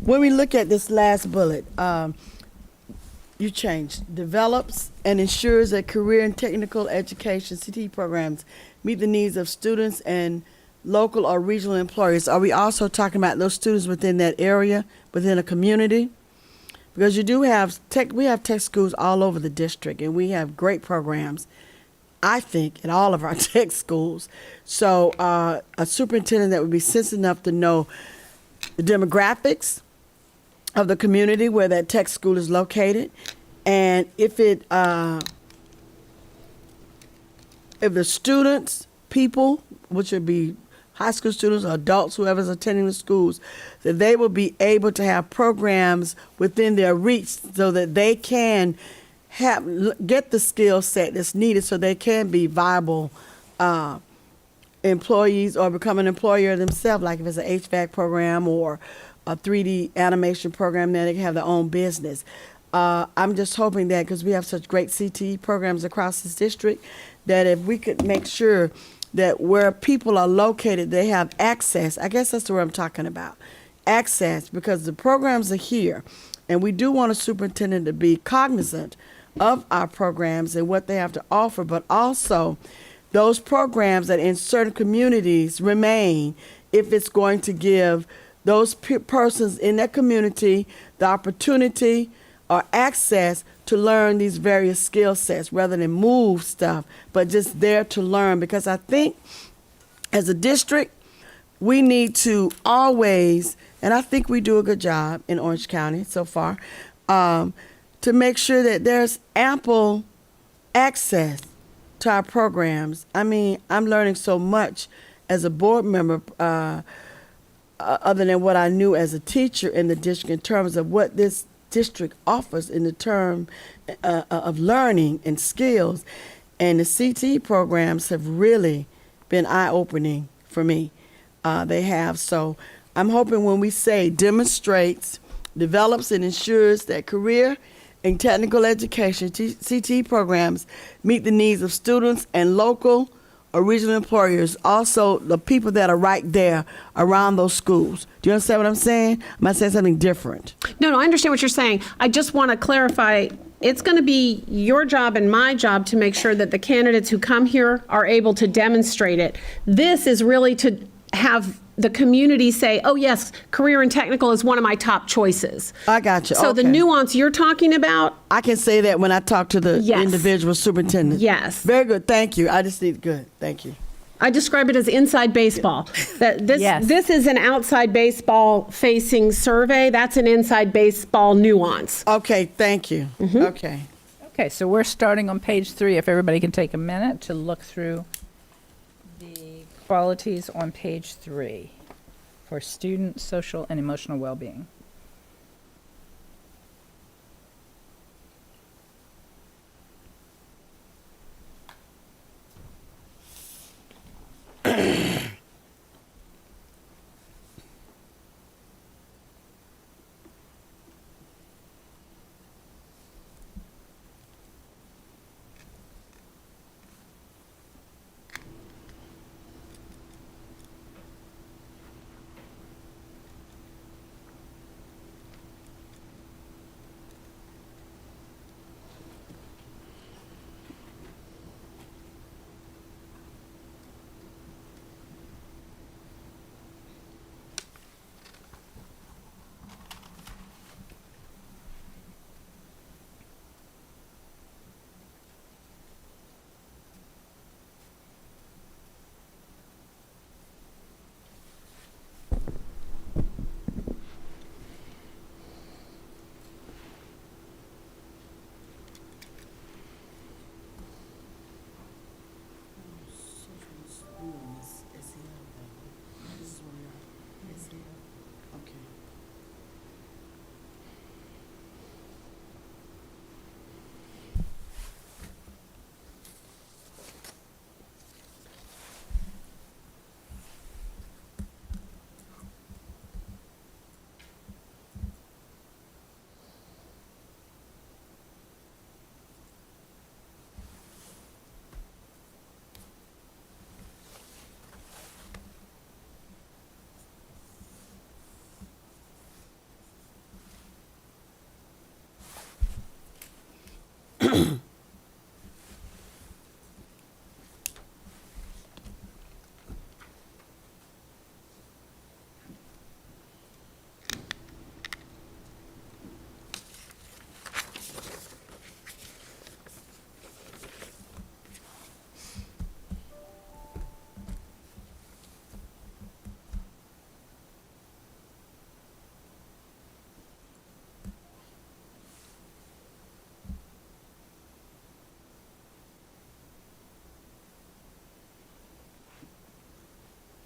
when we look at this last bullet, you changed develops and ensures that career and technical education CTE programs meet the needs of students and local or regional employers. Are we also talking about those students within that area, within a community? Because you do have we have tech schools all over the district, and we have great programs, I think, at all of our tech schools. So a superintendent that would be sensitive enough to know the demographics of the community where that tech school is located, and if the students, people, which would be high school students or adults, whoever's attending the schools, that they will be able to have programs within their reach so that they can get the skill set that's needed so they can be viable employees or become an employer themselves, like if it's an HVAC program or a 3D animation program, then they can have their own business. I'm just hoping that because we have such great CTE programs across this district, that if we could make sure that where people are located, they have access. I guess that's what I'm talking about. Access, because the programs are here. And we do want a superintendent to be cognizant of our programs and what they have to offer, but also those programs that in certain communities remain if it's going to give those persons in that community the opportunity or access to learn these various skill sets rather than move stuff, but just there to learn. Because I think as a district, we need to always, and I think we do a good job in Orange County so far, to make sure that there's ample access to our programs. I mean, I'm learning so much as a board member, other than what I knew as a teacher in the district in terms of what this district offers in the term of learning and skills. And the CTE programs have really been eye-opening for me. They have. So I'm hoping when we say demonstrates, develops, and ensures that career and technical education CTE programs meet the needs of students and local or regional employers, also the people that are right there around those schools. Do you understand what I'm saying? Am I saying something different? No, I understand what you're saying. I just want to clarify, it's going to be your job and my job to make sure that the candidates who come here are able to demonstrate it. This is really to have the community say, oh yes, career and technical is one of my top choices. I got you. So Okay. the nuance you're talking about, I can say that when I talk to the Yes. individual superintendent. Yes. Very good. Thank you. I just need good. Thank you. I describe it as inside baseball. That Yes. this is an outside baseball facing survey. That's an inside baseball nuance. Okay. Thank you. Okay. Okay, so we're starting on page 3. If everybody can take a minute to look through the qualities on page 3 for student social and emotional well-being.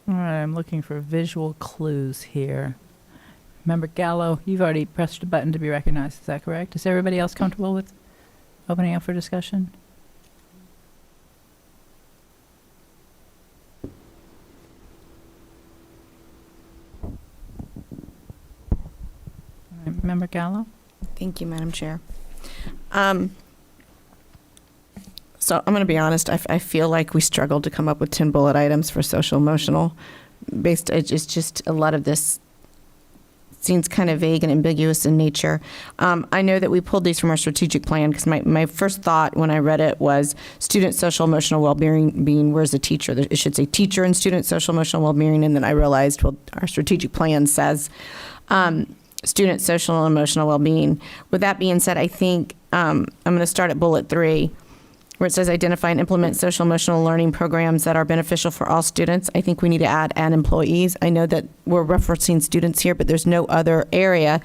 All right, I'm looking for visual clues here. Member Gallo, you've already pressed a button to be recognized. Is that correct? Is everybody else comfortable with opening up for discussion? Member Gallo? Thank you, Madam Chair. So I'm going to be honest, I feel like we struggled to come up with 10 bullet items for social emotional. It's just a lot of this seems kind of vague and ambiguous in nature. I know that we pulled these from our strategic plan because my first thought when I read it was student social emotional well-being, where's the teacher? It should say teacher and student social emotional well-being, and then I realized, well, our strategic plan says student social and emotional well-being. With that being said, I think I'm going to start at bullet 3, where it says identify and implement social emotional learning programs that are beneficial for all students. I think we need to add and employees. I know that we're referencing students here, but there's no other area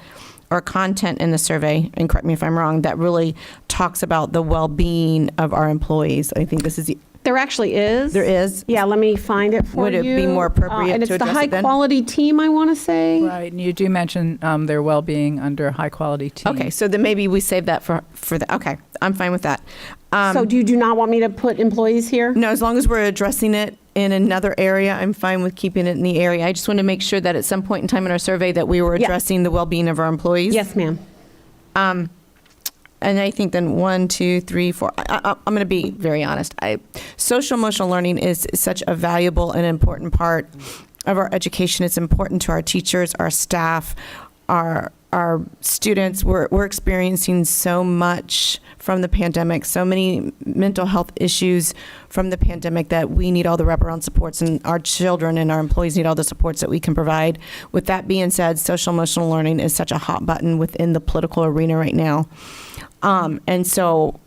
or content in the survey, and correct me if I'm wrong, that really talks about the well-being of our employees. I think this is There actually is. There is? Yeah, let me find it for you. Would it be more appropriate and to it's the address it then? high-quality team, I want to say. Right, and you do mention their well-being under high-quality team. Okay, so then maybe we save that for the, okay, I'm fine with that. So do you do not want me to put employees here? No, as long as we're addressing it in another area, I'm fine with keeping it in the area. I just want to make sure that at some point in time in our survey that we were Yeah. addressing the well-being of our employees. Yes, ma'am. And I think then 1, 2, 3, 4. I'm going to be very honest. Social emotional learning is such a valuable and important part of our education. It's important to our teachers, our staff, our students. We're experiencing so much from the pandemic, so many mental health issues from the pandemic that we need all the wraparound supports, and our children and our employees need all the supports that we can provide. With that being said, social emotional learning is such a hot button within the political arena right now. And so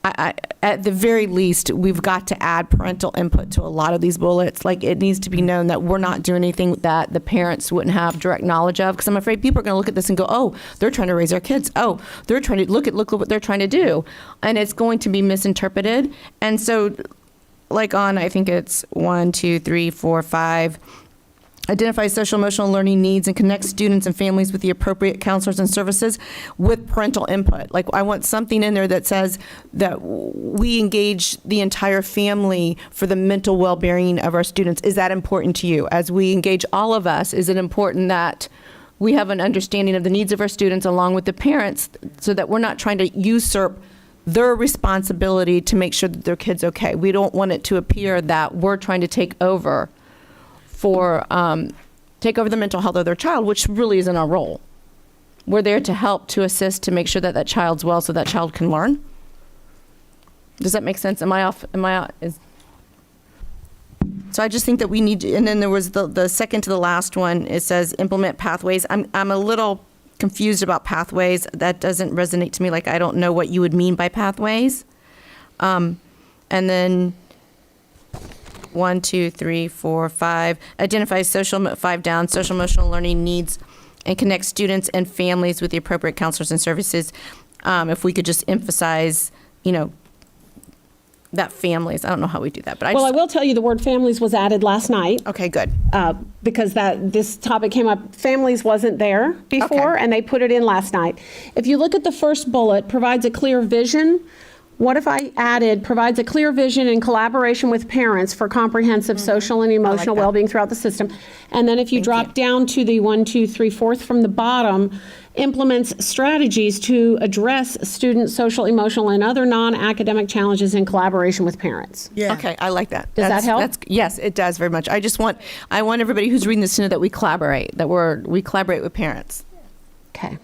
I, at the very least, we've got to add parental input to a lot of these bullets. Like, it needs to be known that we're not doing anything that the parents wouldn't have direct knowledge of, because I'm afraid people are going to look at this and go, oh, they're trying to raise our kids. Oh, they're trying to look at what they're trying to do. And it's going to be misinterpreted. And so, like on, I think it's 1, 2, 3, 4, 5, identify social emotional learning needs and connect students and families with the appropriate counselors and services with parental input. Like, I want something in there that says that we engage the entire family for the mental well-being of our students. Is that important to you? As we engage all of us, is it important that we have an understanding of the needs of our students along with the parents, so that we're not trying to usurp their responsibility to make sure that their kid's okay? We don't want it to appear that we're trying to take over the mental health of their child, which really isn't our role. We're there to help, to assist, to make sure that that child's well, so that child can learn. Does that make sense? Am I off? So I just think that we need to, and then there was the second to the last one. It says implement pathways. I'm a little confused about pathways. That doesn't resonate to me. Like, I don't know what you would mean by pathways. And then 1, 2, 3, 4, 5. Identify social emotional learning needs and connect students and families with the appropriate counselors and services. If we could just emphasize, that families. I don't know how we do that, but I will tell you the word families was added last night. Okay, good. Because this topic came up. Families wasn't there before, Okay. and they put it in last night. If you look at the first bullet, provides a clear vision. What if I added, provides a clear vision in collaboration with parents for comprehensive social and emotional that. well-being throughout the system? And then if you drop down to the 1, 2, 3, 4th from the bottom, implements strategies to address student social, emotional, and other non-academic challenges in collaboration with parents. Yeah. Okay, I like that. Does that help? Yes, it does very much. I want everybody who's reading this to know that we collaborate, we collaborate with parents. Okay.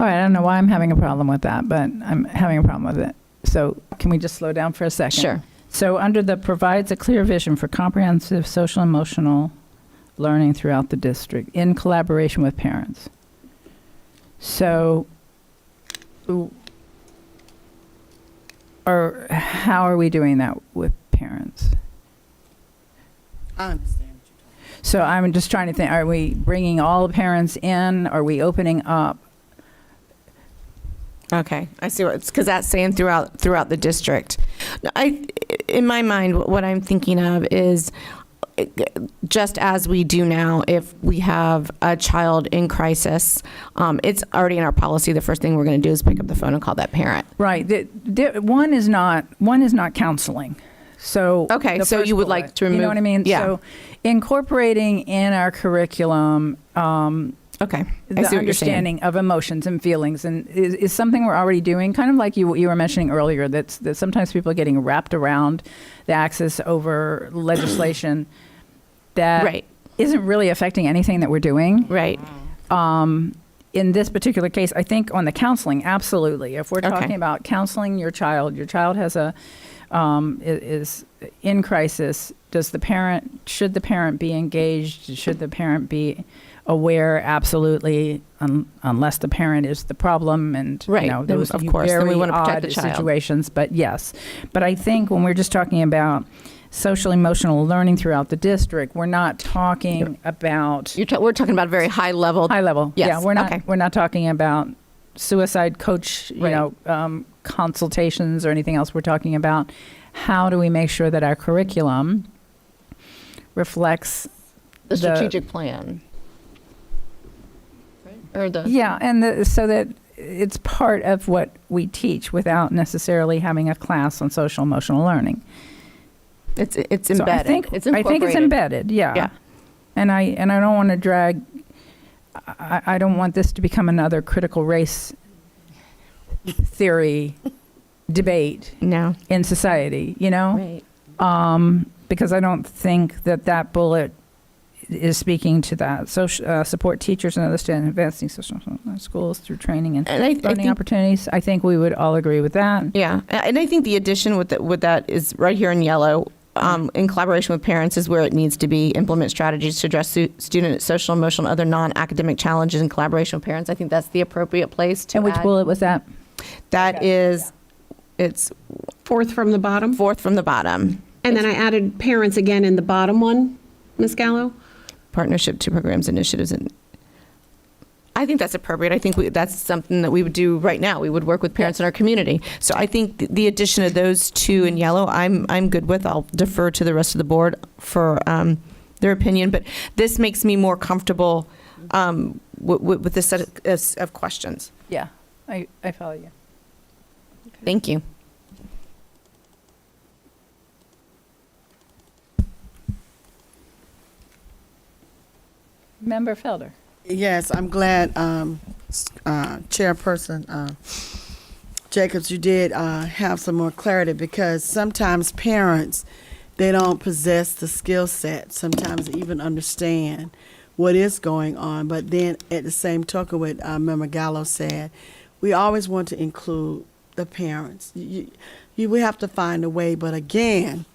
All right, I don't know why I'm having a problem with that, but I'm having a problem with it. So can we just slow down for a second? Sure. So under the provides a clear vision for comprehensive social and emotional learning throughout the district in collaboration with parents. So, how are we doing that with parents? I understand what you're talking So I'm just trying to think, are we bringing all the parents in? Are we opening up? Okay, I see what it's, because that's saying throughout the district. In my mind, what I'm thinking of is just as we do now, if we have a child in crisis, it's already in our policy. The first thing we're going to do is pick up the phone and call that parent. Right. One is not counseling. So Okay, the so first you would bullet, like to remove? You know what I mean? Yeah. So incorporating in our curriculum Okay. I the see what you're saying. understanding of emotions and feelings, and is something we're already doing, kind of like you were mentioning earlier, that sometimes people are getting wrapped around the axis over legislation that Right. isn't really affecting anything that we're doing. Right. In this particular case, I think on the counseling, absolutely. If we're Okay. talking about counseling your child has a is in crisis. Should the parent be engaged? Should the parent be aware? Absolutely, unless the parent is the problem, and Right. Then, those of course, then we very wanna protect odd the child. situations. But yes, but I think when we're just talking about social emotional learning throughout the district, we're not talking about We're talking about very high level. high level. Yes, Yeah, we're not okay. we're not talking about suicide coach, Right. consultations or anything else. We're talking about how do we make sure that our curriculum reflects The strategic plan. Or the. yeah, and so that it's part of what we teach without necessarily having a class on social emotional learning. It's So embedded. I think It's I think it's incorporated. embedded. Yeah. Yeah. And I don't want to drag. I don't want this to become another critical race theory debate No. in society. You know, Right. because I don't think that bullet is speaking to that. Support teachers and other students advancing social schools through training and And I learning think, opportunities. I think we would all agree with that. yeah, and I think the addition with that is right here in yellow. In collaboration with parents is where it needs to be. Implement strategies to address student social, emotional, and other non-academic challenges in collaboration with parents. I think that's the appropriate place to And which add. bullet was that? That is, it's Fourth from the bottom. fourth from the bottom. And then I added parents again in the bottom one, Ms. Gallo. Partnership to programs, initiatives, and I think that's appropriate. I think that's something that we would do right now. We would work with parents in our community. So I think the addition of those two in yellow, I'm good with. I'll defer to the rest of the board for their opinion, but this makes me more comfortable with this set of questions. Yeah, I follow you. Thank you. Member Felder. Yes, I'm glad, Chairperson Jacobs, you did have some more clarity, because sometimes parents, they don't possess the skill set, sometimes even understand what is going on. But then at the same token, what Member Gallo said, we always want to include the parents. We have to find a way, but again,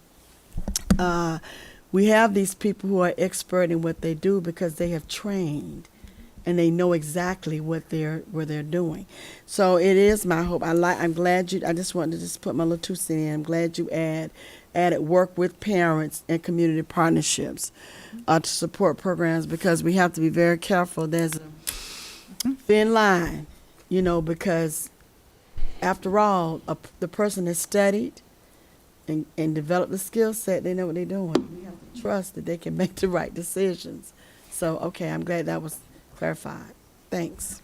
we have these people who are expert in what they do because they have trained and they know exactly what they're doing. So it is my hope. I'm glad I just wanted to just put my little 2 cents in. I'm glad you added work with parents and community partnerships to support programs, because we have to be very careful. There's a thin line, because after all, the person has studied and developed the skill set. They know what they're doing. We have to trust that they can make the right decisions. So, okay, I'm glad that was clarified. Thanks.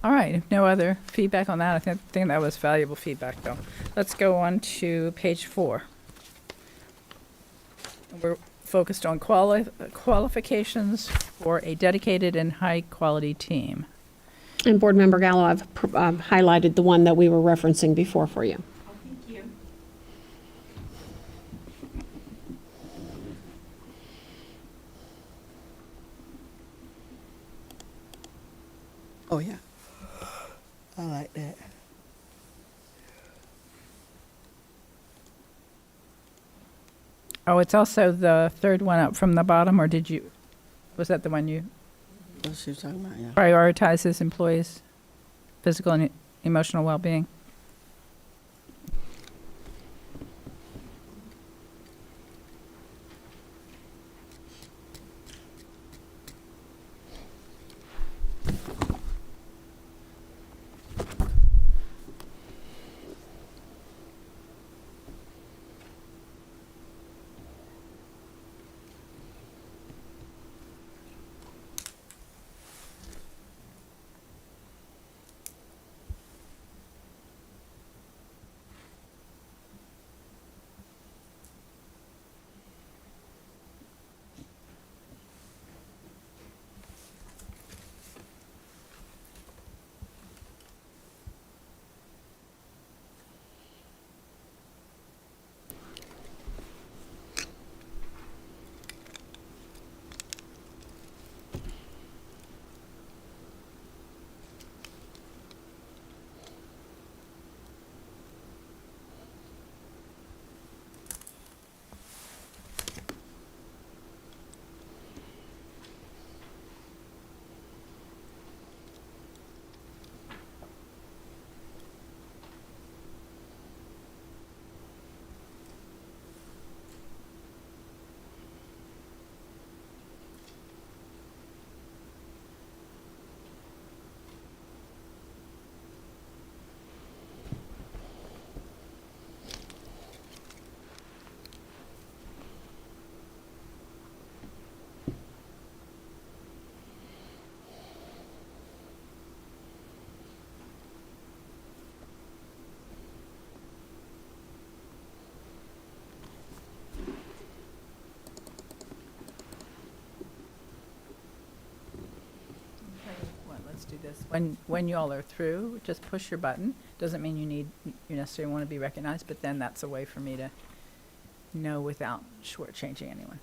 All right, if no other feedback on that, I think that was valuable feedback, though. Let's go on to page 4. We're focused on qualifications for a dedicated and high-quality team. And Board Member Gallo, I've highlighted the one that we were referencing before for you. Oh, yeah. I like that. Oh, it's also the third one up from the bottom, or was that the one you What she was talking about, yeah. prioritizes employees' physical and emotional well-being? when you all are through, just push your button. Doesn't mean you necessarily want to be recognized, but then that's a way for me to know without shortchanging anyone.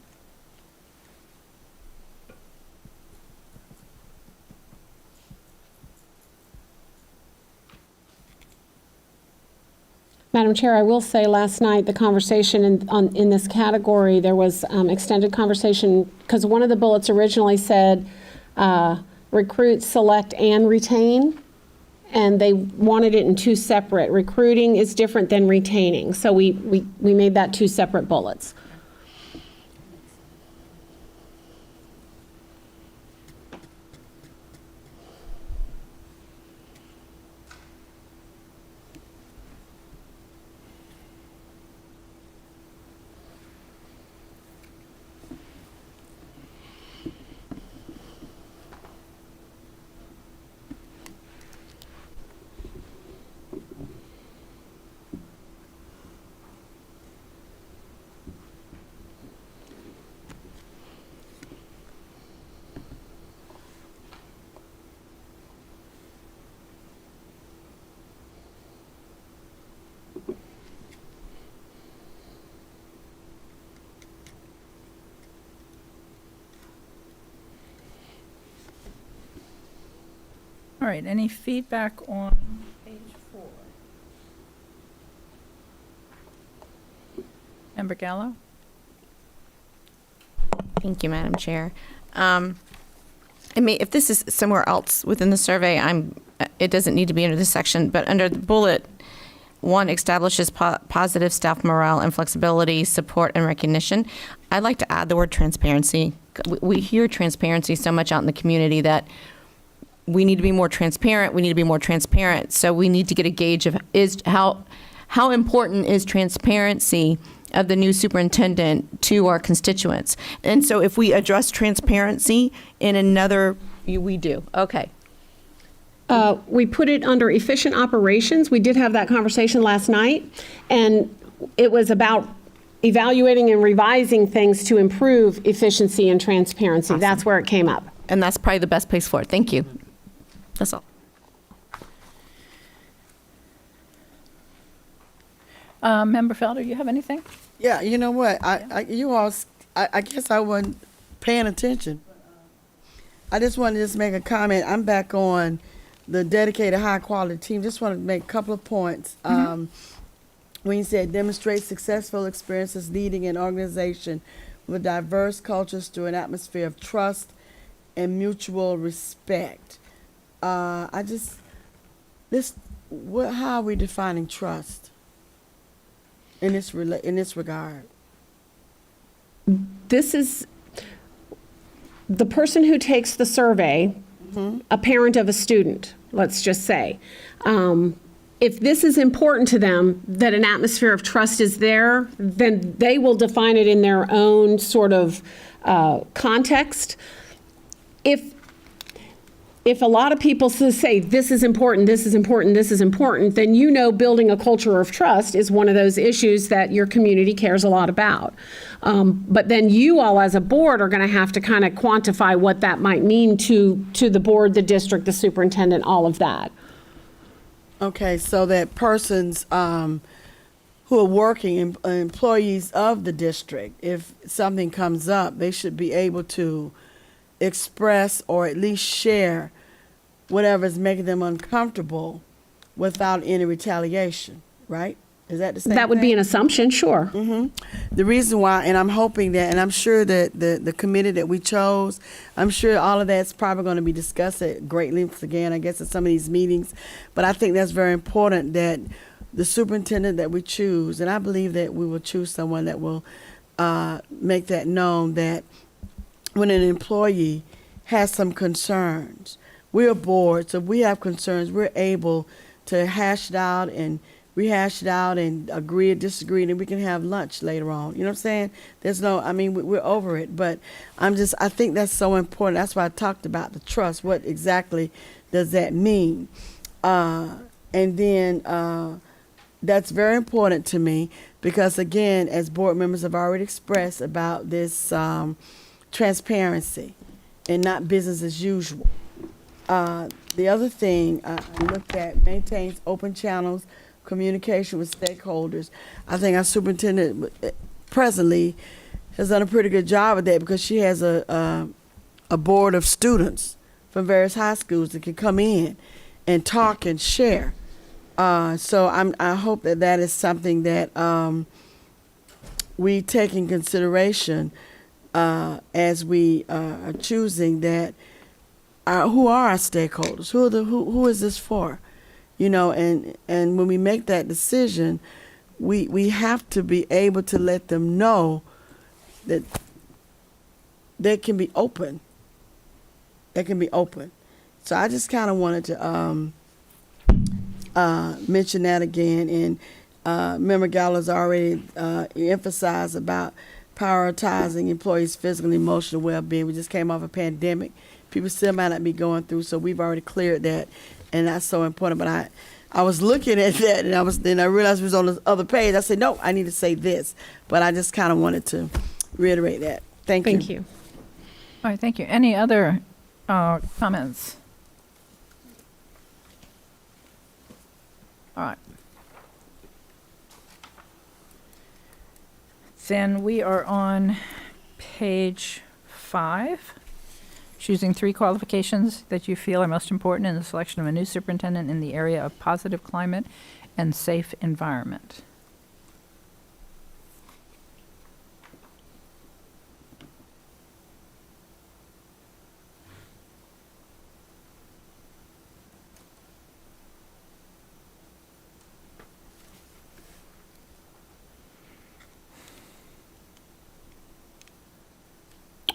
Madam Chair, I will say last night, the conversation in this category, there was extended conversation, because one of the bullets originally said recruit, select, and retain, and they wanted it in two separate. Recruiting is different than retaining, so we made that two separate bullets. All right, any feedback on page 4? Member Gallo? Thank you, Madam Chair. If this is somewhere else within the survey, it doesn't need to be under this section, but under the bullet 1 establishes positive staff morale and flexibility, support, and recognition. I'd like to add the word transparency. We hear transparency so much out in the community that we need to be more transparent. We need to be more transparent. So we need to get a gauge of how important is transparency of the new superintendent to our constituents. And so if we address transparency in another, we do. Okay. We put it under efficient operations. We did have that conversation last night, and it was about evaluating and revising things to improve efficiency and transparency. Awesome. That's where it came up. And that's probably the best place for it. Thank you. That's all. Member Felder, you have anything? Yeah, you know what? I guess I wasn't paying attention. I just wanted to just make a comment. I'm back on the dedicated high-quality team. Just want to make a couple of points. When you said demonstrate successful experiences leading an organization with diverse cultures through an atmosphere of trust and mutual respect. How are we defining trust in this regard? This is the person who takes the survey, a parent of a student, let's just say. If this is important to them, that an atmosphere of trust is there, then they will define it in their own sort of context. If a lot of people say, this is important, this is important, this is important, then you know building a culture of trust is one of those issues that your community cares a lot about. But then you all as a board are going to have to kind of quantify what that might mean to the board, the district, the superintendent, all of that. Okay, so that persons who are working, employees of the district, if something comes up, they should be able to express or at least share whatever is making them uncomfortable without any retaliation, right? Is that the same That would be thing? an assumption, sure. The reason why, and I'm hoping that, and I'm sure that the committee that we chose, I'm sure all of that's probably going to be discussed at great lengths again, I guess, at some of these meetings. But I think that's very important that the superintendent that we choose, and I believe that we will choose someone that will make that known, that when an employee has some concerns, we're a board, so if we have concerns, we're able to hash it out and rehash it out and agree or disagree, and we can have lunch later on. You know what I'm saying? We're over it, but I think that's so important. That's why I talked about the trust. What exactly does that mean? And then that's very important to me because, again, as board members have already expressed about this transparency and not business as usual. The other thing I looked at, maintains open channels, communication with stakeholders. I think our superintendent presently has done a pretty good job of that because she has a board of students from various high schools that can come in and talk and share. So I hope that is something that we take in consideration as we are choosing that. Who are our stakeholders? Who is this for? You know, and when we make that decision, we have to be able to let them know that they can be open. They can be open. So I just kind of wanted to mention that again. And Member Gallo's already emphasized about prioritizing employees' physical and emotional well-being. We just came off a pandemic. People still might not be going through, so we've already cleared that, and that's so important. But I was looking at that, and then I realized it was on the other page. I said, no, I need to say this. But I just kind of wanted to reiterate that. Thank you. Thank you. All right, thank you. Any other comments? All right. Then we are on page 5. Choosing 3 qualifications that you feel are most important in the selection of a new superintendent in the area of positive climate and safe environment.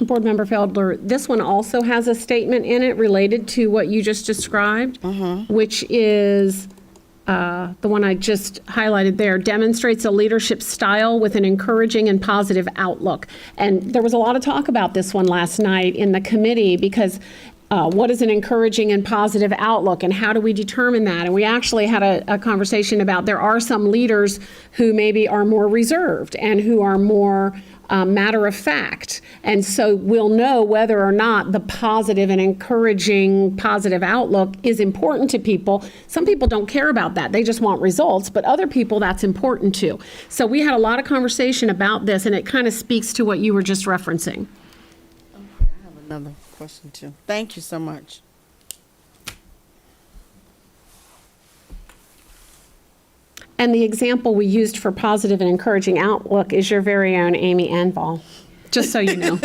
Board Member Feldler, this one also has a statement in it related to what you just described, which is the one I just highlighted there, demonstrates a leadership style with an encouraging and positive outlook. And there was a lot of talk about this one last night in the committee because what is an encouraging and positive outlook, and how do we determine that? And we actually had a conversation about there are some leaders who maybe are more reserved and who are more matter of fact. And so we'll know whether or not the positive and encouraging positive outlook is important to people. Some people don't care about that. They just want results, but other people that's important too. So we had a lot of conversation about this, and it kind of speaks to what you were just referencing. I have another question too. Thank you so much. And the example we used for positive and encouraging outlook is your very own Amy Anval, just so you know.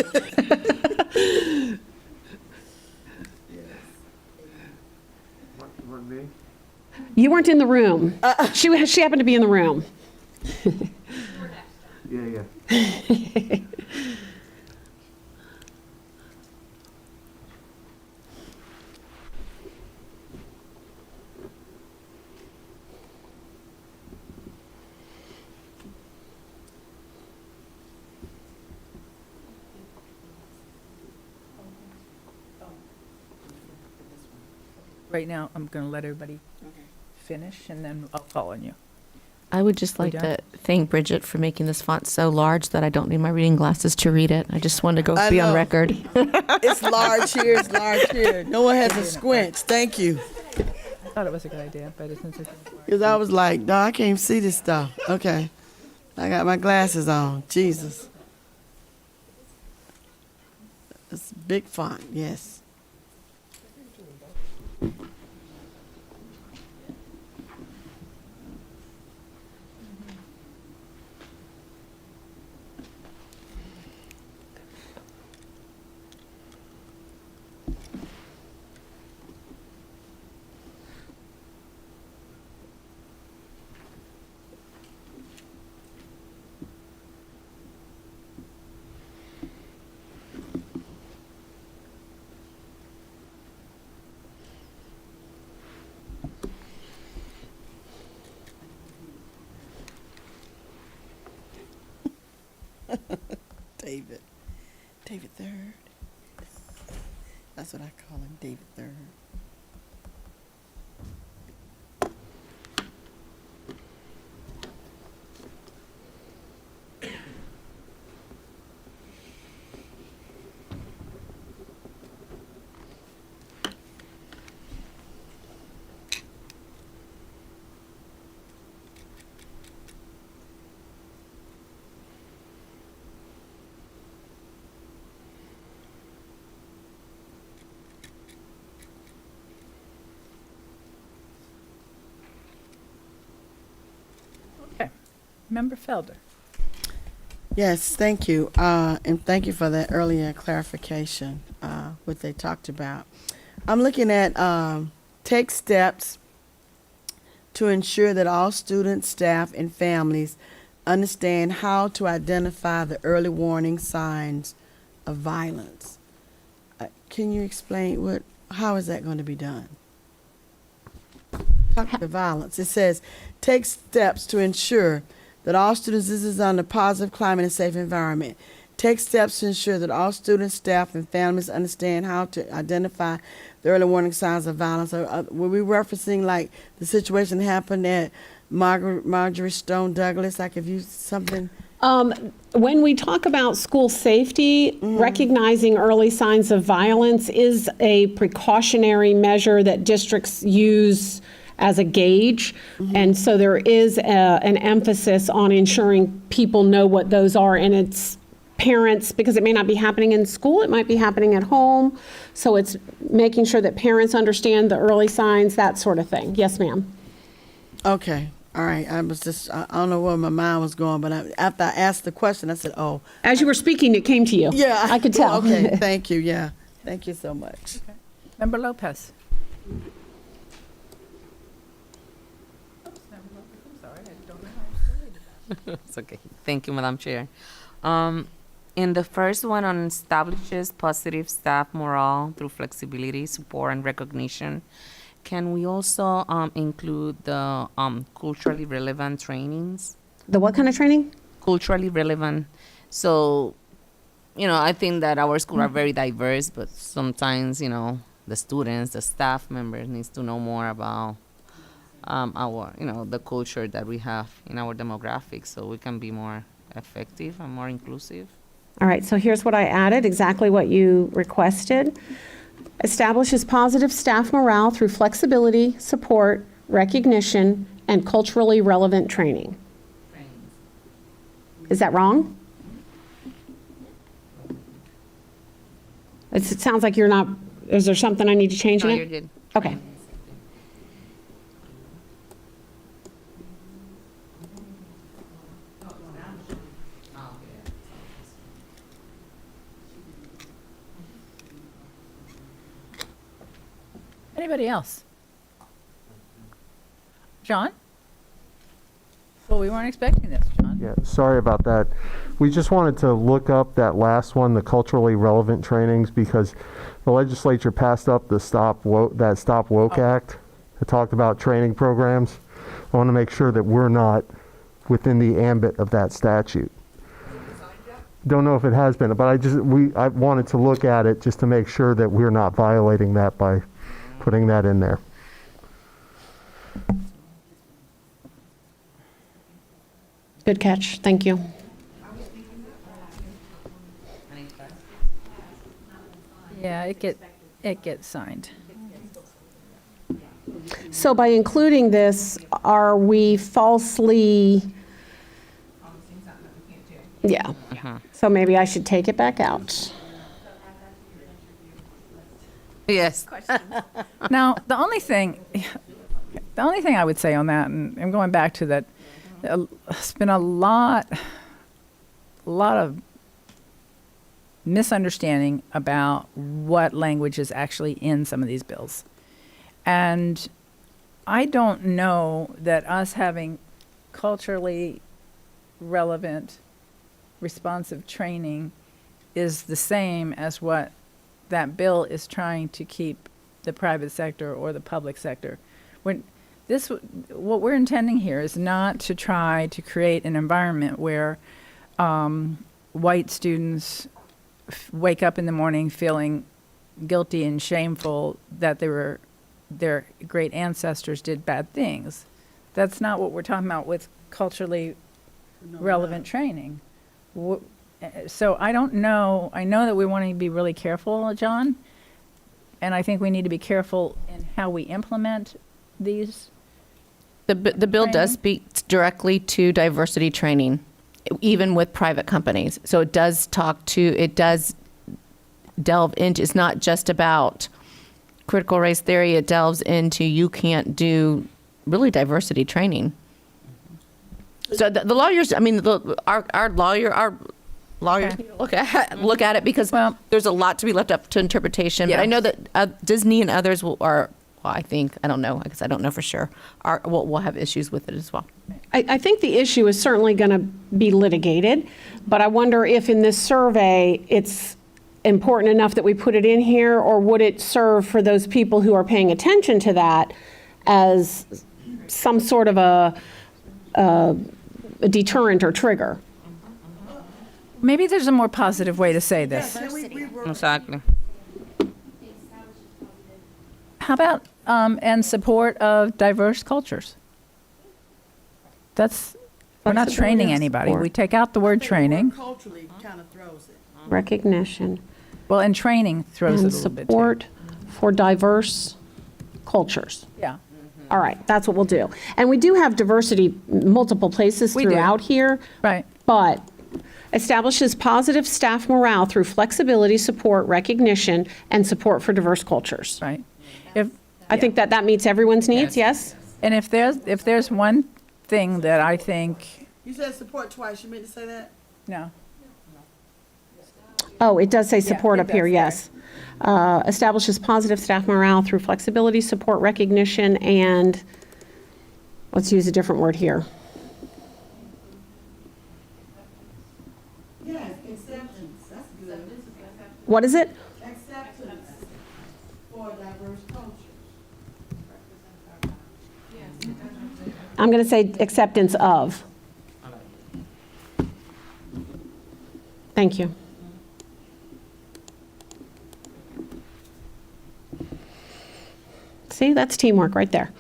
You weren't in the room. She happened to be in the room. Yeah. Right now, I'm going to let everybody finish, and then I'll call on you. I would just We like done? to thank Bridget for making this font so large that I don't need my reading glasses to read it. I just wanted to I be on know. record. It's large here. It's large here. No one has a squint. Thank you. I thought it was a good idea, but since it's Because I was like, no, I can't see this stuff. Okay. I got my glasses on. Jesus. It's a big font, yes. David. David Third. That's what I call him, David Third. Member Felder. Yes, thank you. And thank you for that earlier clarification, what they talked about. I'm looking at take steps to ensure that all students, staff, and families understand how to identify the early warning signs of violence. Can you explain how is that going to be done? Talk about violence. It says, take steps to ensure that all students, this is on a positive climate and safe environment. Take steps to ensure that all students, staff, and families understand how to identify the early warning signs of violence. Were we referencing like the situation that happened at Marjorie Stone Douglas? Like if you something. When we talk about school safety, recognizing early signs of violence is a precautionary measure that districts use as a gauge. And so there is an emphasis on ensuring people know what those are, and it's parents, because it may not be happening in school, it might be happening at home. So it's making sure that parents understand the early signs, that sort of thing. Yes, ma'am. Okay. All right. I don't know where my mind was going, but after I asked the question, I said, oh. As you were speaking, it came to you. Yeah. I could tell. Okay. Thank you. Yeah. Thank you so much. Okay. Member Lopez. It's okay. Thank you, Madam Chair. In the first one on establishes positive staff morale through flexibility, support, and recognition, can we also include the culturally relevant trainings? The what kind of training? Culturally relevant. So, I think that our schools are very diverse, but sometimes, the students, the staff members needs to know more about our, the culture that we have in our demographics, so we can be more effective and more inclusive. All right, so here's what I added, exactly what you requested. Establishes positive staff morale through flexibility, support, recognition, and culturally relevant training. Is that wrong? It sounds like you're not, is there something I need to change in No, it? you're good. Okay. Anybody else? John? Well, we weren't expecting this, John. Yeah, sorry about that. We just wanted to look up that last one, the culturally relevant trainings, because the legislature passed up the Stop Woke Act that talked about training programs. I want to make sure that we're not within the ambit of that statute. Don't know if it has been, but I wanted to look at it just to make sure that we're not violating that by putting that in there. Good catch, thank you. Yeah, it gets signed. So by including this, are we falsely? Yeah. So maybe I should take it back out. Yes. Now, the only thing I would say on that, and I'm going back to that, it's been a lot of misunderstanding about what language is actually in some of these bills. And I don't know that us having culturally relevant, responsive training is the same as what that bill is trying to keep the private sector or the public sector. What we're intending here is not to try to create an environment where white students wake up in the morning feeling guilty and shameful that their great ancestors did bad things. That's not what we're talking about with culturally relevant training. So I don't know. I know that we want to be really careful, John, and I think we need to be careful in how we implement these. The bill does speak directly to diversity training, even with private companies. So it does delve into, it's not just about critical race theory, it delves into you can't do really diversity training. So the lawyers, I mean, our lawyers look at it because Well- there's a lot to be left up to interpretation. But I know that Disney and others I don't know, because I don't know for sure, will have issues with it as well. I think the issue is certainly going to be litigated, but I wonder if in this survey, it's important enough that we put it in here, or would it serve for those people who are paying attention to that as some sort of a deterrent or trigger? Maybe there's a more positive way to say this. Exactly. How about, and support of diverse cultures? We're not training anybody. We take out the word training. Culturally kind of throws it. Recognition Well, and training throws it and a little bit too. support for diverse cultures. Yeah. All right, that's what we'll do. And we do have diversity multiple places We do. throughout here. Right. But establishes positive staff morale through flexibility, support, recognition, and support for diverse cultures. Right. I think that meets everyone's needs, yes? And if there's one thing that I think, You said support twice. You meant to say that? no, Oh, it does say support it up here, does, yes. Establishes positive staff morale through flexibility, support, recognition, and, let's use a different word here. Yes, acceptance. That's good. What is it? Acceptance for diverse cultures. I'm going to say acceptance of. Thank you. See, that's teamwork right there.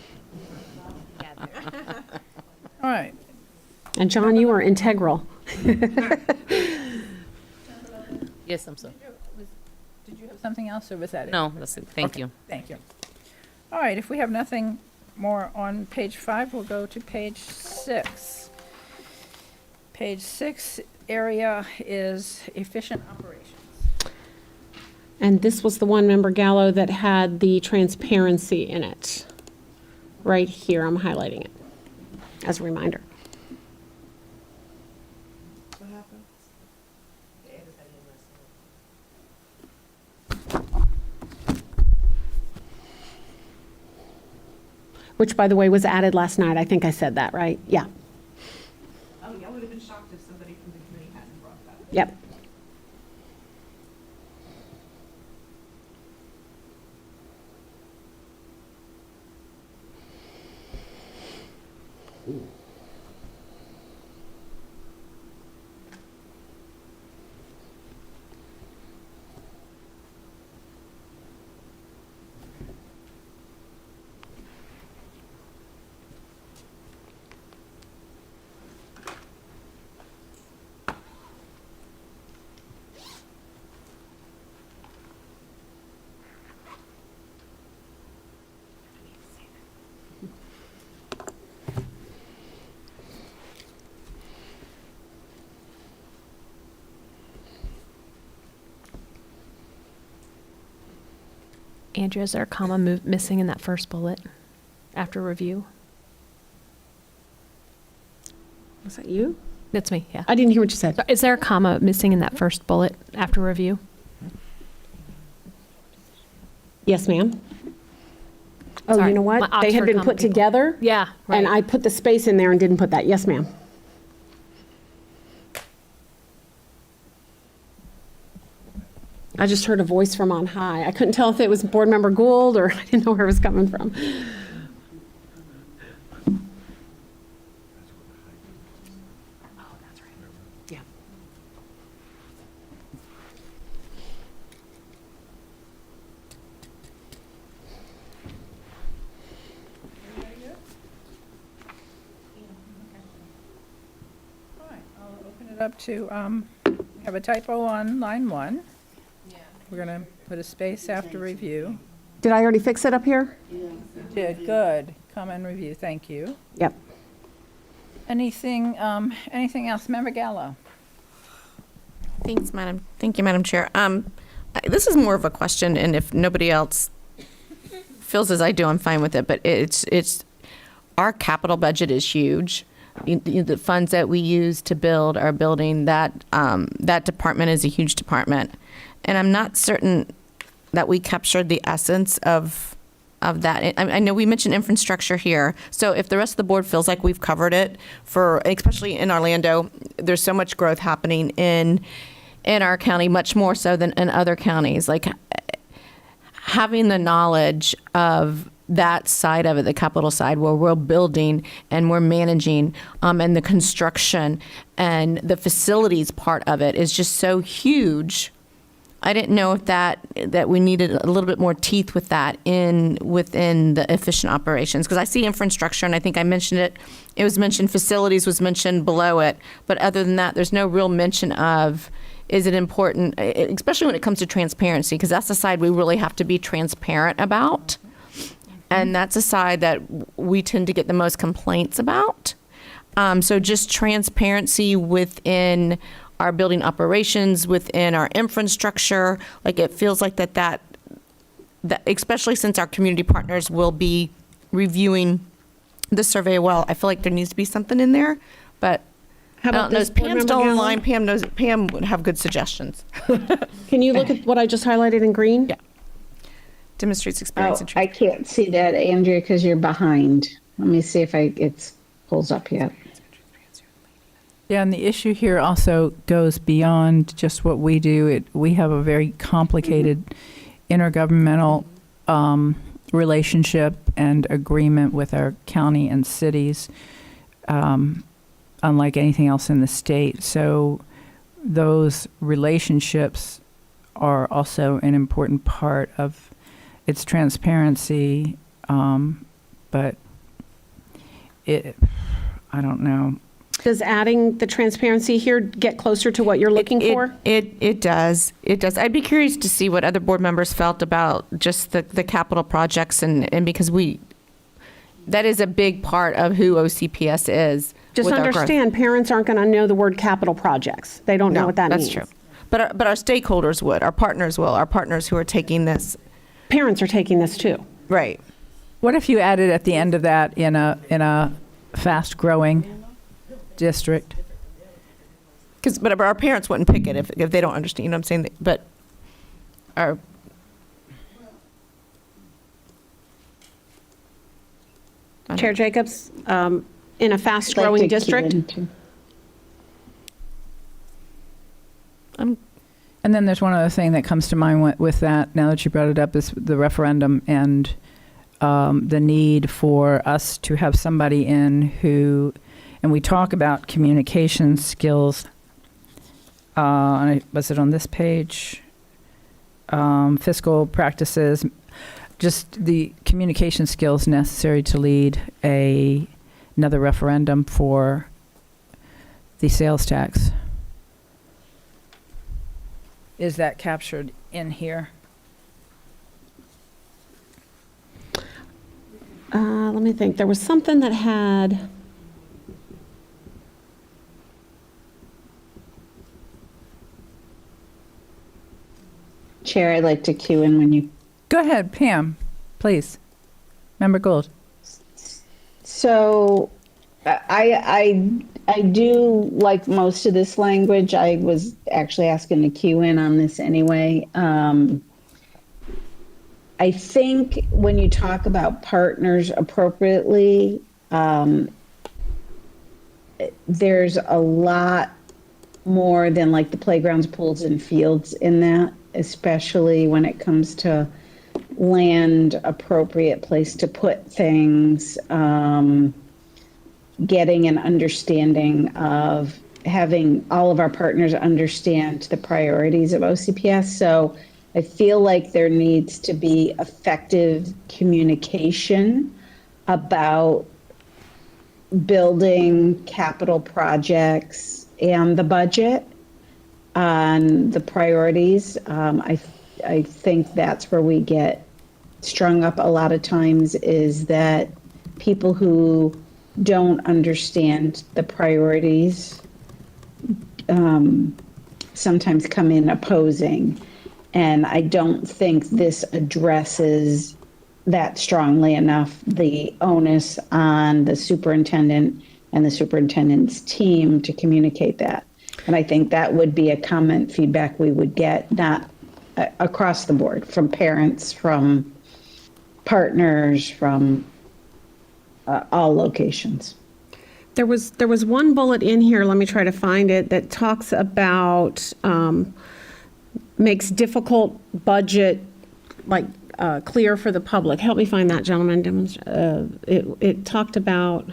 all right. And John, you are integral. Yes, I'm sorry. Did you have something else, or was that it? No, that's it. Thank Okay, you. Thank you. All right, if we have nothing more on page 5, we'll go to page 6. Page 6 area is efficient operations. And this was the one, Member Gallo, that had the transparency in it. Right here, I'm highlighting it as a reminder. What happened? Which, by the way, was added last night. I think I said that, right? Yeah. Oh, yeah, I would have been shocked if somebody from the committee hadn't brought that up. Yep. Andrea, is there a comma missing in that first bullet after review? Was that you? That's me, yeah. I didn't hear what you said. Is there a comma missing in that first bullet after review? Yes, ma'am. Oh, Sorry, you know my what? They had Oxford been comma put people. together. Yeah, right. And I put the space in there and didn't put that. Yes, ma'am. I just heard a voice from on high. I couldn't tell if it was Board Member Gould or I didn't know where it was coming from. Yeah. All right, I'll open it up to, we have a typo on line 1. We're going to put a space after review. Did I already fix it up here? Did, good. Comment and review, thank you. Yep. Anything else? Member Gallo? Thanks, Madam. Thank you, Madam Chair. This is more of a question, and if nobody else feels as I do, I'm fine with it. But it's our capital budget is huge. the funds that we use to build our building, that department is a huge department. And I'm not certain that we captured the essence of that. I know we mentioned infrastructure here. So if the rest of the board feels like we've covered it, especially in Orlando, there's so much growth happening in our county, much more so than in other counties. Like having the knowledge of that side of it, the capital side, where we're building and we're managing, and the construction and the facilities part of it is just so huge. I didn't know if that we needed a little bit more teeth with that within the efficient operations, because I see infrastructure, and I think I mentioned it. It was mentioned, facilities was mentioned below it, but other than that, there's no real mention of, is it important, especially when it comes to transparency, because that's the side we really have to be transparent about. And that's a side that we tend to get the most complaints about. So just transparency within our building operations, within our infrastructure, like it feels like that especially since our community partners will be reviewing the survey well, I feel like there needs to be something in there, but How I about don't know. this, Pam's Board still Member online. Gallo? Pam would have good suggestions. Can you look at what I just highlighted in green? Yeah. Demonstrates experience and I can't see that, Andrea, because you're behind. Let me see if it pulls up yet. Yeah, and the issue here also goes beyond just what we do. We have a very complicated intergovernmental relationship and agreement with our county and cities, unlike anything else in the state. So those relationships are also an important part of its transparency, but I don't know. Does adding the transparency here get closer to what you're looking for? It does. It does. I'd be curious to see what other board members felt about just the capital projects, and because that is a big part of who OCPS is. Just with our growth. understand, parents aren't going to know the word capital projects. They don't know what that means. That's true. But our stakeholders would. Our partners will. Our partners who are taking this. Parents are taking this too. Right. What if you added at the end of that in a fast-growing district? But our parents wouldn't pick it if they don't understand. You know what I'm saying? But our Chair Jacobs, in a fast-growing district. And then there's one other thing that comes to mind with that, now that you brought it up, is the referendum and the need for us to have somebody in who, and we talk about communication skills. Was it on this page? Fiscal practices, just the communication skills necessary to lead another referendum for the sales tax. Is that captured in here? Let me think. There was something that had. Chair, I'd like to cue in when you. Go ahead, Pam, please. Member Gould. So I do like most of this language. I was actually asking to cue in on this anyway. I think when you talk about partners appropriately, there's a lot more than like the playgrounds, pools, and fields in that, especially when it comes to land, appropriate place to put things, getting an understanding of having all of our partners understand the priorities of OCPS. So I feel like there needs to be effective communication about building capital projects and the budget on the priorities. I think that's where we get strung up a lot of times, is that people who don't understand the priorities sometimes come in opposing. And I don't think this addresses that strongly enough the onus on the superintendent and the superintendent's team to communicate that. And I think that would be a comment feedback we would get, not across the board, from parents, from partners, from all locations. There was one bullet in here, let me try to find it, that talks about, makes difficult budget, like, clear for the public. Help me find that, gentleman. It talked about,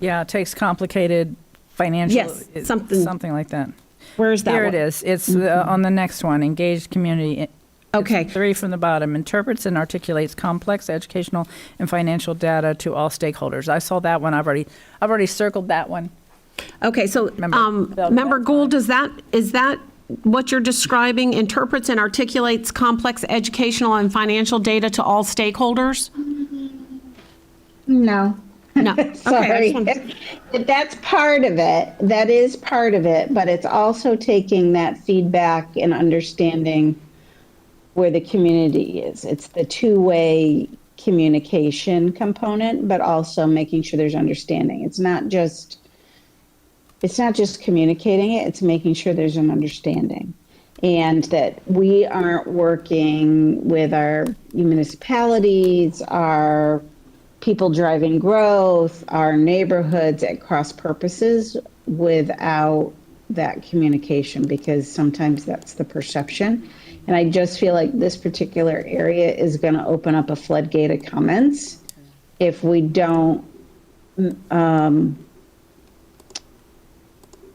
Yeah, it takes complicated financial. Yes, something- like that. where is that Here one? it is. It's on the next one, engaged community. Okay. It's 3 from the bottom, interprets and articulates complex educational and financial data to all stakeholders. I saw that one. I've already circled that one. Okay, so, Member- Member Gould, is that what you're describing? Interprets and articulates complex educational and financial data to all stakeholders? No. No. Okay, I Sorry. just wanted- That's part of it. That is part of it, but it's also taking that feedback and understanding where the community is. It's the two-way communication component, but also making sure there's understanding. It's not just communicating it, it's making sure there's an understanding. And that we aren't working with our municipalities, our people driving growth, our neighborhoods at cross purposes without that communication, because sometimes that's the perception. And I just feel like this particular area is going to open up a floodgate of comments if we don't.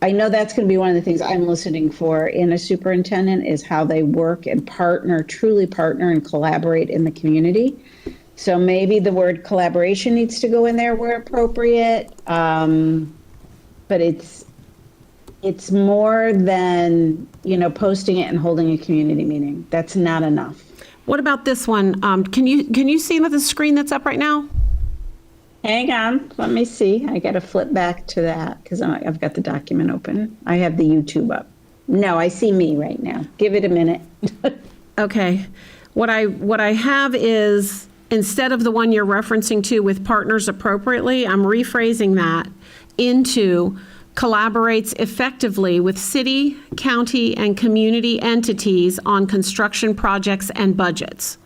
I know that's going to be one of the things I'm listening for in a superintendent is how they work and truly partner and collaborate in the community. So maybe the word collaboration needs to go in there where appropriate, but it's more than, posting it and holding a community meeting. That's not enough. What about this one? Can you see the screen that's up right now? Hang on, let me see. I got to flip back to that because I've got the document open. I have the YouTube up. No, I see me right now. Give it a minute. Okay. What I have is, instead of the one you're referencing to with partners appropriately, I'm rephrasing that into collaborates effectively with city, county, and community entities on construction projects and budgets.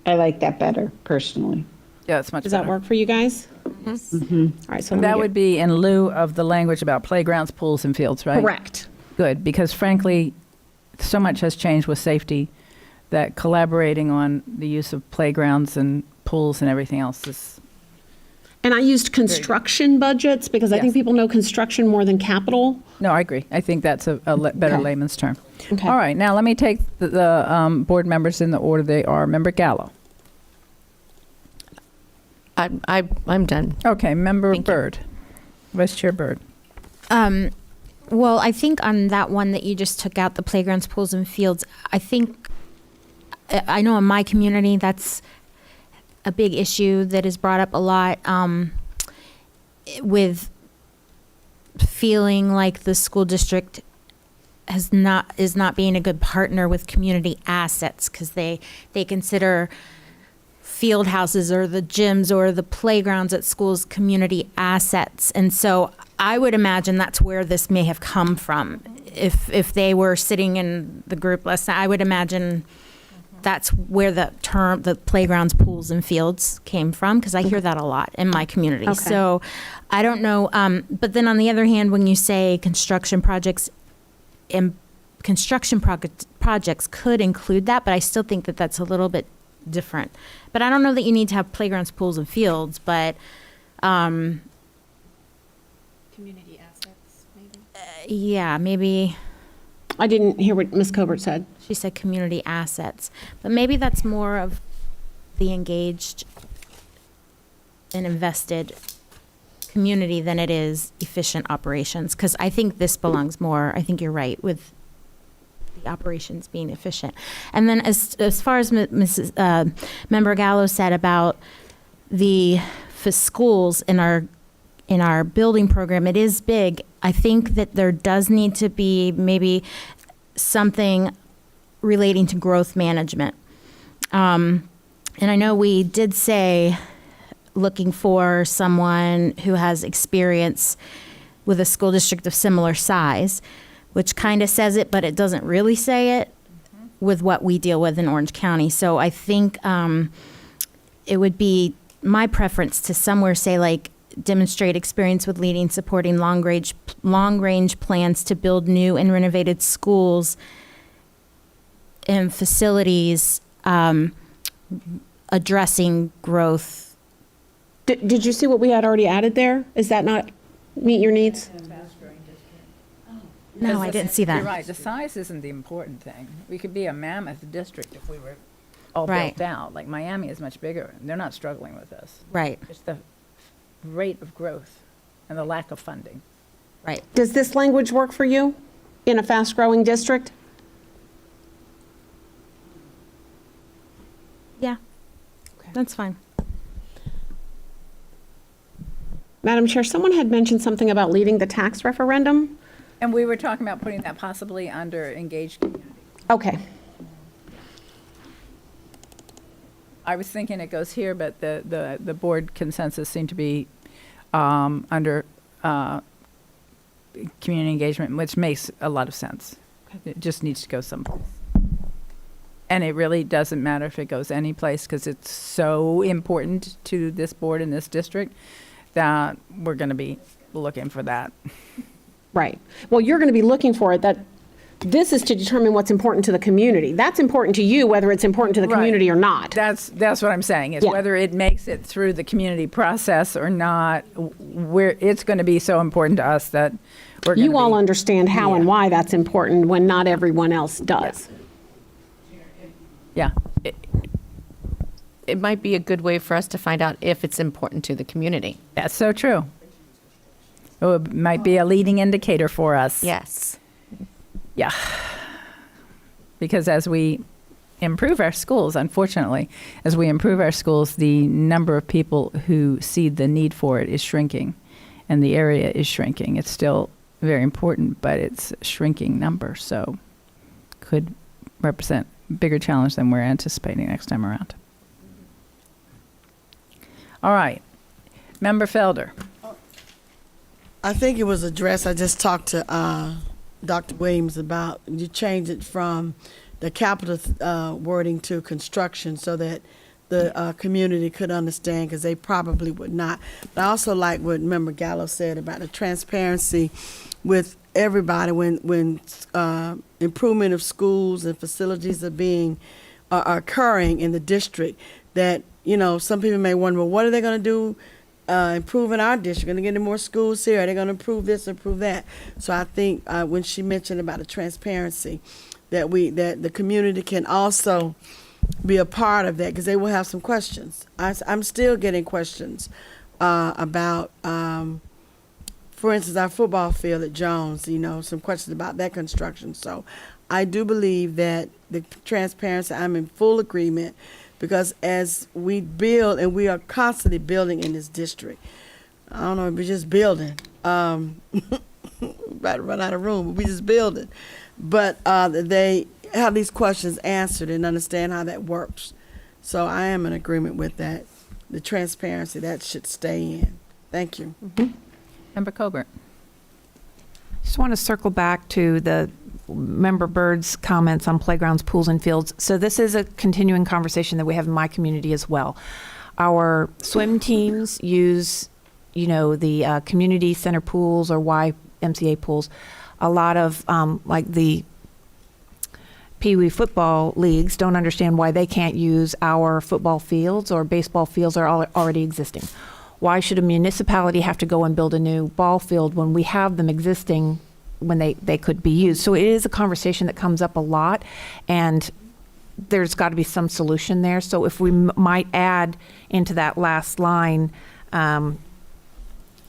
I like that better, personally. Yeah, it's much Does better. that work for you guys? Mm-hmm. All right, so That would be in lieu of the language about playgrounds, pools, and fields, right? correct. Good, because frankly, so much has changed with safety that collaborating on the use of playgrounds and pools and everything else is. And I used construction budgets because I think Yes. people know construction more than capital. No, I agree. I think that's a better Okay. layman's term. Okay. All right, now let me take the board members in the order they are. Member Gallo. I'm done. Okay, Member Thank you. Byrd. Vice Chair Byrd. Well, I think on that one that you just took out, the playgrounds, pools, and fields, I know in my community that's a big issue that is brought up a lot with feeling like the school district is not being a good partner with community assets because they consider field houses or the gyms or the playgrounds at schools community assets. And so I would imagine that's where this may have come from. If they were sitting in the group last night, I would imagine that's where the term, the playgrounds, pools, and fields came from, because I hear that a lot in my community. Okay. So I don't know. But then on the other hand, when you say construction projects, and construction projects could include that, but I still think that that's a little bit different. But I don't know that you need to have playgrounds, pools, and fields, but Community assets, maybe? yeah, maybe I didn't hear what Ms. Covert said. she said community assets, but maybe that's more of the engaged and invested community than it is efficient operations, because I think this belongs more, I think you're right, with the operations being efficient. And then as far as Mrs. Member Gallo said about the schools in our building program, it is big. I think that there does need to be maybe something relating to growth management. and I know we did say looking for someone who has experience with a school district of similar size, which kind of says it, but it doesn't really say it with what we deal with in Orange County. So I think it would be my preference to somewhere say like demonstrate experience with leading, supporting long range plans to build new and renovated schools and facilities, addressing growth. Did you see what we had already added there? Is that not meet your needs? No, I didn't see that. You're right. The size isn't the important thing. We could be a mammoth district if we were all Right. built out. Like Miami is much bigger. They're not struggling with this. Right, It's the rate of growth and the lack of funding. right. Does this language work for you in a fast-growing district? Yeah, that's fine. Madam Chair, someone had mentioned something about leading the tax referendum. And we were talking about putting that possibly under engaged community. Okay. I was thinking it goes here, but the board consensus seemed to be under community engagement, which makes a lot of sense. It just needs to go someplace. And it really doesn't matter if it goes any place because it's so important to this board in this district that we're going to be looking for that. Right. Well, you're going to be looking for it. That this is to determine what's important to the community. That's important to you, whether it's important to the Right. community or not. That's what I'm saying, is Yeah. whether it makes it through the community process or not, it's going to be so important to us that we're going to You all understand how and why that's important when not everyone else does. Yeah. It might be a good way for us to find out if it's important to the community. That's so true. Oh, it might be a leading indicator for us. Yes. Yeah. Because as we improve our schools, unfortunately, as we improve our schools, the number of people who see the need for it is shrinking, and the area is shrinking. It's still very important, but it's a shrinking number, so could represent a bigger challenge than we're anticipating next time around. All right. Member Felder. I think it was addressed. I just talked to Dr. Williams about you change it from the capital wording to construction so that the community could understand because they probably would not. But I also like what Member Gallo said about the transparency with everybody when improvement of schools and facilities are occurring in the district. That some people may wonder, well, what are they going to do? Improve in our district, going to get more schools here. Are they going to improve this, improve that? So I think when she mentioned about the transparency, that the community can also be a part of that because they will have some questions. I'm still getting questions about, for instance, our football field at Jones. Some questions about that construction. So I do believe that the transparency. I'm in full agreement. Because as we build, and we are constantly building in this district, I don't know if we're just building. About to run out of room, but we just building. But they have these questions answered and understand how that works. So I am in agreement with that. The transparency, that should stay in. Thank you. Mm-hmm. Member Colbert. Just want to circle back to the Member Bird's comments on playgrounds, pools, and fields. So this is a continuing conversation that we have in my community as well. Our swim teams use, the community center pools or YMCA pools. A lot of, like the Pee Wee football leagues don't understand why they can't use our football fields or baseball fields are already existing. Why should a municipality have to go and build a new ball field when we have them existing when they could be used? So it is a conversation that comes up a lot, and there's got to be some solution there. So if we might add into that last line,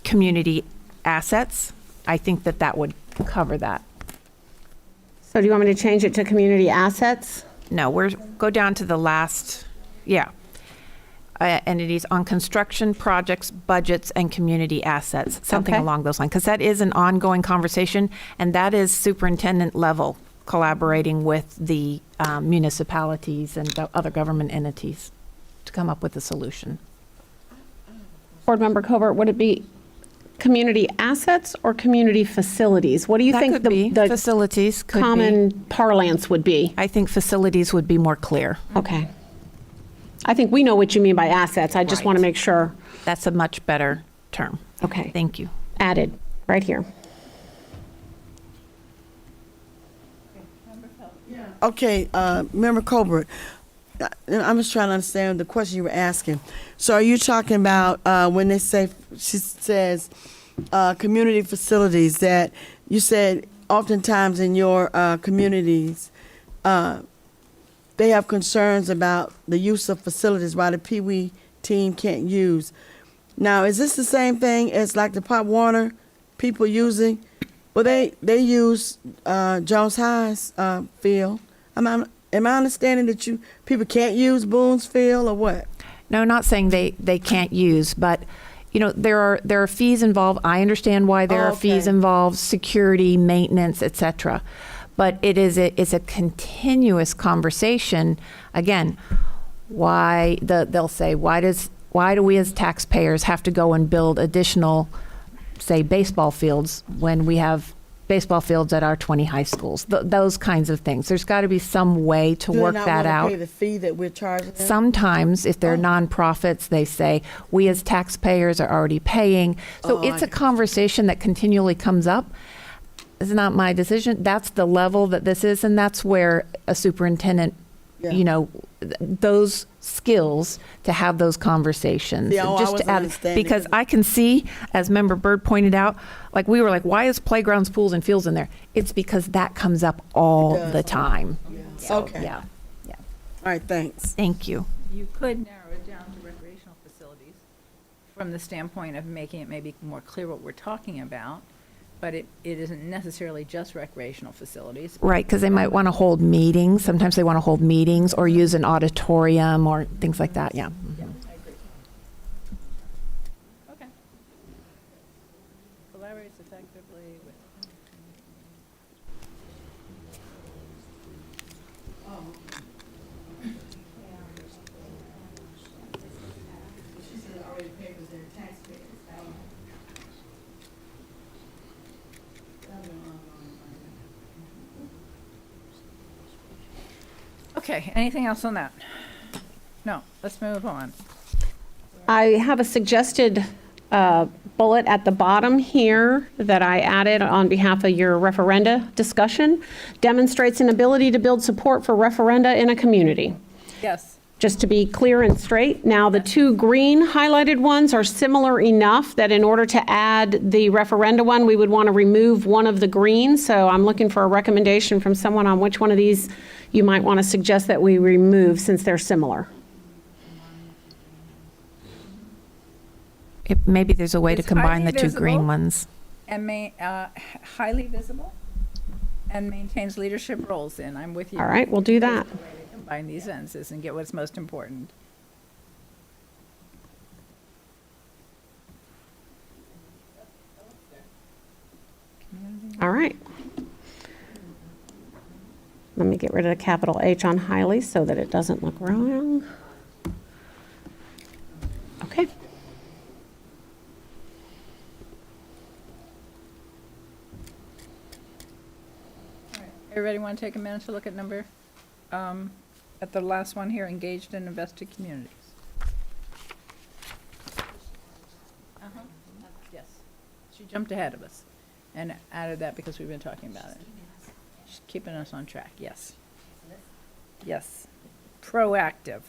community assets, I think that would cover that. So do you want me to change it to community assets? No, go down to the last, entities on construction projects, budgets, and community assets, something Okay. along those lines, because that is an ongoing conversation, and that is superintendent level collaborating with the municipalities and the other government entities. to come up with a solution. Board Member Covert, would it be community assets or community facilities? What do you That think could be. the Facilities could be. common parlance would be? I think facilities would be more clear. Okay. I think we know what you mean by assets. I just Right. want to make sure. That's a much better term. Okay. Thank you. Added, right here. Okay, Member Colbert, I'm just trying to understand the question you were asking. So are you talking about when they say, she says, community facilities, that you said oftentimes in your communities, they have concerns about the use of facilities while the Pee Wee team can't use. Now, is this the same thing as like the Pop Warner people using? Well, they use Jones High's field. Am I understanding that people can't use Boone's field or what? No, not saying they can't use, but there are fees involved. I understand why there are fees involved, security, maintenance, etc. But it's a continuous conversation. Again, they'll say why do we as taxpayers have to go and build additional, say, baseball fields when we have baseball fields at our 20 high schools? Those kinds of things. There's got to be some way to work that out. Do they not want to pay the fee that we're charging them? Sometimes, if they're nonprofits, they say, we as taxpayers are already paying. So it's a conversation that continually comes up. It's not my decision. That's the level that this is, and that's where a superintendent, those skills to have those conversations. Yeah, Just to add, because I can see, as Member Byrd pointed out, we were like, why is playgrounds, pools, and fields in there? It's because that comes up all the time. Okay. Yeah. All right, thanks. Thank you. You could narrow it down to recreational facilities from the standpoint of making it maybe more clear what we're talking about, but it isn't necessarily just recreational facilities. Right, because they might want to hold meetings. Sometimes they want to hold meetings or use an auditorium or things like that, yeah. Yeah, I agree. Okay. Collaborates effectively with. Okay, anything else on that? No, let's move on. I have a suggested bullet at the bottom here that I added on behalf of your referenda discussion. Demonstrates an ability to build support for referenda in a community. Yes. Just to be clear and straight, now the two green highlighted ones are similar enough that in order to add the referenda one, we would want to remove one of the green. So I'm looking for a recommendation from someone on which one of these you might want to suggest that we remove since they're similar. Maybe there's a way to It's combine the highly two green visible. ones. And highly visible and maintains leadership roles in. I'm with you. All right, we'll do that. There's a way to combine these sentences and get what's most important. All right. Let me get rid of the capital H on highly so that it doesn't look wrong. Okay. Everybody want to take a minute to look at number, at the last one here, engaged in invested communities? Yes. She jumped ahead of us and added that because we've been talking about it. She's keeping us on track, yes. Yes. Proactive.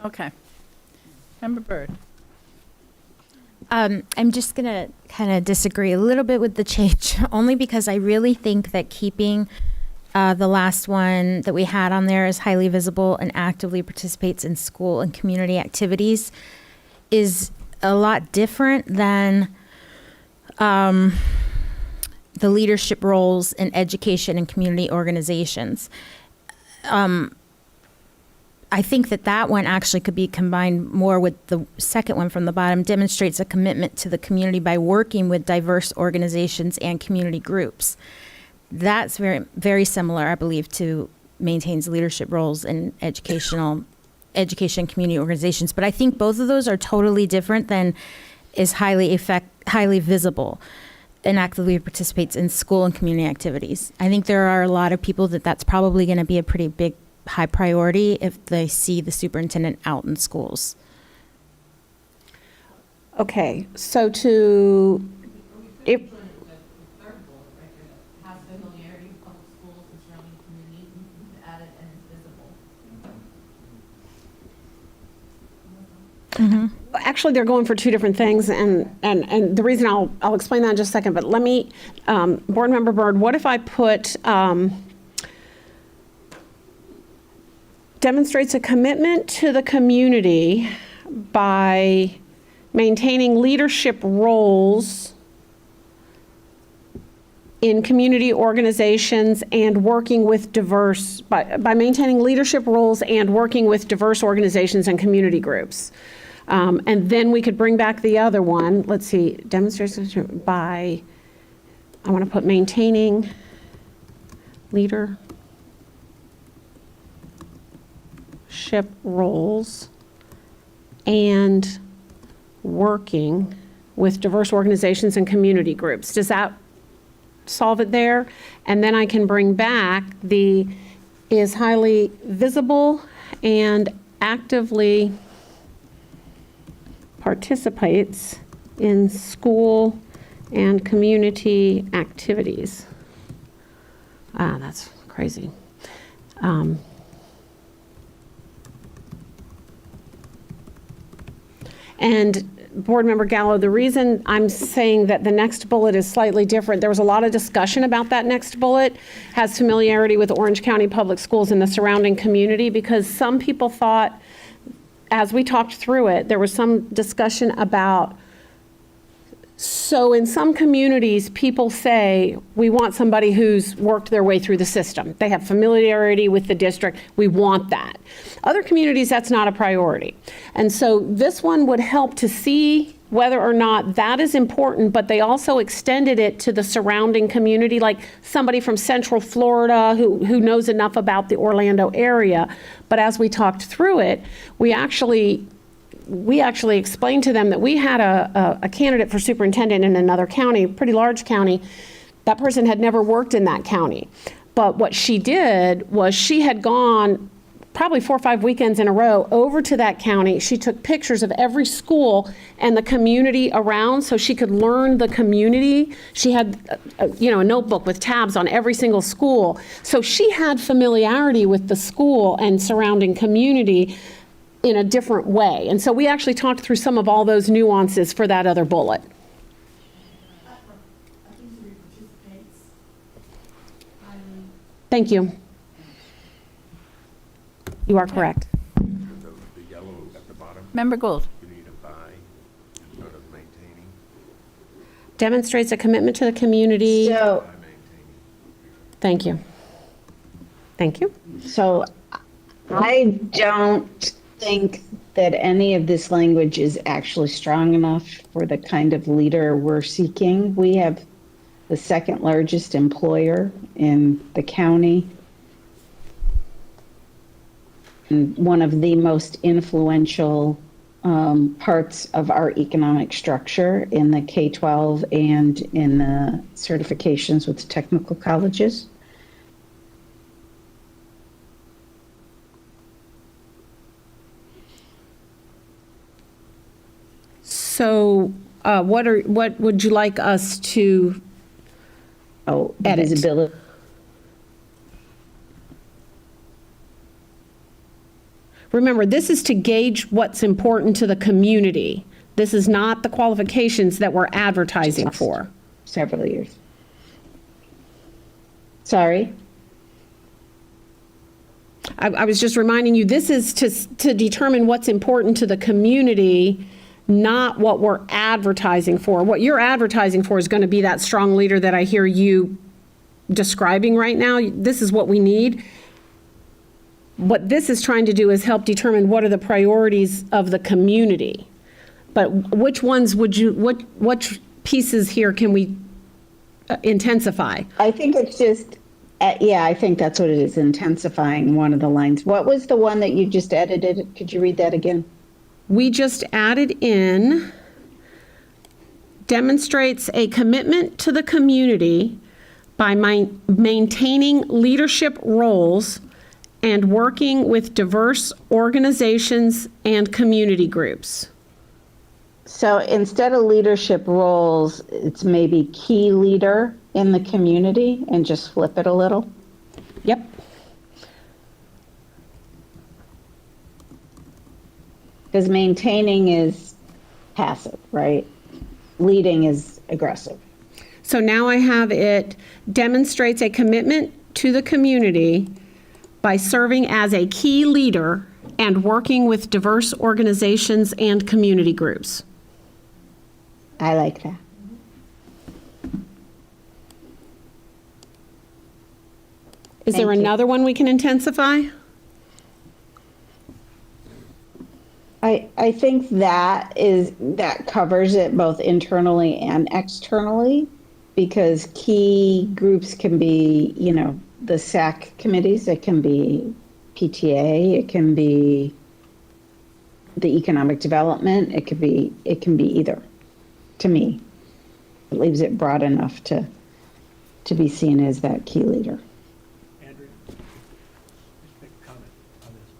Okay. Member Byrd. I'm just going to kind of disagree a little bit with the change, only because I really think that keeping the last one that we had on there is highly visible and actively participates in school and community activities is a lot different than the leadership roles in education and community organizations. I think that one actually could be combined more with the second one from the bottom, demonstrates a commitment to the community by working with diverse organizations and community groups. That's very, very similar, I believe, to maintains leadership roles in education community organizations. But I think both of those are totally different than is highly visible and actively participates in school and community activities. I think there are a lot of people that's probably going to be a pretty big high priority if they see the superintendent out in schools. Okay, so if actually, they're going for two different things, and the reason I'll explain that in just a second, but let me, Board Member Byrd, what if I put demonstrates a commitment to the community by maintaining leadership roles in community organizations and working with by maintaining leadership roles and working with diverse organizations and community groups. And then we could bring back the other one. Let's see, demonstration by, I want to put maintaining leadership roles and working with diverse organizations and community groups. Does that solve it there? And then I can bring back is highly visible and actively participates in school and community activities. That's crazy. And Board Member Gallo, the reason I'm saying that the next bullet is slightly different, there was a lot of discussion about that next bullet, has familiarity with Orange County Public Schools and the surrounding community, because some people thought, as we talked through it, there was some discussion about, so in some communities, people say, we want somebody who's worked their way through the system. They have familiarity with the district. We want that. Other communities, that's not a priority. And so this one would help to see whether or not that is important, but they also extended it to the surrounding community, like somebody from Central Florida who knows enough about the Orlando area. But as we talked through it, we actually explained to them that we had a candidate for superintendent in another county, a pretty large county. That person had never worked in that county. But what she did was she had gone probably 4 or 5 weekends in a row over to that county. She took pictures of every school and the community around so she could learn the community. She had a notebook with tabs on every single school. So she had familiarity with the school and surrounding community in a different way. And so we actually talked through some of all those nuances for that other bullet. Thank you. You are correct. The yellow at the bottom, Member Gould. you need a by instead of maintaining. Demonstrates a commitment to the community. So, By maintaining. Thank you. Thank you. so I don't think that any of this language is actually strong enough for the kind of leader we're seeking. We have the second largest employer in the county, and one of the most influential parts of our economic structure in the K-12 and in the certifications with technical colleges. So what would you like us to edit? Visibility. Remember, this is to gauge what's important to the community. This is not the qualifications that we're advertising for. Several years. Sorry. I was just reminding you, this is to determine what's important to the community, not what we're advertising for. What you're advertising for is going to be that strong leader that I hear you describing right now. This is what we need. What this is trying to do is help determine what are the priorities of the community. But which ones would you, what pieces here can we intensify? I think it's just, yeah, I think that's what it is, intensifying one of the lines. What was the one that you just edited? Could you read that again? We just added in, demonstrates a commitment to the community by maintaining leadership roles and working with diverse organizations and community groups. So instead of leadership roles, it's maybe key leader in the community, and just flip it a little. Yep. Because maintaining is passive, right? Leading is aggressive. So now I have it demonstrates a commitment to the community by serving as a key leader and working with diverse organizations and community groups. I like that. Is there another one we can intensify? I think that covers it both internally and externally, because key groups can be, the SAC committees, it can be PTA, it can be the economic development, it can be either. To me, it leaves it broad enough to be seen as that key leader. Andrea, just make a comment on this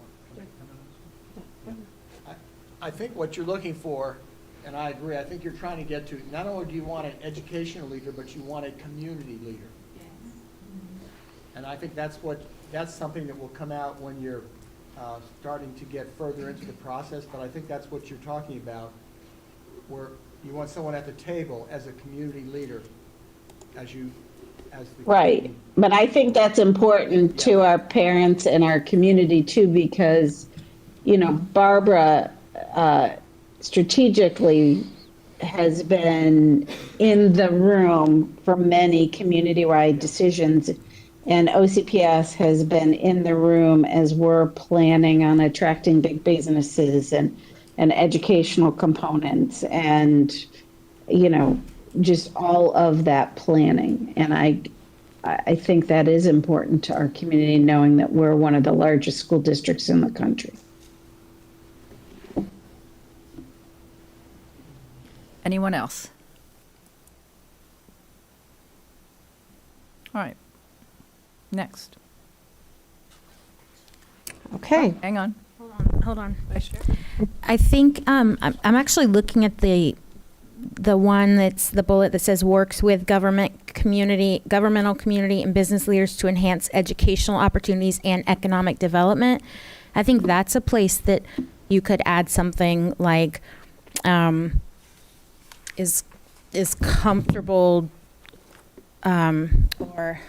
one. I think what you're looking for, and I agree, I think you're trying to get to, not only do you want an educational leader, but you want a community leader. And I think that's something that will come out when you're starting to get further into the process, but I think that's what you're talking about, where you want someone at the table as a community leader, as the Right, but I think that's important to our parents and our community too, because, Barbara strategically has been in the room for many community-wide decisions, and OCPS has been in the room as we're planning on attracting big businesses and educational components and, just all of that planning. And I think that is important to our community, knowing that we're one of the largest school districts in the country. Anyone else? All right. Next. Okay. Hang on. Hold on. I think I'm actually looking at the one that's the bullet that says works with governmental community and business leaders to enhance educational opportunities and economic development. I think that's a place that you could add something like is comfortable or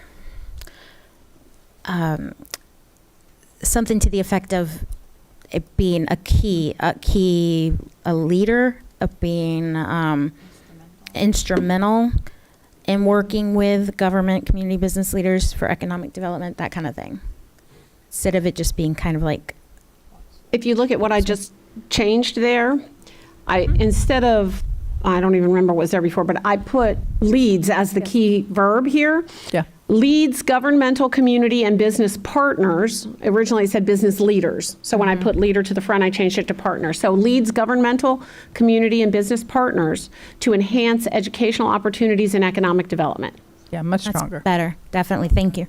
something to the effect of it being a leader, of being instrumental in working with government, community, business leaders for economic development, that kind of thing. Instead of it just being kind of like. If you look at what I just changed there, instead of, I don't even remember what was there before, but I put leads as the key verb here. Yeah. Leads governmental, community, and business partners. Originally it said business leaders. So when I put leader to the front, I changed it to partner. So leads governmental, community, and business partners to enhance educational opportunities and economic development. Yeah, much stronger. That's better. Definitely. Thank you.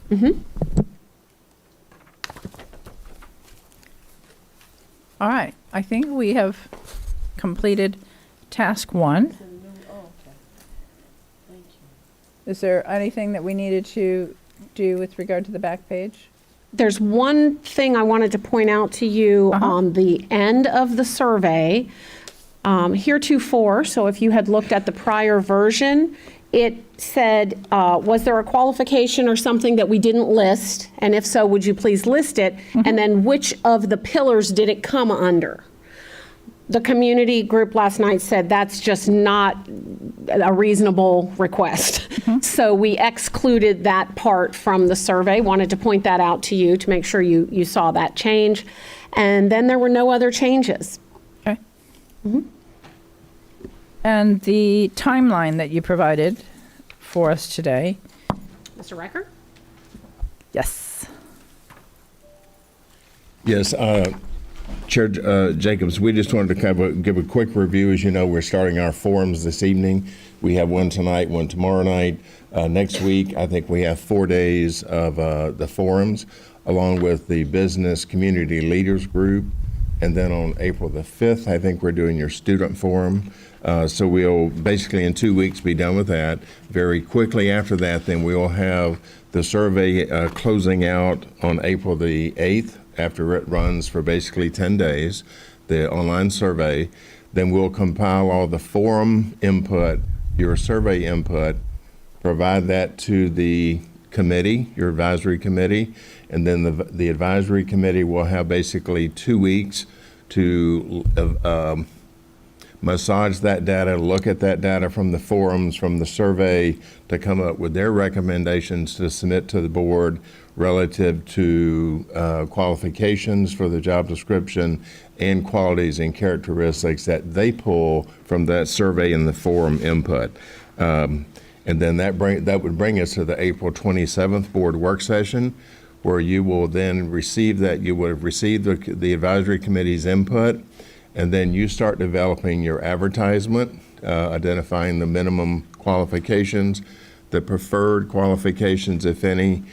All right. I think we have completed task 1. Is there anything that we needed to do with regard to the back page? there's one thing I wanted to point out to you on the end of the survey. Heretofore, so if you had looked at the prior version, it said, was there a qualification or something that we didn't list? And if so, would you please list it? And then which of the pillars did it come under? The community group last night said that's just not a reasonable request. So we excluded that part from the survey. Wanted to point that out to you to make sure you saw that change. And then there were no other changes. Okay. And the timeline that you provided for us today. Mr. Reichert? Yes. Yes, Chair Jacobs, we just wanted to kind of give a quick review. As you know, we're starting our forums this evening. We have one tonight, one tomorrow night. Next week, I think we have 4 days of the forums, along with the Business Community Leaders Group. And then on April the 5th, I think we're doing your student forum. So we'll basically in 2 weeks be done with that. Very quickly after that, then we'll have the survey closing out on April the 8th, after it runs for basically 10 days, the online survey. Then we'll compile all the forum input, your survey input, provide that to the committee, your advisory committee, and then the advisory committee will have basically 2 weeks to massage that data, look at that data from the forums, from the survey, to come up with their recommendations to submit to the board relative to qualifications for the job description and qualities and characteristics that they pull from that survey and the forum input. And then that would bring us to the April 27th board work session, where you will then receive that. You would have received the advisory committee's input, and then you start developing your advertisement, identifying the minimum qualifications, the preferred qualifications, if any,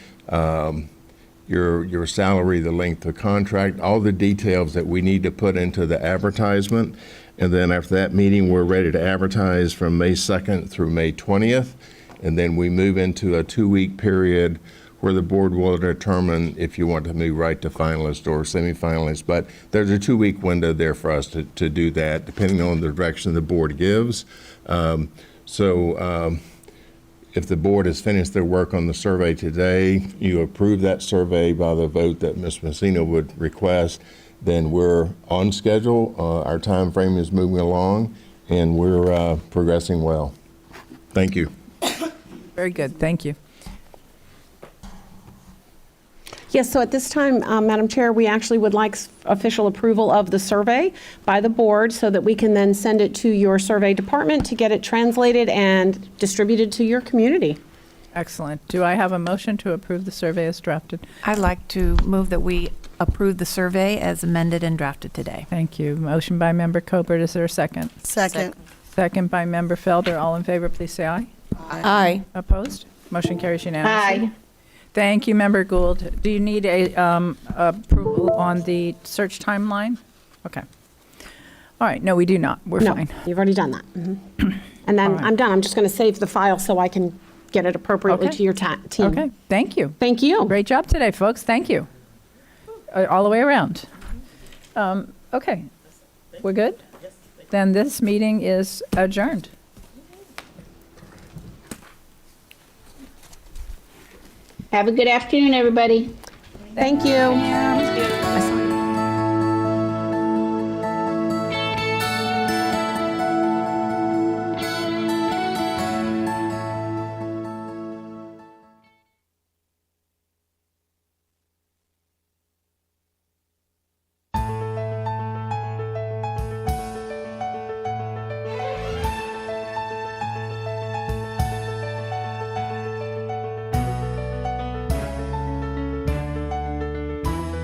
your salary, the length of contract, all the details that we need to put into the advertisement. And then after that meeting, we're ready to advertise from May 2nd through May 20th. And then we move into a 2-week period where the board will determine if you want to move right to finalist or semifinalist. But there's a 2-week window there for us to do that, depending on the direction the board gives. If the board has finished their work on the survey today, you approve that survey by the vote that Ms. Messina would request, then we're on schedule. Our time frame is moving along, and we're progressing well. Thank you. Very good. Thank you. Yes, so at this time, Madam Chair, we actually would like official approval of the survey by the board so that we can then send it to your survey department to get it translated and distributed to your community. Excellent. Do I have a motion to approve the survey as drafted? I'd like to move that we approve the survey as amended and drafted today. Thank you. Motion by Member Colbert. Is there a second? Second. Second by Member Felder. All in favor, please say aye. Aye. Opposed? Motion carries unanimously. Aye. Thank you, Member Gould. Do you need a approval on the search timeline? Okay. All right. No, we do not. We're No, fine. you've already done that. And then All right. I'm done. I'm just going to save the file so I can get it appropriately Okay. to your team. Okay. Thank you. Thank you. Great job today, folks. Thank you. All the way around. Okay. We're good? Then this meeting is adjourned. Have a good afternoon, everybody. Thank you.